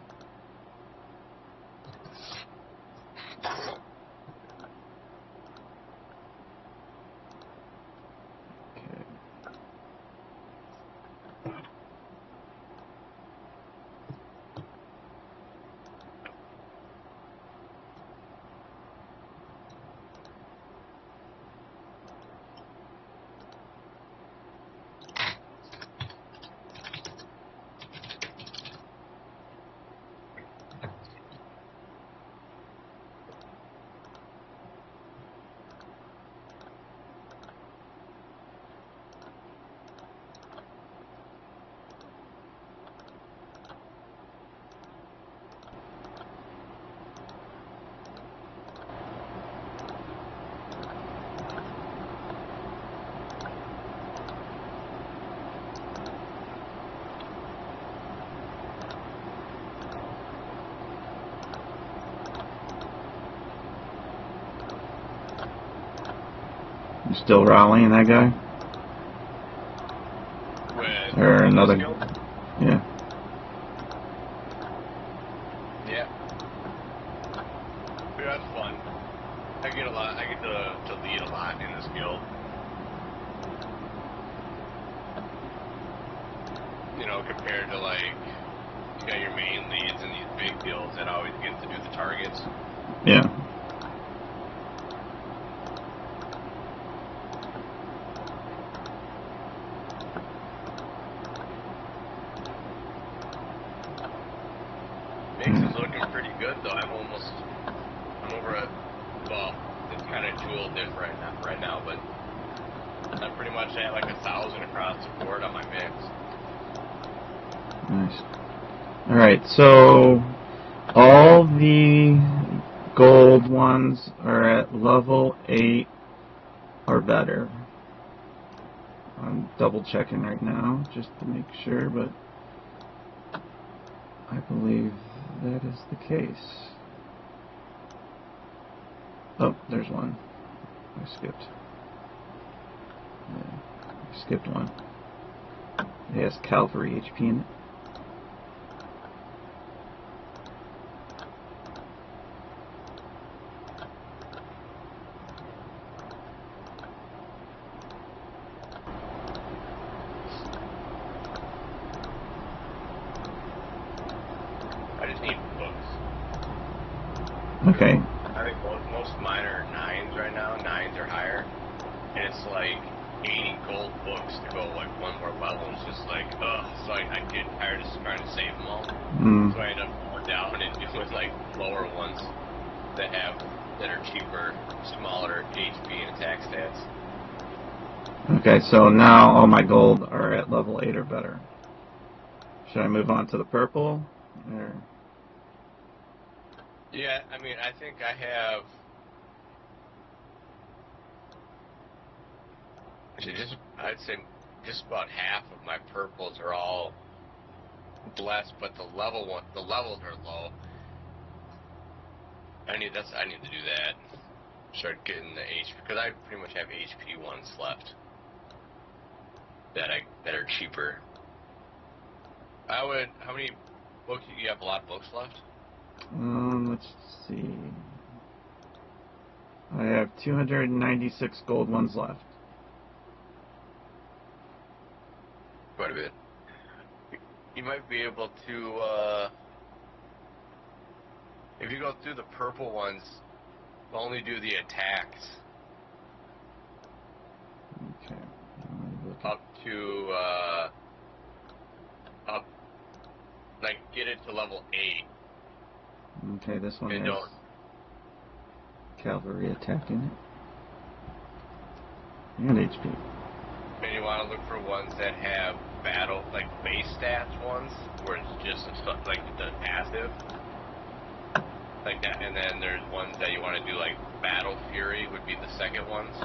You still rallying that guy? Or another? Yeah. Yeah. But that's fun. I get to lead a lot in this guild. You know, compared to like you got your main leads in these big guilds that always get to do the targets. Yeah. Mix is looking pretty good though. I'm over at, well, it's kind of jewel diff right now, but I'm pretty much at like 1,000 across the board on my mix. Nice. Alright, so all the gold ones are at level 8 or better. I'm double checking right now just to make sure, but I believe that is the case. Oh, there's one. I skipped. Yeah, I skipped one. It has cavalry HP in it. I just need books. Okay. I think most of mine are 9s right now, 9s or higher, and it's like 80 gold books to go like one more level. It's just like, ugh. So I get tired of trying to save them all. So I end up going down and doing like lower ones that are cheaper, smaller HP and attack stats. Okay, so now all my gold are at level 8 or better. Should I move on to the purple? Or? Yeah, I mean, I think I have. I'd say just about half of my purples are all blessed, but the levels are low. I need to do that. Start getting the HP, because I pretty much have HP ones left that are cheaper. How many books? You have a lot of books left? Let's see. I have 296 gold ones left. Quite a bit. You might be able to, if you go through the purple ones, only do the attacks. Okay. Up to, like, get it to level 8. Okay, this one And has don't. cavalry attacking it. And HP. And you want to look for ones that have battle, like base stats ones, where it's just like the passive. Like that, and then there's ones that you want to do like Battle Fury would be the second ones.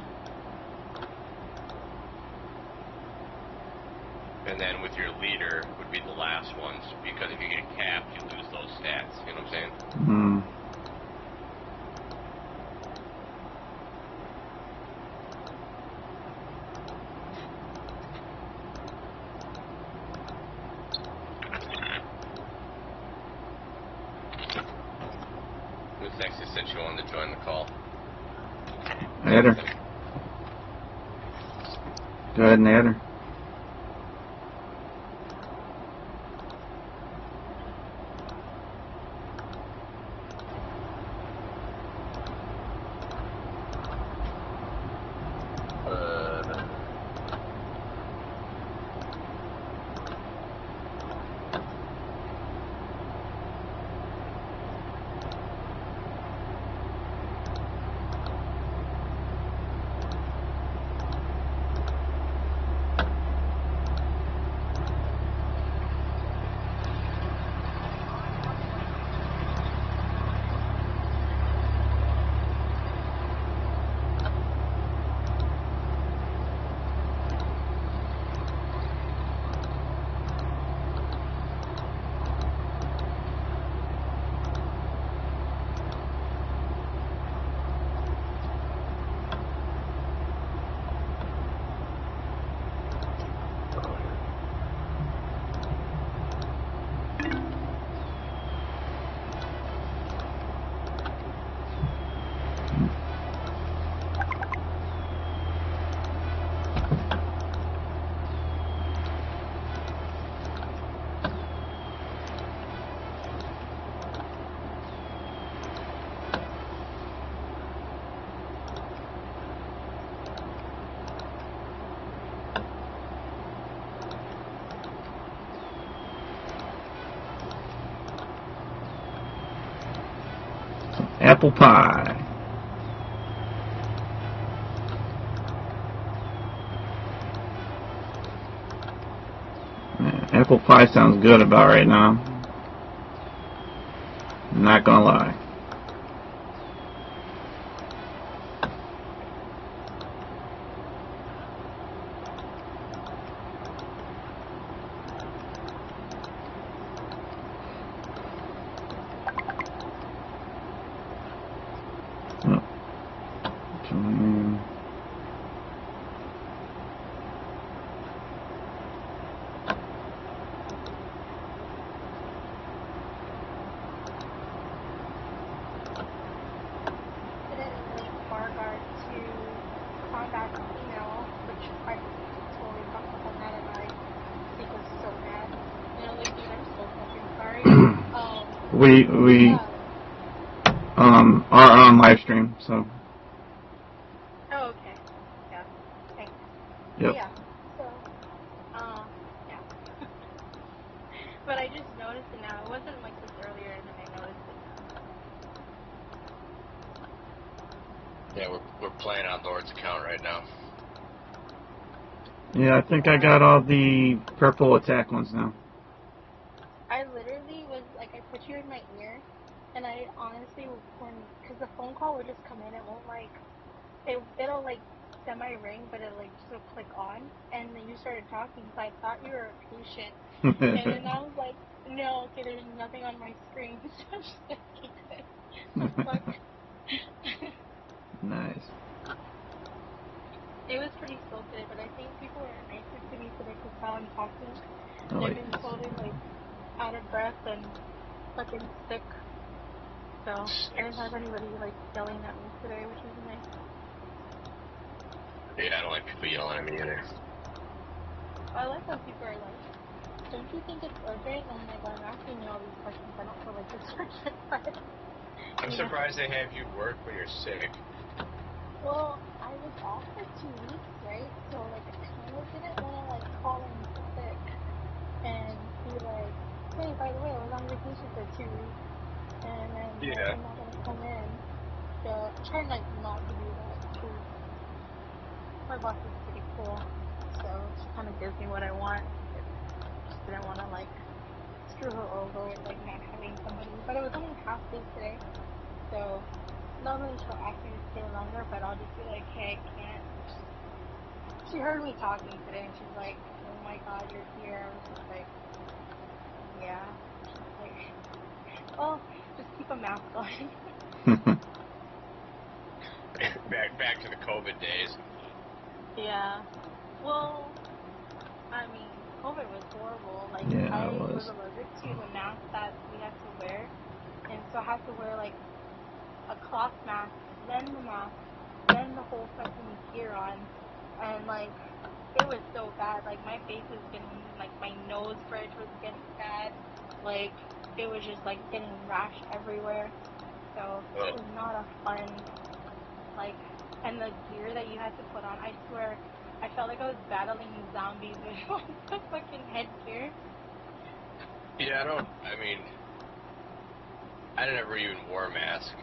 And then with your leader would be the last ones, because if you get capped, you lose those stats. You know what I'm saying? Hmm. Who's next? Just said she wanted to join the call. Add her. Go ahead and add her. Apple pie. Yeah, apple pie sounds good about right now. I'm not gonna lie. Oh. Join. We are on live stream, so. Oh, okay. Yeah. Thanks. Yep. Yeah. So, yeah. But I just noticed it now. It wasn't like this earlier, and then I noticed it now. Yeah, we're playing on Lord's account right now. Yeah, I think I got all the purple attack ones now. I literally was like, I put you in my ear, and I honestly, because the phone call would just come in, it won't like, it'll like semi-ring, but it'll like just click on, and then you started talking, so I thought you were a patient, and then I was like, no, okay, there's nothing on my screen, so I'm just like, okay, good. Fuck. Nice. It was pretty slow today, but I think people are nicer to me today because while I'm talking, Oh, they've wait. been totally like out of breath and fucking sick. So I didn't have anybody like yelling at me today, which is nice. Yeah, I don't like people yelling at me either. I like when people are like, don't you think it's urgent? And I'm like, well, I'm asking you all these questions. I don't feel like it's urgent, but I'm surprised they have you work when you're sick. Well, I was off for 2 weeks, right? So like I kind of didn't want to like call in sick and be like, hey, by the way, I was on vacation for 2 weeks. And then Yeah. I'm not gonna come in. So I'm trying like not to do that because my boss is pretty cool. So she kind of gives me what I want. Just didn't want to like screw her over with like not having somebody. But it was only half day today, so normally she'll ask me to stay longer, but I'll just be like, hey, I can't. She heard me talking today, and she's like, oh my god, you're here. I was just like, yeah. She's like, well, just keep a mask on. Back to the COVID days. Yeah. Well, I mean, COVID was horrible. Like, Yeah, I it was was. allergic to the mask that we had to wear, and so I had to wear like a cloth mask, then the mask, then the whole fucking gear on, and like it was so bad. Like my face was getting, like my nose bridge was getting bad. Like it was just like getting rash everywhere. So it was not a fun, like, and the gear that you had to put on, I swear, I felt like I was battling zombies with like the fucking headgear. Yeah, I never even wore a mask.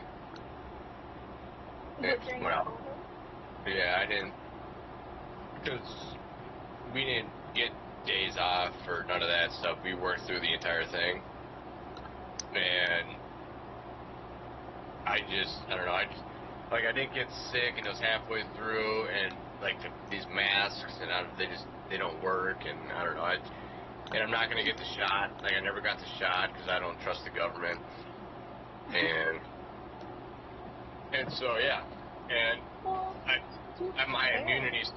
But during Well, COVID, yeah, I didn't, because we didn't get days off or none of that stuff. We worked through the entire thing, and I don't know, I didn't get sick, and it was halfway through, and like these masks, and they don't work, and I don't know, and I'm not gonna get the shot. Like I never got the shot because I don't trust the government, and so yeah, and well, my immunity's,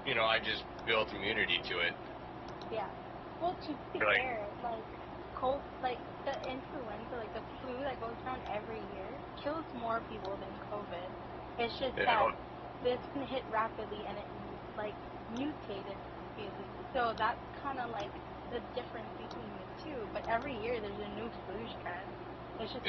I just built immunity to it. Yeah. Well, to be Like, fair, like cold, like the influenza, like the flu that goes around every year, kills more people than COVID. It's just that this can hit rapidly and it like mutated really. So that's kind of like the difference between the two. But every year there's a new flu strand. It's just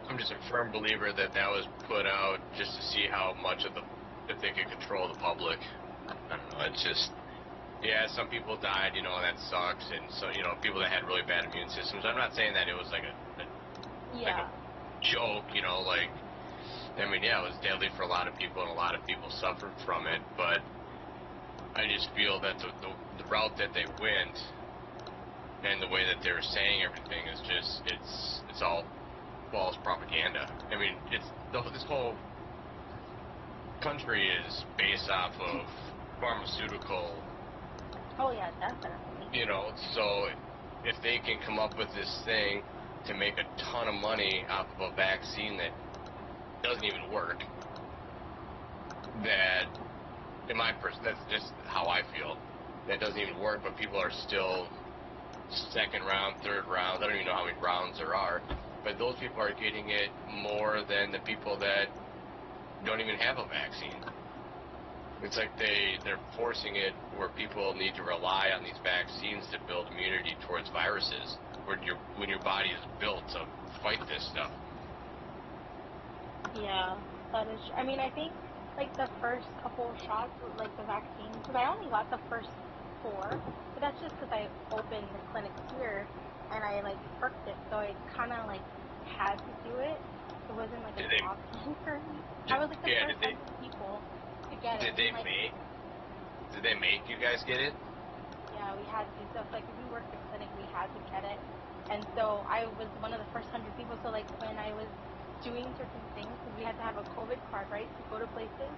I'm just a firm believer that was put out just to see how much if they could control the public. I don't know. It's just, yeah, some people died, and that sucks. And so, people that had really bad immune systems. I'm not saying that it was like a joke, like, yeah, it was deadly for a lot of people and a lot of people suffered from it. But I just feel that the route that they went and the way that they were saying everything is just, it's all false propaganda. This whole country is based off of pharmaceutical. Oh yeah, definitely. So if they can come up with this thing to make a ton of money off of a vaccine that doesn't even work, that that's just how I feel. That doesn't even work, but people are still second round, third round. I don't even know how many rounds there are, but those people are getting it more than the people that don't even have a vaccine. It's like they're forcing it where people need to rely on these vaccines to build immunity towards viruses when your body is built to fight this stuff. Yeah, that is. I think like the first couple shots, like the vaccine, because I only got the first 4, but that's just because I opened the clinic here and I like perked it, so I kind of like had to do it. It wasn't like an option for me. I was like the first 100 people to get it. Did they make you guys get it? Yeah, we had to. So like if we worked the clinic, we had to get it, and so I was one of the first 100 people. So like when I was doing certain things, because we had to have a COVID card, right, to go to places.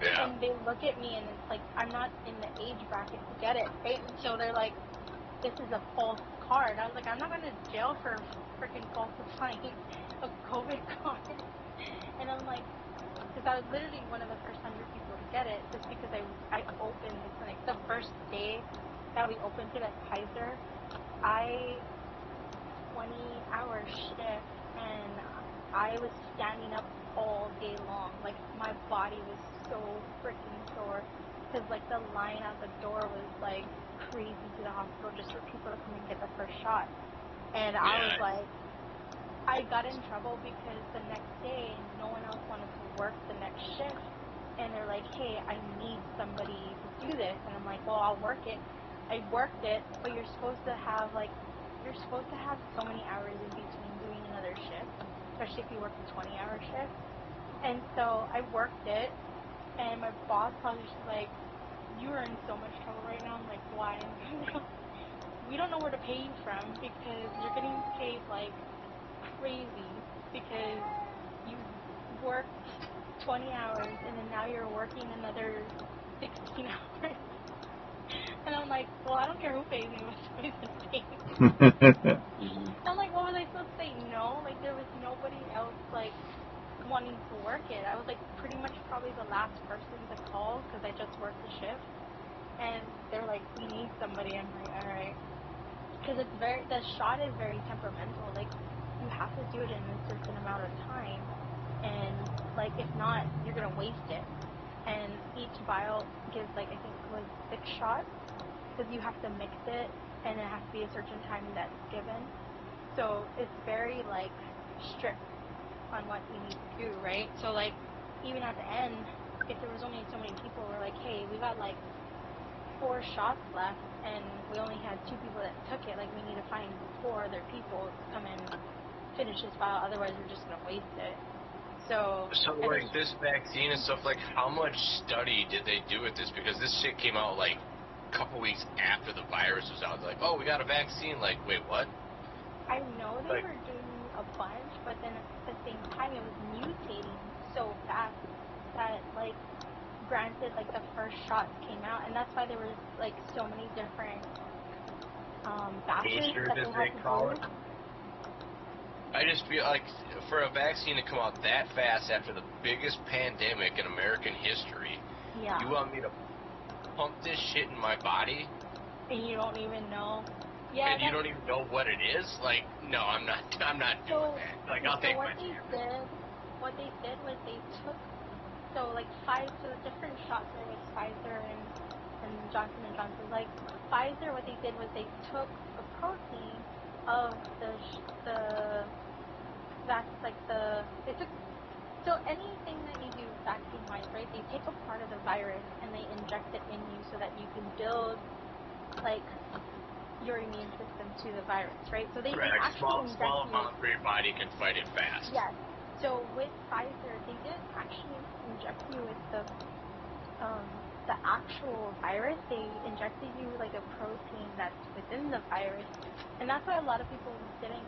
Yeah. And they look at me and it's like, I'm not in the age bracket to get it, right? And so they're like, this is a false card. I was like, I'm not going to jail for freaking falsifying a COVID card. And I'm like, because I was literally one of the first 100 people to get it, just because I opened the clinic. The first day that we opened it at Heisinger, 20-hour shift, and I was standing up all day long. Like, my body was so freaking sore, because, like, the line out the door was, like, crazy to the hospital just for people to come and get the first shot. And I was like, I got in trouble because the next day, no one else wanted to work the next shift. And they're like, hey, I need somebody to do this. And I'm like, well, I'll work it. I worked it, but you're supposed to have, like, you're supposed to have so many hours in between doing another shift, especially if you work a 20-hour shift. And so I worked it, and my boss probably just like, you are in so much trouble right now. I'm like, why? We don't know where to pay you from because you're getting paid like crazy because you worked 20 hours and then now you're working another 16 hours. And I'm like, well, I don't care who pays me, what's supposed to pay me. I'm like, what was I supposed to say? No, like there was nobody else like wanting to work it. I was like pretty much probably the last person to call because I just worked the shift. And they're like, we need somebody. I'm like, all right. Because the shot is very temperamental. Like, you have to do it in a certain amount of time. And, like, if not, you're going to waste it. And each vial gives, like, I think it was 6 shots. Because you have to mix it, and it has to be a certain time that's given. So, it's very, like, strict on what you need to do, right? So, like, even at the end, if there was only so many people, we're like, hey, we got, like, 4 shots left, and we only had 2 people that took it. Like, we need to find 4 other people to come and finish this file, otherwise we're just going to waste it. So like, this vaccine and stuff, like, how much study did they do with this? Because this shit came out, like, a couple weeks after the virus was out. Like, oh, we got a vaccine. Like, wait, what? I know they were doing a bunch, but then at the same time, it was mutating so fast that, like, granted, like, the first shots came out, and that's why there was, like, so many different batches that they had to do. I just feel like for a vaccine to come out that fast after the biggest pandemic in American history, you want me to pump this shit in my body? And you don't even know. Yeah. And you don't even know what it is? Like, no, I'm not doing that. Like, I'll take my chance. What they did was they took, so like the different shots, there was Pfizer and Johnson & Johnson. Like Pfizer, what they did was they took a protein of they took, so anything that you do vaccine-wise, right, they take a part of the virus and they inject it in you so that you can build, like, your immune system to the virus, right? So they actually small amount where your body can fight it fast. Yes. So with Pfizer, they didn't actually inject you with the actual virus. They injected you like a protein that's within the virus, and that's why a lot of people didn't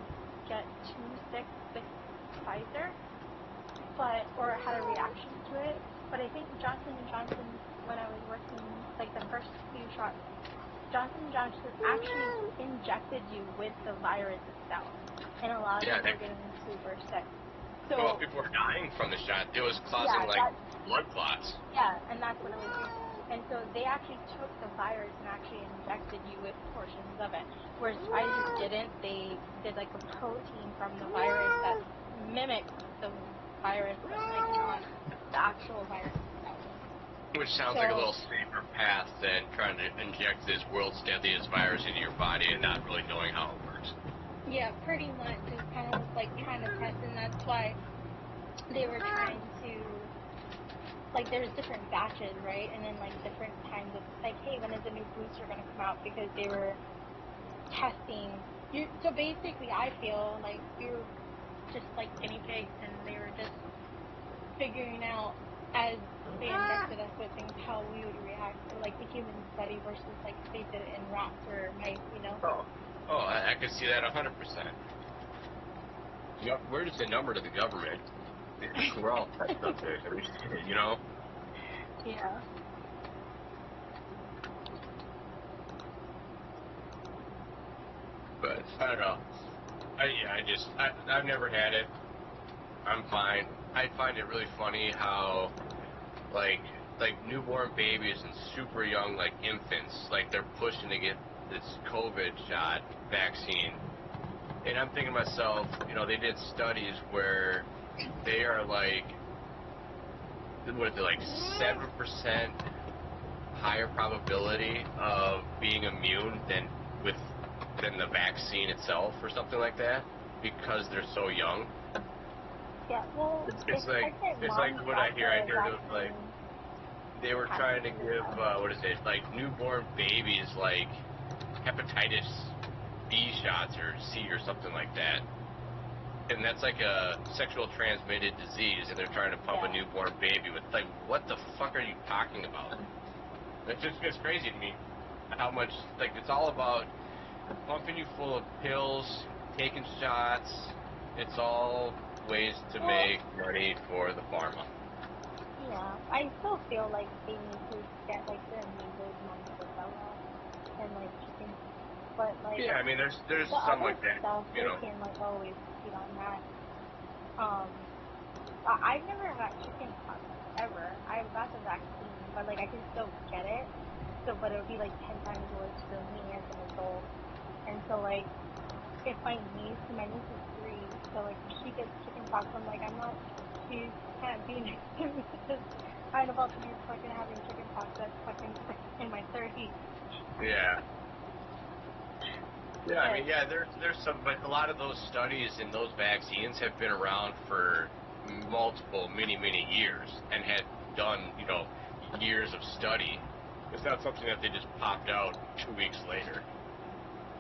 get too sick with Pfizer, or had a reaction to it. But I think Johnson & Johnson, when I was working, like the first few shots, Johnson & Johnson actually injected you with the virus itself, and a lot of people were getting super sick. So, well, people were dying from the shot. It was causing blood clots. Yeah, and that's what it was doing. And so they actually took the virus and actually injected you with portions of it. Whereas Pfizer didn't. They did like a protein from the virus that mimicked the virus, but like not the actual virus itself. Which sounds like a little safer path than trying to inject this world's deadliest virus into your body and not really knowing how it works. Yeah, pretty much. It's kind of like trying to test, and that's why they were trying to, like, there's different batches, right? And then, like, different times of, like, hey, when is the new booster going to come out? Because they were testing. So basically, I feel like we were just, like, guinea pigs, and they were just figuring out, as they injected us with things, how we would react to, like, the human study versus, like, if they did it in rats or mice, you know? Oh, I could see that 100%. We're just a number to the government. We're all tested up there, you know? Yeah. But, I don't know. I've never had it. I'm fine. I find it really funny how, like newborn babies and super young, like, infants, like, they're pushing to get this COVID shot vaccine. And I'm thinking to myself, you know, they did studies where they are like, what is it, like 7% higher probability of being immune than the vaccine itself or something like that because they're so young. Yeah, well, it's like what I hear. I heard it was like they were trying to give like newborn babies like hepatitis B shot shots or C or something like that. And that's like a sexual transmitted disease, and they're trying to pump a newborn baby with, like, what the fuck are you talking about? It's crazy to me how much, like, it's all about pumping you full of pills, taking shots. It's all ways to make money for the pharma. Yeah, I still feel like they need to get like the enabling mozzarella and like chicken, but like Yeah, I mean, there's the some other like that, stuff you they know. can like always cheat on that. I've never had chicken pox ever. I got the vaccine, but like I can still get it. So, but it would be like 10 times worse for me as an adult. And so like if my niece is 3, so like if she gets chicken pox, I'm like she can't be next to me because I'm about to be fucking having chicken pox at fucking in my 30s. Yeah. Yeah, I mean, yeah, there's some, but a lot of those studies and those vaccines have been around for multiple, many years and had done, you know, years of study. It's not something that they just popped out 2 weeks later.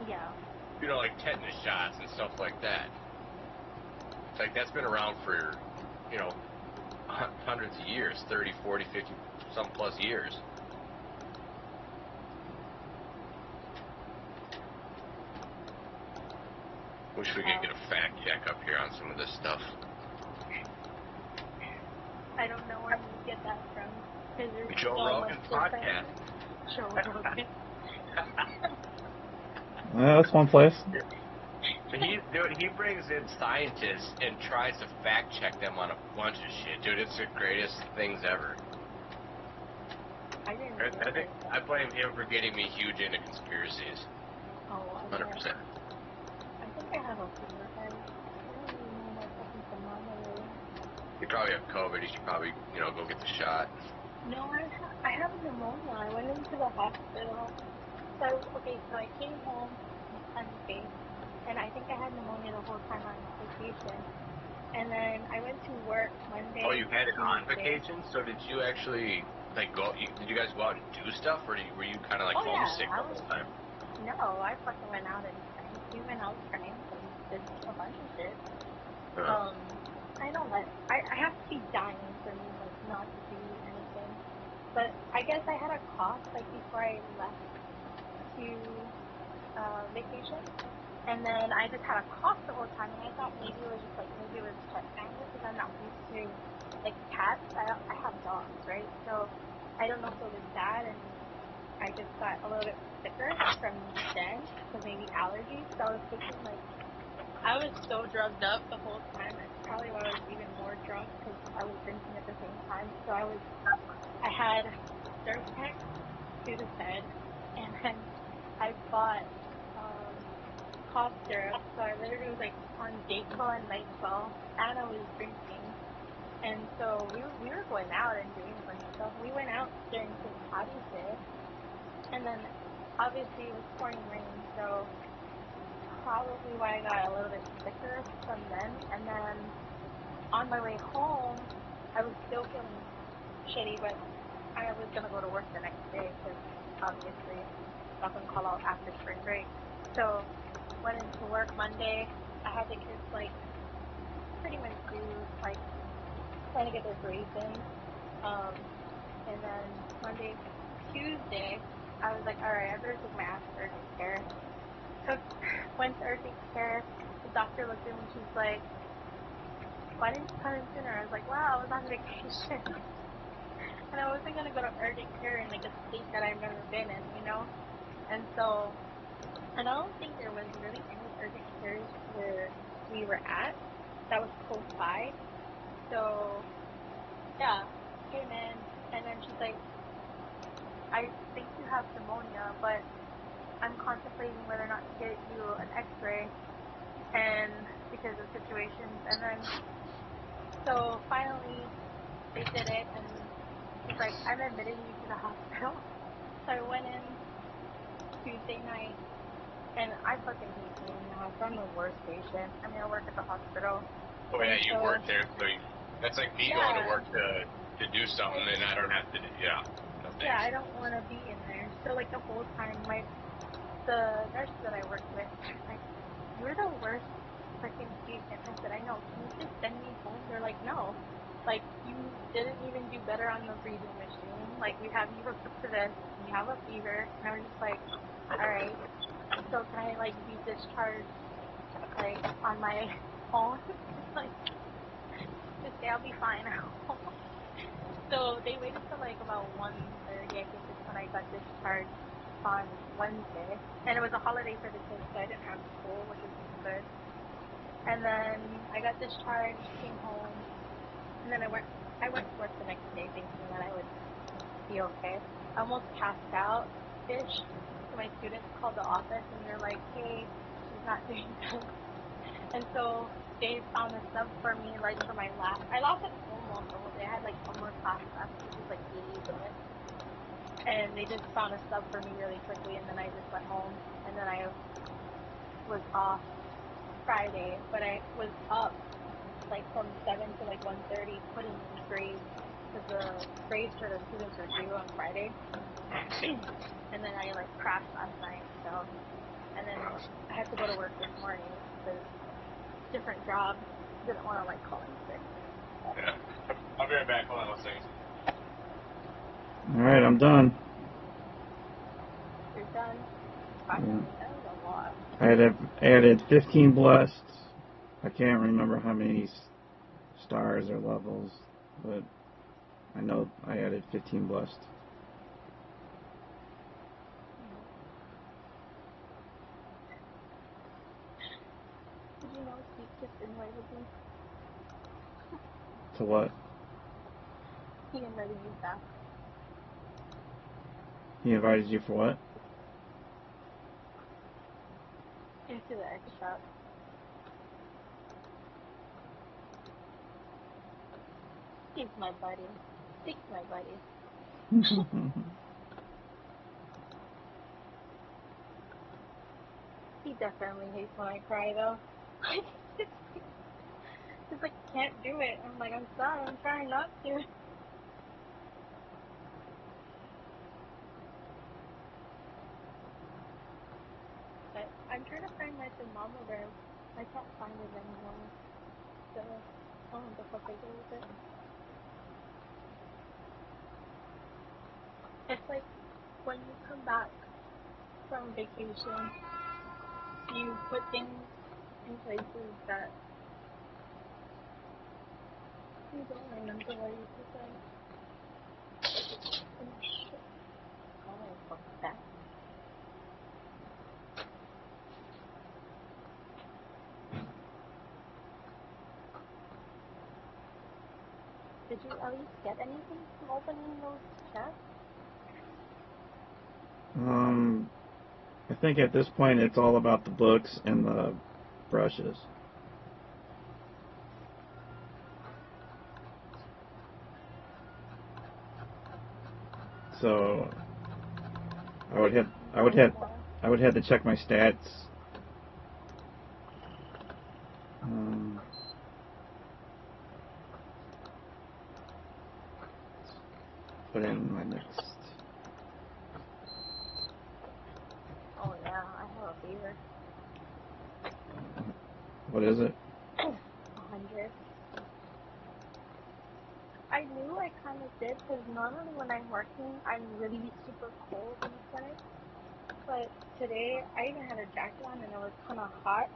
Yeah. You know, like tetanus shots and stuff like that. It's like that's been around for, you know, hundreds of years, 30, 40, 50, some plus years. Wish we could get a fact check up here on some of this stuff. I don't know where you get that from. Because there's Joe so Rogan's much podcast. Joe Rogan. Yeah, that's one place. He brings in scientists and tries to fact check them on a bunch of shit, dude. It's the greatest things ever. I didn't I think I blame him for getting me huge into conspiracies. Oh, 100%. I think I have a fever head. I don't really know my fucking thermometer. You probably have COVID. You should probably, you know, go get the shot. No, I have pneumonia. I went into the hospital. So, so I came home on Sunday, and I think I had pneumonia the whole time on vacation. And then I went to work Monday. Oh, you had it on Tuesday. vacation? So did you actually, like, did you guys go out and do stuff, or were you kind of, like, homesick the whole time? No, I fucking went out and we went out drank and did a bunch of shit. I don't let, I have to be dying for me, like, not to do anything. But I guess I had a cough, like, before I left to vacation. And then I just had a cough the whole time, and I thought maybe it was chest pain because I'm not used to, like, cats. I have dogs, right? So I don't know if it was that, and I just got a little bit sicker from then, so maybe allergies. So I was thinking, like, I was so drugged up the whole time. It's probably why I was even more drunk because I was drinking at the same time. So I had Zyrtec to the bed, and then I bought cough syrup. So I literally was like on Dayquil and NyQuil, and I was drinking. And so we were going out and doing a bunch of stuff. We went out during St. Patty's Day, and then obviously it was pouring rain, so probably why I got a little bit sicker from then. And then on my way home, I was still feeling shitty, but I was gonna go to work the next day because obviously I'm not gonna call out after spring break. So went into work Monday. I had the kids like pretty much do like trying to get their grades in. And then Monday, Tuesday, I was like, alright, I better take my ass to urgent care. Went to urgent care. The doctor looked at me and she's like, why didn't you come in sooner? I was like, wow, I was on vacation. And I wasn't going to go to urgent care in like a state that I've never been in, you know? And so, and I don't think there was really any urgent cares where we were at that was close by. So, yeah, came in, and then she's like, I think you have pneumonia, but I'm contemplating whether or not to get you an x-ray, and because of situations. And then, so finally, they did it, and she's like, I'm admitting you to the hospital. So I went in Tuesday night, and I fucking hate being in the hospital. I'm the worst patient. I mean, I work at the hospital. Oh, yeah, you work there, so that's like me going to work to do something, and I don't have to do, no thanks. Yeah, I don't want to be in there. So, like, the whole time, the nurse that I work with, like, you're the worst freaking patient. I said, I know. Can you just send me home? They're like, no. Like, you didn't even do better on the breathing machine. Like, we have you hooked up to this. And you have a fever. And I was just like, all right. So can I, like, be discharged, like, on my phone? Like, just say I'll be fine. So they waited till, like, about 1:30, I think, is when I got discharged on Wednesday. And it was a holiday for the kids, so I didn't have school, which is good. And then I got discharged, came home, and then I went to work the next day thinking that I would be okay. I almost passed out-ish. So my students called the office, and they're like, hey, she's not doing good. And so they found a sub for me, like, for my last. I lasted almost the whole day. I had, like, one more class left, which was, like, 80 minutes. And they just found a sub for me really quickly, and then I just went home. And then I was off Friday, but I was up, like, from 7 to, like, 1:30 putting in grades, because the grades for the students are due on Friday. And then I, like, crashed last night, so. And then I had to go to work this morning, because different job, didn't want to, like, call in sick. Yeah. I'll be right back. Hold on one second. Alright, I'm done. You're done? Finally, that was a lot. I had added 15 blessed. I can't remember how many stars or levels, but I know I added 15 blessed. Did you know Steve just invited me? To what? He invited you back. He invited you for what? Into the X shop. Steve's my buddy. Steve's my buddy. He definitely hates when I cry, though. He's like, can't do it. I'm like, I'm sorry, I'm trying not to. But I'm trying to find my thermometer. I can't find it anymore. So, I don't know what the fuck I do with it. It's like when you come back from vacation, you put things in places that you don't remember where you put them. Oh shit. Oh, fuck that. Did you at least get anything from opening those chests? I think at this point it's all about the books and the brushes. So I would have to check my stats. Put in my next. Oh yeah, I have a fever. What is it? 100. I knew I kind of did, because normally when I'm working, I'm really super cold inside. But today, I even had a jacket on and it was kind of hot.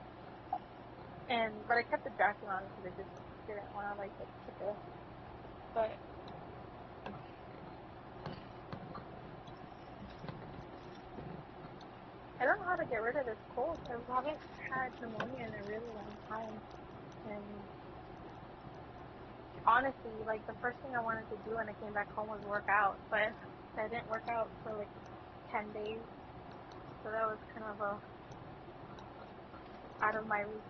But I kept the jacket on because I just didn't want to, like, get sick. But I don't know how to get rid of this cold. I haven't had pneumonia in a really long time. And honestly, like, the first thing I wanted to do when I came back home was work out. But I didn't work out for, like, 10 days. So that was kind of out of my routine.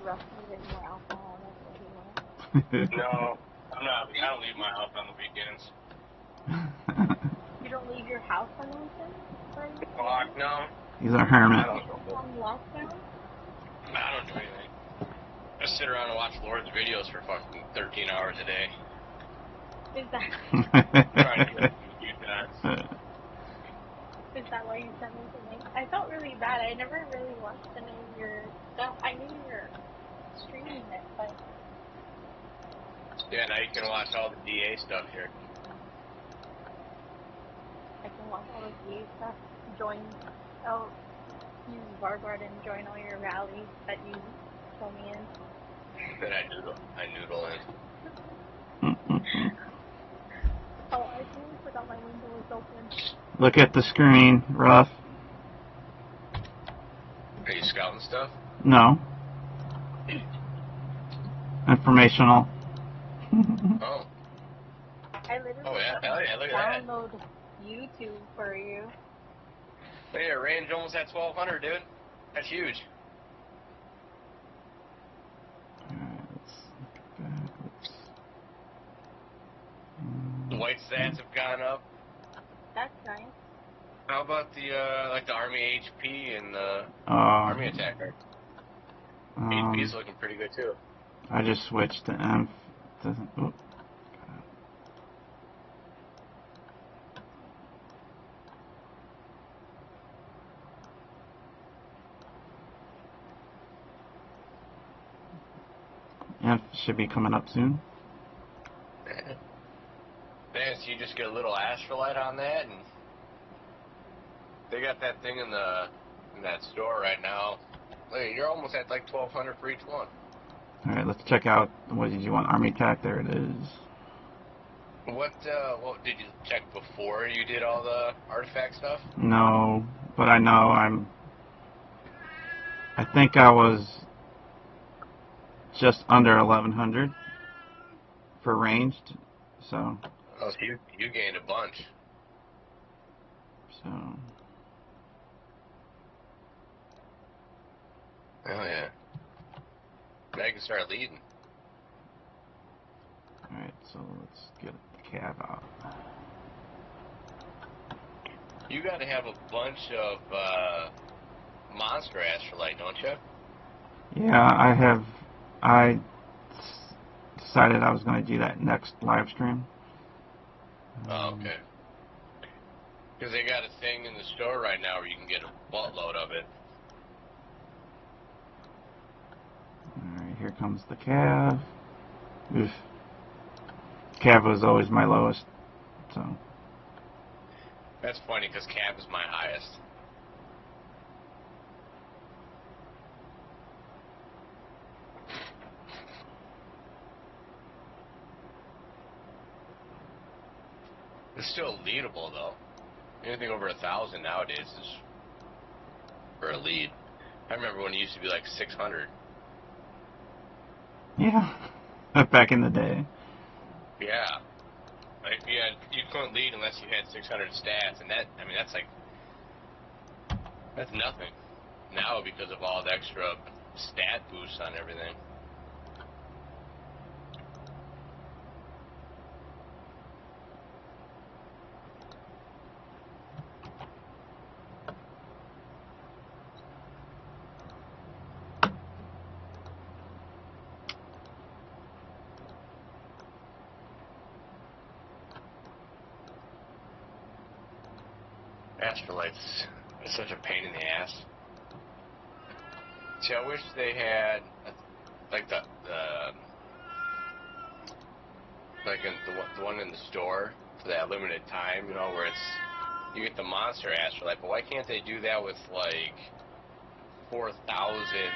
Russ needed more alcohol, that's what he wanted. No, I'm not. I don't leave my house on the weekends. You don't leave your house on the weekends? Fuck no. He's a hermit. On lockdown? I don't do anything. I sit around and watch Lord's videos for fucking 13 hours a day. Is that Trying to get a few times. is that why you sent me the link? I felt really bad. I never really watched any of your stuff. I knew you were streaming it, but Yeah, now you can watch all the DA stuff here. I can watch all the VA stuff. Join, oh, use Varguard and join all your rallies that you throw me in. That I noodle in. Oh, I totally forgot my window was open. Look at the screen, Ruff. Are you scouting stuff? No. Informational. Oh. I literally Oh, yeah. Hell yeah, look at that. download YouTube for you. Look at range almost at 1200, dude. That's huge. The white stats have gone up. That's nice. How about the like the Army HP and the Army attacker? HP is looking pretty good too. I just switched to M. Oh. F should be coming up soon. Man, so you just get a little astrolite on that, and they got that thing in that store right now. Look, you're almost at like 1200 for each one. All right, let's check out. What did you want? Army attack. There it is. What did you check before you did all the artifact stuff? No, but I know I think I was just under 1100 for ranged. So. Oh, so you gained a bunch. So. Oh yeah. Now you can start leading. Alright, so let's get the cav out. You got to have a bunch of monster astrolite, don't you? Yeah, I decided I was going to do that next live stream. Oh, okay. Because they got a thing in the store right now where you can get a buttload of it. Alright, here comes the cav. Oof. Cav was always my lowest, so. That's funny because Cav is my highest. It's still leadable though. Anything over 1,000 nowadays is for a lead. I remember when it used to be like 600. Yeah, back in the day. Yeah. Like you couldn't lead unless you had 600 stats, and that's nothing. Now because of all the extra stat boosts on everything. Astrolites is such a pain in the ass. See, I wish they had like the one in the store for that limited time, you know, where you get the monster astrolite. But why can't they do that with like 4,000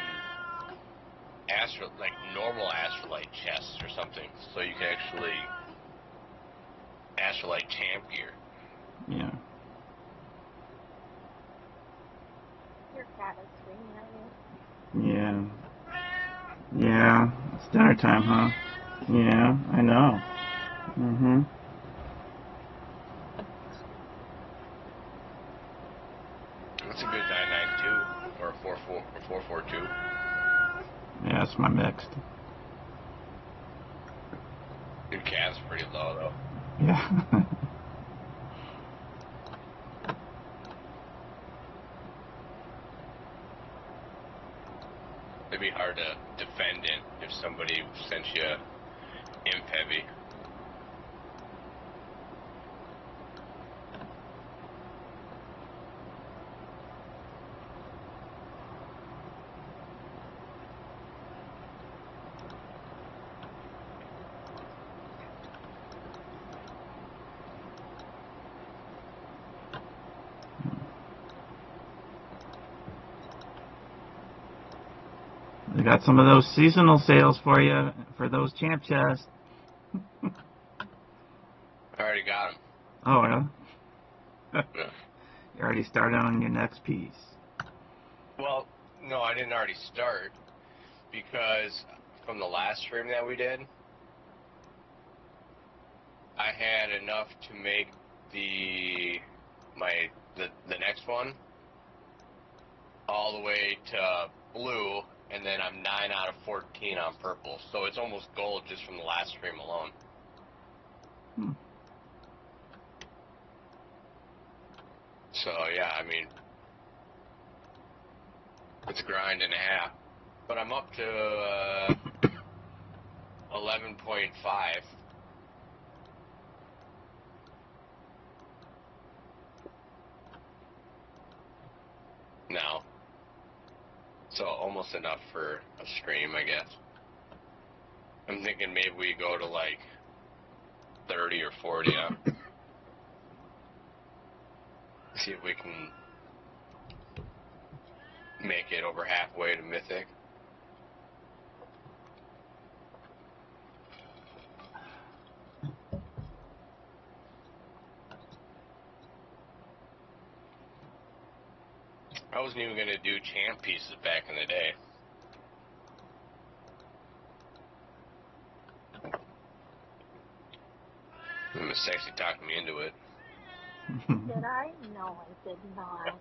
normal astrolite chests or something, so you can actually astrolite champ gear? Yeah. Your cat is screaming at you. Yeah. Yeah. It's dinner time, huh? Yeah, I know. Mm-hmm. That's a good 992 or a 442. Yeah, it's my mixed. Your cat's pretty low though. Yeah. It'd be hard to defend it if somebody sent you imp heavy. We got some of those seasonal sales for you for those champ chests. I already got them. Oh, yeah? Yeah. You already started on your next piece. Well, no, I didn't already start because from the last stream that we did, I had enough to make the next one all the way to blue, and then I'm 9 out of 14 on purple. So it's almost gold just from the last stream alone. So yeah, I mean, it's a grind and a half. But I'm up to 11.5. Now. So almost enough for a stream, I guess. I'm thinking maybe we go to like 30 or 40 up. See if we can make it over halfway to Mythic. I wasn't even going to do champ pieces back in the day. Miss Sexy talked me into it. Did I? No, I did not.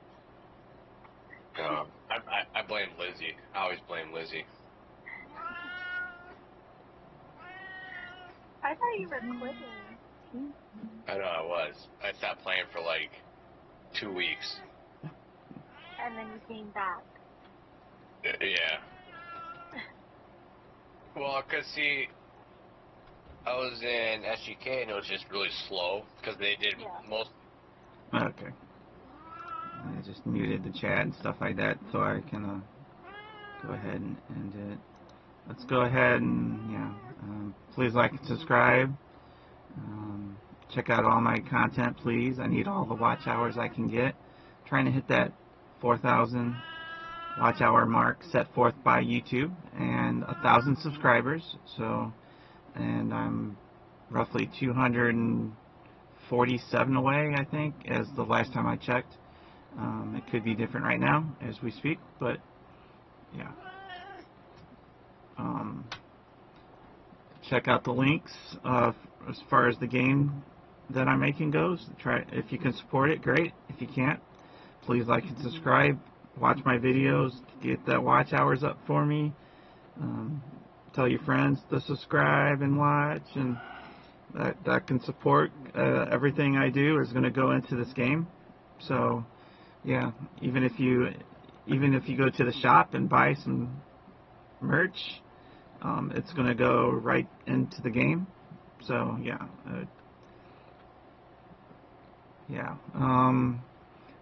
I blame Lizzie. I always blame Lizzie. I thought you were quitting. I know I was. I stopped playing for like 2 weeks. And then you came back. Yeah. Well, because see, I was in SGK and it was just really slow because they did most. Okay. I just muted the chat and stuff like that so I can go ahead and end it. Let's go ahead and, please like and subscribe. Check out all my content, please. I need all the watch hours I can get. Trying to hit that 4,000 watch hour mark set forth by YouTube and 1,000 subscribers. So, and I'm roughly 247 away, I think, as the last time I checked. It could be different right now as we speak, but yeah. Check out the links as far as the game that I'm making goes. Try if you can support it, great. If you can't, please like and subscribe. Watch my videos. Get that watch hours up for me. Tell your friends to subscribe and watch, and that can support everything I do is going to go into this game. So, yeah, even if you go to the shop and buy some merch, it's going to go right into the game. So, yeah.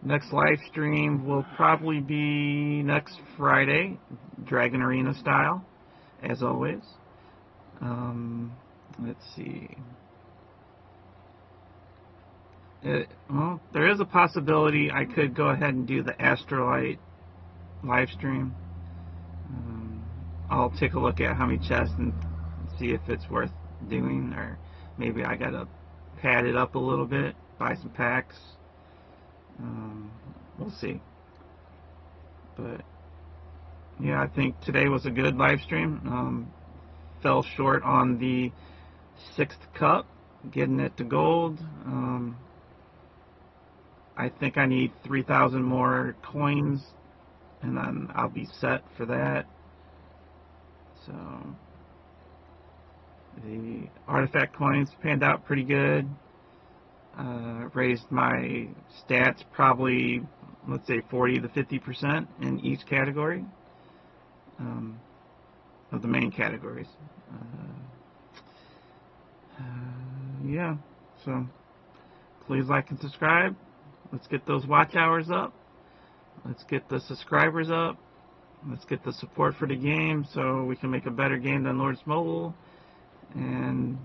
Next live stream will probably be next Friday, Dragon Arena style, as always. Let's see. Well, there is a possibility I could go ahead and do the Astrolite live stream. I'll take a look at how many chests and see if it's worth doing, or maybe I gotta pad it up a little bit, buy some packs. We'll see. But yeah, I think today was a good live stream. Fell short on the 6th cup, getting it to gold. I think I need 3,000 more coins, and then I'll be set for that. So the artifact coins panned out pretty good. Raised my stats probably, let's say, 40 to 50% in each category of the main categories. Yeah, so please like and subscribe. Let's get those watch hours up. Let's get the subscribers up. Let's get the support for the game so we can make a better game than Lords Mobile. And